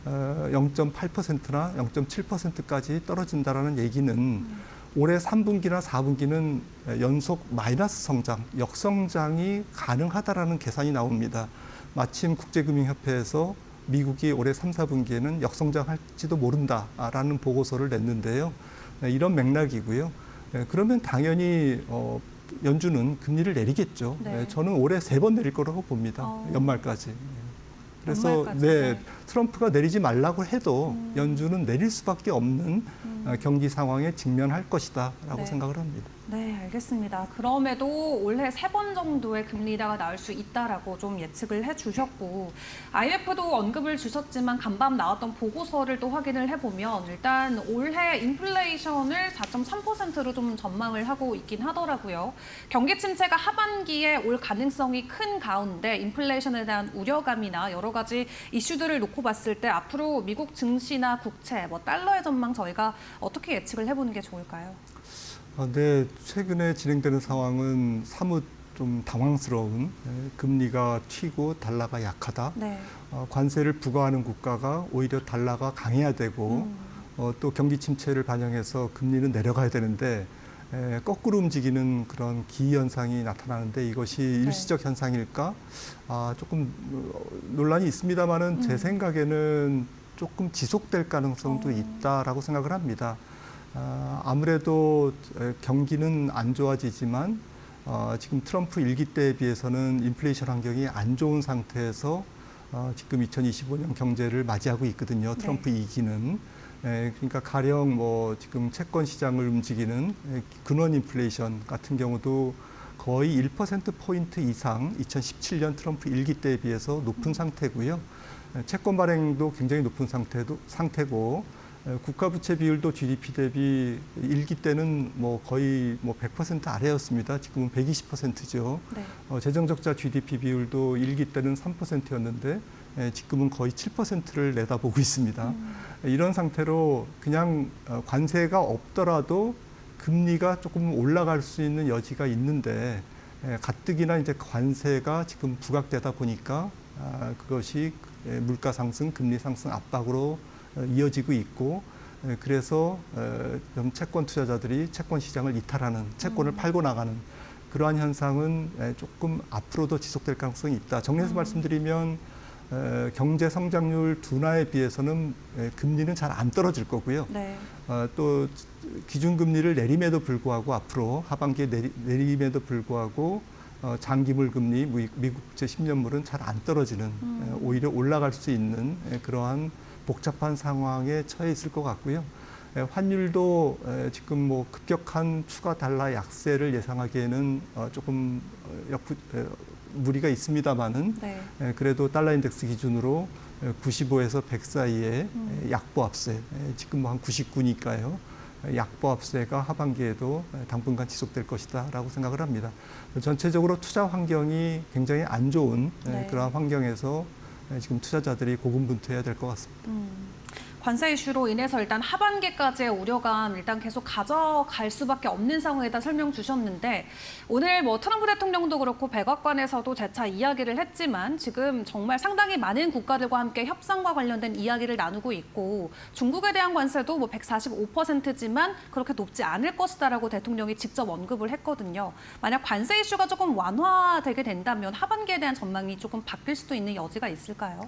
0.8%나 0.7%까지 떨어진다라는 얘기는 올해 3분기나 4분기는 연속 마이너스 성장, 역성장이 가능하다라는 계산이 나옵니다. 마침 국제금융협회에서 미국이 올해 3, 4분기에는 역성장할지도 모른다라는 보고서를 냈는데요. 이런 맥락이고요. 그러면 당연히 연준은 금리를 내리겠죠. 저는 올해 3번 내릴 거라고 봅니다. 연말까지. 그래서 연말까지, 네, 네. 트럼프가 내리지 말라고 해도 연준은 내릴 수밖에 없는 경기 상황에 직면할 것이다라고 네. 생각을 합니다. 네, 알겠습니다. 그럼에도 올해 3번 정도의 금리 인하가 나올 수 있다라고 좀 예측을 해주셨고, IMF도 언급을 주셨지만 간밤 나왔던 보고서를 또 확인을 해보면 일단 올해 인플레이션을 4.3%로 좀 전망을 하고 있긴 하더라고요. 경기 침체가 하반기에 올 가능성이 큰 가운데 인플레이션에 대한 우려감이나 여러 가지 이슈들을 놓고 봤을 때 앞으로 미국 증시나 국채, 뭐 달러의 전망 저희가 어떻게 예측을 해보는 게 좋을까요? 네, 최근에 진행되는 상황은 사뭇 좀 당황스러운 금리가 튀고 달러가 약하다. 네. 관세를 부과하는 국가가 오히려 달러가 강해야 되고 또 경기 침체를 반영해서 금리는 내려가야 되는데 거꾸로 움직이는 그런 기현상이 나타나는데 이것이 일시적 현상일까? 조금 논란이 있습니다만은 제 생각에는 조금 지속될 가능성도 있다라고 생각을 합니다. 아무래도 경기는 안 좋아지지만 지금 트럼프 일기 때에 비해서는 인플레이션 환경이 안 좋은 상태에서 지금 2025년 경제를 맞이하고 있거든요. 트럼프 네. 2기는. 그러니까 가령 뭐 지금 채권 시장을 움직이는 근원 인플레이션 같은 경우도 거의 1%포인트 이상 2017년 트럼프 일기 때에 비해서 높은 상태고요. 채권 발행도 굉장히 높은 상태고 국가 부채 비율도 GDP 대비 일기 때는 뭐 거의 뭐 100% 아래였습니다. 지금은 120%죠. 네. 재정 적자 GDP 비율도 일기 때는 3%였는데 지금은 거의 7%를 내다보고 있습니다. 이런 상태로 그냥 관세가 없더라도 금리가 조금 올라갈 수 있는 여지가 있는데 가뜩이나 이제 관세가 지금 부각되다 보니까 그것이 물가 상승, 금리 상승 압박으로 이어지고 있고 그래서 좀 채권 투자자들이 채권 시장을 이탈하는 채권을 팔고 나가는 그러한 현상은 조금 앞으로도 지속될 가능성이 있다. 정리해서 말씀드리면 경제 성장률 둔화에 비해서는 금리는 잘 안 떨어질 거고요. 네. 또 기준금리를 내림에도 불구하고 앞으로 하반기에 내림에도 불구하고 장기물 금리, 미국 국채 10년물은 잘 안 떨어지는 오히려 올라갈 수 있는 그러한 복잡한 상황에 처해 있을 것 같고요. 환율도 지금 뭐 급격한 추가 달러 약세를 예상하기에는 조금 무리가 있습니다만은 네. 그래도 달러 인덱스 기준으로 95에서 100 사이에 약보 압세, 지금 뭐 한 99니까요. 약보 압세가 하반기에도 당분간 지속될 것이다라고 생각을 합니다. 전체적으로 투자 환경이 굉장히 안 좋은 네. 그러한 환경에서 지금 투자자들이 고군분투해야 될 것 같습니다. 관세 이슈로 인해서 일단 하반기까지의 우려감 일단 계속 가져갈 수밖에 없는 상황에다 설명 주셨는데 오늘 뭐 트럼프 대통령도 그렇고 백악관에서도 재차 이야기를 했지만 지금 정말 상당히 많은 국가들과 함께 협상과 관련된 이야기를 나누고 있고 중국에 대한 관세도 뭐 145%지만 그렇게 높지 않을 것이다라고 대통령이 직접 언급을 했거든요. 만약 관세 이슈가 조금 완화되게 된다면 하반기에 대한 전망이 조금 바뀔 수도 있는 여지가 있을까요?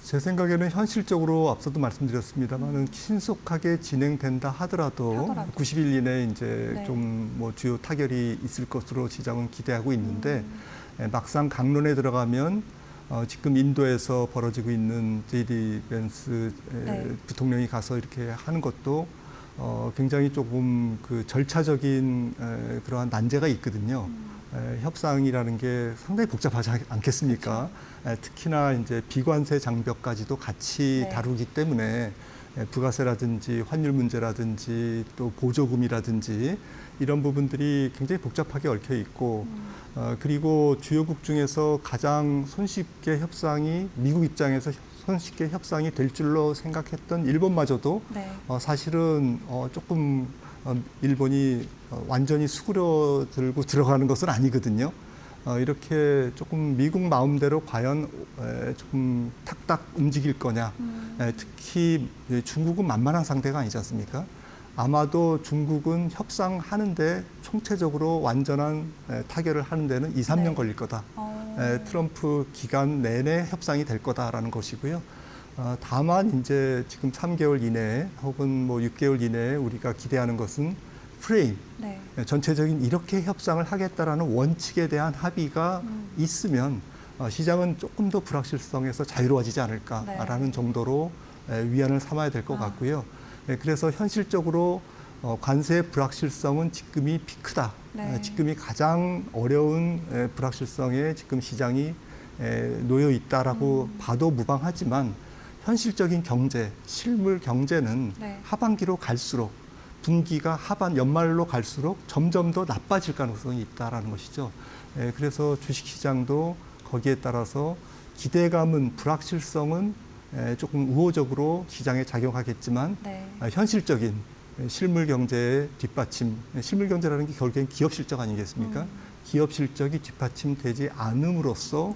제 생각에는 현실적으로 앞서도 말씀드렸습니다만은 신속하게 진행된다 하더라도 90일 이내에 이제 네. 좀 뭐 주요 타결이 있을 것으로 시장은 기대하고 있는데 막상 강론에 들어가면 지금 인도에서 벌어지고 있는 JD 벤스 네. 부통령이 가서 이렇게 하는 것도 굉장히 조금 그 절차적인 그러한 난제가 있거든요. 협상이라는 게 상당히 복잡하지 않겠습니까? 특히나 이제 비관세 장벽까지도 같이 네. 다루기 때문에 부가세라든지 환율 문제라든지 또 보조금이라든지 이런 부분들이 굉장히 복잡하게 얽혀 있고 그리고 주요국 중에서 가장 손쉽게 협상이 미국 입장에서 손쉽게 협상이 될 줄로 생각했던 일본마저도 네. 사실은 조금 일본이 완전히 수그러들고 들어가는 것은 아니거든요. 이렇게 조금 미국 마음대로 과연 조금 탁탁 움직일 거냐. 특히 중국은 만만한 상대가 아니지 않습니까? 아마도 중국은 협상하는데 총체적으로 완전한 타결을 하는 데는 2, 3년 네. 걸릴 거다. 트럼프 기간 내내 협상이 될 거다라는 것이고요. 다만 이제 지금 3개월 이내에 혹은 뭐 6개월 이내에 우리가 기대하는 것은 프레임, 전체적인 이렇게 협상을 하겠다라는 원칙에 대한 합의가 있으면 시장은 조금 더 불확실성에서 자유로워지지 않을까라는 정도로 위안을 삼아야 될 것 같고요. 그래서 현실적으로 관세 불확실성은 지금이 피크다. 지금이 가장 어려운 불확실성에 지금 시장이 놓여 있다라고 봐도 무방하지만 현실적인 경제, 실물 경제는 하반기로 갈수록 분기가 연말로 갈수록 점점 더 나빠질 가능성이 있다라는 것이죠. 그래서 주식시장도 거기에 따라서 기대감은 불확실성은 조금 우호적으로 시장에 작용하겠지만 현실적인 실물 경제의 뒷받침, 실물 경제라는 게 결국엔 기업 실적 아니겠습니까? 기업 실적이 뒷받침되지 않음으로써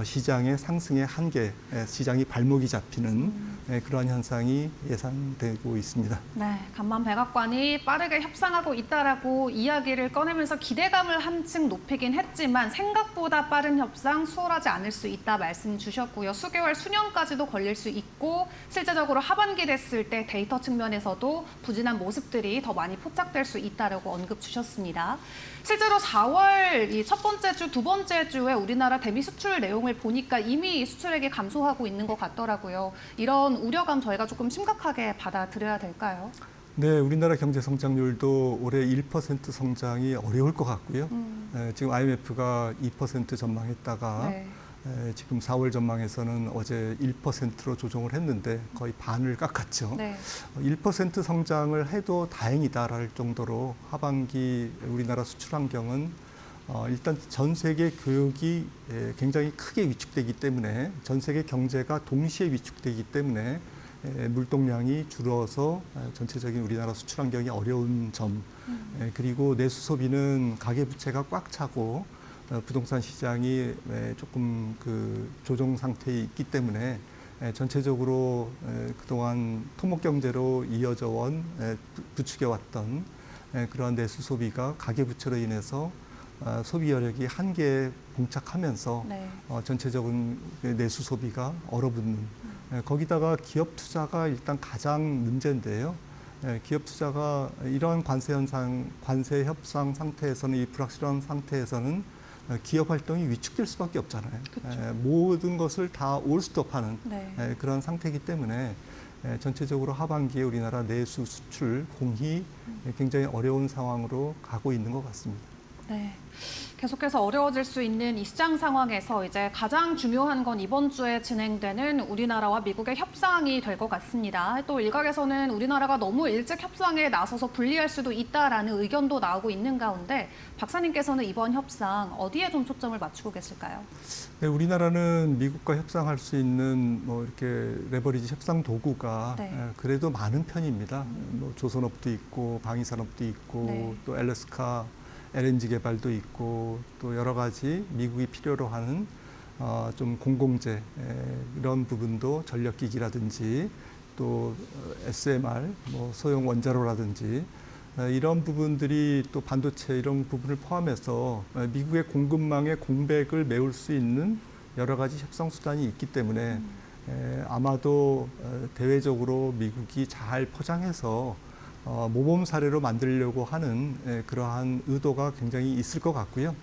시장의 상승의 한계, 시장이 발목이 잡히는 그러한 현상이 예상되고 있습니다. 네, 간만 백악관이 빠르게 협상하고 있다라고 이야기를 꺼내면서 기대감을 한층 높이긴 했지만 생각보다 빠른 협상 수월하지 않을 수 있다 말씀 주셨고요. 수개월, 수년까지도 걸릴 수 있고 실제적으로 하반기 됐을 때 데이터 측면에서도 부진한 모습들이 더 많이 포착될 수 있다라고 언급 주셨습니다. 실제로 4월 이 첫 번째 주, 두 번째 주에 우리나라 대미 수출 내용을 보니까 이미 수출액이 감소하고 있는 것 같더라고요. 이런 우려감 저희가 조금 심각하게 받아들여야 될까요? 네, 우리나라 경제 성장률도 올해 1% 성장이 어려울 것 같고요. 지금 IMF가 2% 전망했다가 지금 4월 전망에서는 어제 1%로 조정을 했는데 거의 반을 깎았죠. 1% 성장을 해도 다행이다랄 정도로 하반기 우리나라 수출 환경은 일단 전 세계 교역이 굉장히 크게 위축되기 때문에 전 세계 경제가 동시에 위축되기 때문에 물동량이 줄어서 전체적인 우리나라 수출 환경이 어려운 점, 그리고 내수 소비는 가계부채가 꽉 차고 부동산 시장이 조금 그 조정 상태에 있기 때문에 전체적으로 그동안 토목 경제로 이어져 온 부추겨왔던 그러한 내수 소비가 가계부채로 인해서 소비 여력이 한계에 봉착하면서 전체적인 내수 소비가 얼어붙는 거기다가 기업 투자가 일단 가장 문제인데요. 기업 투자가 이러한 관세 협상 상태에서는 이 불확실한 상태에서는 기업 활동이 위축될 수밖에 없잖아요. 모든 것을 다 올스톱하는 그런 상태이기 때문에 전체적으로 하반기에 우리나라 내수 수출 공히 굉장히 어려운 상황으로 가고 있는 것 같습니다. 네. 계속해서 어려워질 수 있는 이 시장 상황에서 이제 가장 중요한 건 이번 주에 진행되는 우리나라와 미국의 협상이 될 것 같습니다. 또 일각에서는 우리나라가 너무 일찍 협상에 나서서 불리할 수도 있다라는 의견도 나오고 있는 가운데 박사님께서는 이번 협상 어디에 좀 초점을 맞추고 계실까요? 네, 우리나라는 미국과 협상할 수 있는 뭐 이렇게 레버리지 협상 도구가 그래도 많은 편입니다. 뭐 조선업도 있고 방위산업도 있고 또 엘래스카 LNG 개발도 있고 또 여러 가지 미국이 필요로 하는 좀 공공재 이런 부분도 전력기기라든지 또 SMR 뭐 소형 원자로라든지 이런 부분들이 또 반도체 이런 부분을 포함해서 미국의 공급망의 공백을 메울 수 있는 여러 가지 협상 수단이 있기 때문에 아마도 대외적으로 미국이 잘 포장해서 모범 사례로 만들려고 하는 그러한 의도가 굉장히 있을 것 같고요.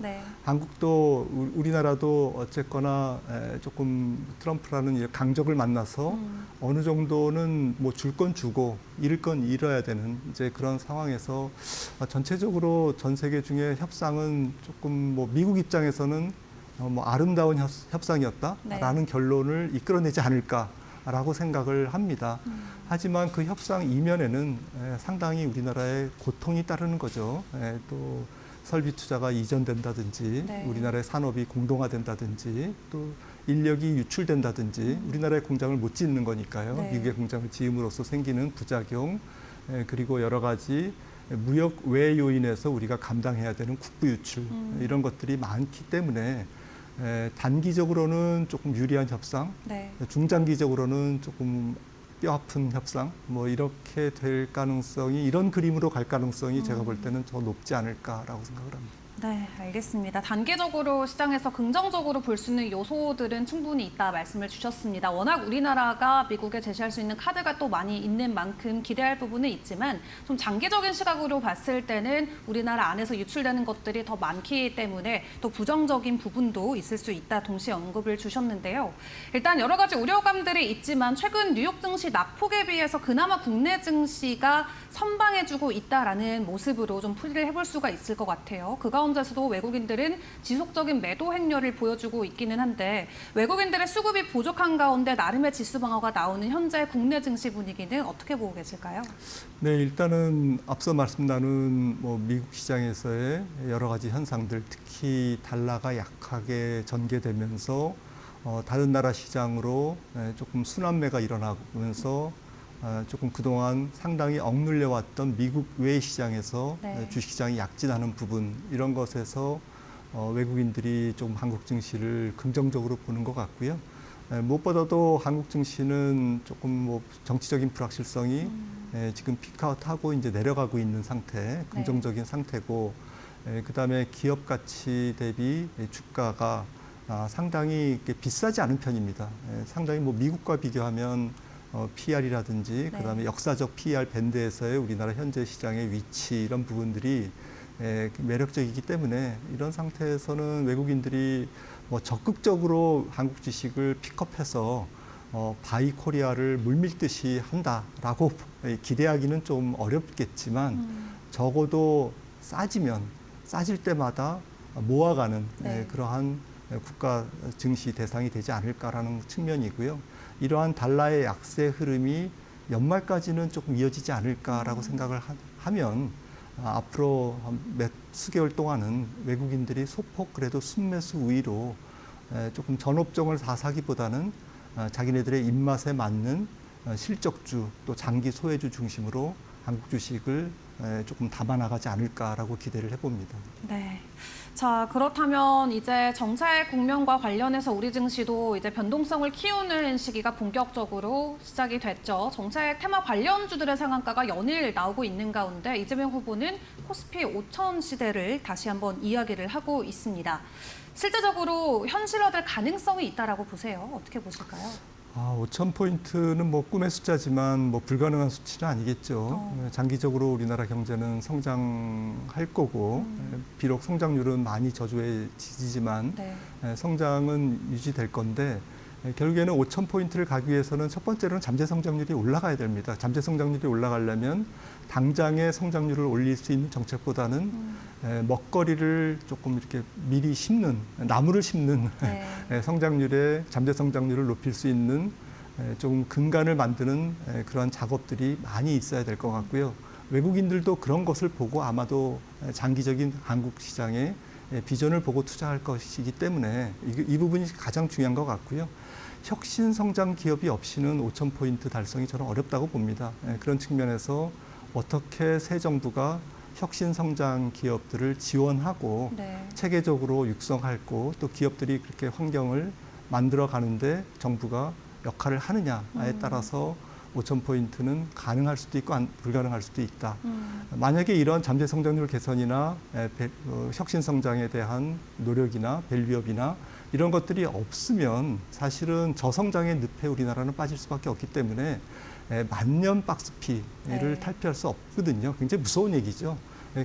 한국도 우리나라도 어쨌거나 조금 트럼프라는 강적을 만나서 어느 정도는 뭐 줄 건 주고 잃을 건 잃어야 되는 이제 그런 상황에서 전체적으로 전 세계 중에 협상은 조금 뭐 미국 입장에서는 뭐 아름다운 협상이었다라는 결론을 이끌어내지 않을까라고 생각을 합니다. 하지만 그 협상 이면에는 상당히 우리나라에 고통이 따르는 거죠. 또 설비 투자가 이전된다든지 우리나라의 산업이 공동화된다든지 또 인력이 유출된다든지 우리나라의 공장을 못 짓는 거니까요. 미국의 공장을 지음으로써 생기는 부작용 그리고 여러 가지 무역 외 요인에서 우리가 감당해야 되는 국부 유출 이런 것들이 많기 때문에 단기적으로는 조금 유리한 협상, 중장기적으로는 조금 뼈아픈 협상, 뭐 이렇게 될 가능성이 이런 그림으로 갈 가능성이 제가 볼 때는 더 높지 않을까라고 생각을 합니다. 네, 알겠습니다. 단기적으로 시장에서 긍정적으로 볼 수 있는 요소들은 충분히 있다 말씀을 주셨습니다. 워낙 우리나라가 미국에 제시할 수 있는 카드가 또 많이 있는 만큼 기대할 부분은 있지만 좀 장기적인 시각으로 봤을 때는 우리나라 안에서 유출되는 것들이 더 많기 때문에 또 부정적인 부분도 있을 수 있다 동시에 언급을 주셨는데요. 일단 여러 가지 우려감들이 있지만 최근 뉴욕 증시 낙폭에 비해서 그나마 국내 증시가 선방해주고 있다라는 모습으로 좀 풀이를 해볼 수가 있을 것 같아요. 그 가운데서도 외국인들은 지속적인 매도 행렬을 보여주고 있기는 한데 외국인들의 수급이 부족한 가운데 나름의 지수 방어가 나오는 현재 국내 증시 분위기는 어떻게 보고 계실까요? 네, 일단은 앞서 말씀 나눈 미국 시장에서의 여러 가지 현상들, 특히 달러가 약하게 전개되면서 다른 나라 시장으로 조금 순환매가 일어나면서 조금 그동안 상당히 억눌려 왔던 미국 외 시장에서 네. 주식시장이 약진하는 부분, 이런 것에서 외국인들이 조금 한국 증시를 긍정적으로 보는 것 같고요. 무엇보다도 한국 증시는 조금 정치적인 불확실성이 지금 피크아웃하고 이제 내려가고 있는 상태, 긍정적인 상태고, 그다음에 기업 가치 대비 주가가 상당히 비싸지 않은 편입니다. 상당히 미국과 비교하면 PR이라든지 그다음에 역사적 PR 밴드에서의 우리나라 현재 시장의 위치, 이런 부분들이 매력적이기 때문에 이런 상태에서는 외국인들이 적극적으로 한국 주식을 픽업해서 바이 코리아를 물밀듯이 한다라고 기대하기는 좀 어렵겠지만 적어도 싸질 때마다 모아가는 그러한 국가 증시 대상이 되지 않을까라는 측면이고요. 이러한 달러의 약세 흐름이 연말까지는 조금 이어지지 않을까라고 생각을 하면 앞으로 몇 수개월 동안은 외국인들이 소폭 그래도 순매수 우위로 조금 전업종을 다 사기보다는 자기네들의 입맛에 맞는 실적주 또 장기 소외주 중심으로 한국 주식을 조금 담아나가지 않을까라고 기대를 해봅니다. 네. 자, 그렇다면 이제 정책 국면과 관련해서 우리 증시도 이제 변동성을 키우는 시기가 본격적으로 시작이 됐죠. 정책 테마 관련주들의 상한가가 연일 나오고 있는 가운데 이재명 후보는 코스피 5천 시대를 다시 한번 이야기를 하고 있습니다. 실제적으로 현실화될 가능성이 있다라고 보세요. 어떻게 보실까요? 5,000포인트는 꿈의 숫자지만 불가능한 수치는 아니겠죠. 장기적으로 우리나라 경제는 성장할 거고, 비록 성장률은 많이 저조해지지만 성장은 유지될 건데, 결국에는 5,000포인트를 가기 위해서는 첫 번째로는 잠재 성장률이 올라가야 됩니다. 잠재 성장률이 올라가려면 당장의 성장률을 올릴 수 있는 정책보다는 먹거리를 조금 이렇게 미리 심는, 나무를 심는 성장률의 잠재 성장률을 높일 수 있는 좀 근간을 만드는 그러한 작업들이 많이 있어야 될 것 같고요. 외국인들도 그런 것을 보고 아마도 장기적인 한국 시장의 비전을 보고 투자할 것이기 때문에 이 부분이 가장 중요한 것 같고요. 혁신 성장 기업이 없이는 5,000포인트 달성이 저는 어렵다고 봅니다. 그런 측면에서 어떻게 새 정부가 혁신 성장 기업들을 지원하고 체계적으로 육성하고 또 기업들이 그렇게 환경을 만들어 가는데 정부가 역할을 하느냐에 따라서 5,000포인트는 가능할 수도 있고 불가능할 수도 있다. 만약에 이런 잠재 성장률 개선이나 혁신 성장에 대한 노력이나 밸류업이나 이런 것들이 없으면 사실은 저성장의 늪에 우리나라는 빠질 수밖에 없기 때문에 만년 박스피를 탈피할 수 없거든요. 굉장히 무서운 얘기죠.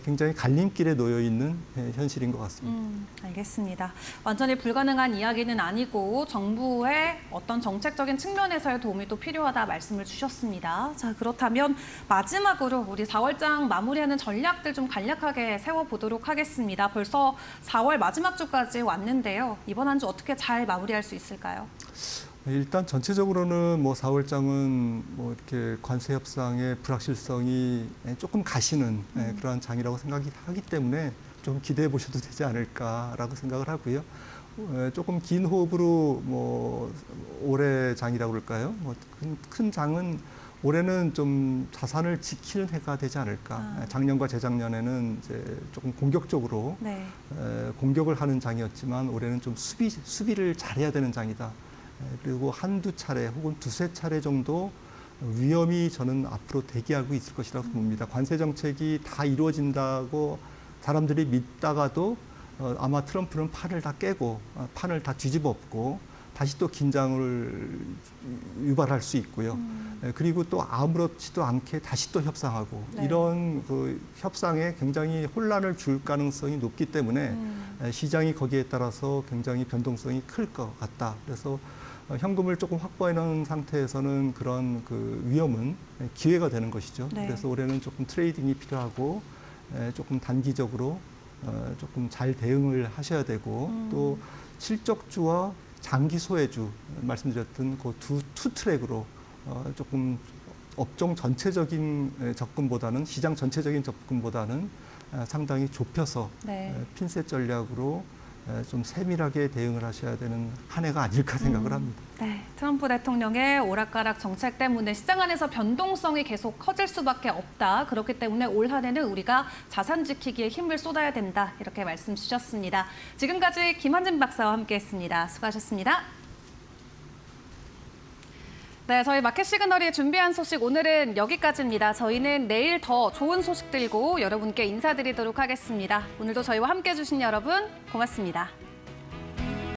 굉장히 갈림길에 놓여 있는 현실인 것 같습니다. 알겠습니다. 완전히 불가능한 이야기는 아니고 정부의 어떤 정책적인 측면에서의 도움이 또 필요하다 말씀을 주셨습니다. 자, 그렇다면 마지막으로 우리 4월장 마무리하는 전략들 좀 간략하게 세워보도록 하겠습니다. 벌써 4월 마지막 주까지 왔는데요. 이번 한 주 어떻게 잘 마무리할 수 있을까요? 일단 전체적으로는 4월장은 이렇게 관세 협상의 불확실성이 조금 가시는 그러한 장이라고 생각이 하기 때문에 좀 기대해 보셔도 되지 않을까라고 생각을 하고요. 조금 긴 호흡으로 올해 장이라고 그럴까요? 큰 장은 올해는 좀 자산을 지키는 해가 되지 않을까. 작년과 재작년에는 이제 조금 공격적으로 공격을 하는 장이었지만 올해는 좀 수비를 잘해야 되는 장이다. 그리고 한두 차례 혹은 두세 차례 정도 위험이 저는 앞으로 대기하고 있을 것이라고 봅니다. 관세 정책이 다 이루어진다고 사람들이 믿다가도 아마 트럼프는 판을 다 깨고 판을 다 뒤집어 엎고 다시 또 긴장을 유발할 수 있고요. 그리고 또 아무렇지도 않게 다시 또 협상하고 네. 이런 그 협상에 굉장히 혼란을 줄 가능성이 높기 때문에 시장이 거기에 따라서 굉장히 변동성이 클 것 같다. 그래서 현금을 조금 확보해 놓은 상태에서는 그런 그 위험은 기회가 되는 것이죠. 네. 그래서 올해는 조금 트레이딩이 필요하고 조금 단기적으로 조금 잘 대응을 하셔야 되고 또 실적주와 장기 소외주 말씀드렸던 그 투 트랙으로 조금 업종 전체적인 접근보다는 시장 전체적인 접근보다는 상당히 좁혀서 네. 핀셋 전략으로 좀 세밀하게 대응을 하셔야 되는 한 해가 아닐까 생각을 합니다. 네, 트럼프 대통령의 오락가락 정책 때문에 시장 안에서 변동성이 계속 커질 수밖에 없다. 그렇기 때문에 올 한 해는 우리가 자산 지키기에 힘을 쏟아야 된다. 이렇게 말씀 주셨습니다. 지금까지 김한진 박사와 함께했습니다. 수고하셨습니다. 네, 저희 마켓 시그널이 준비한 소식 오늘은 여기까지입니다. 저희는 내일 더 좋은 소식 들고 여러분께 인사드리도록 하겠습니다. 오늘도 저희와 함께해 주신 여러분 고맙습니다.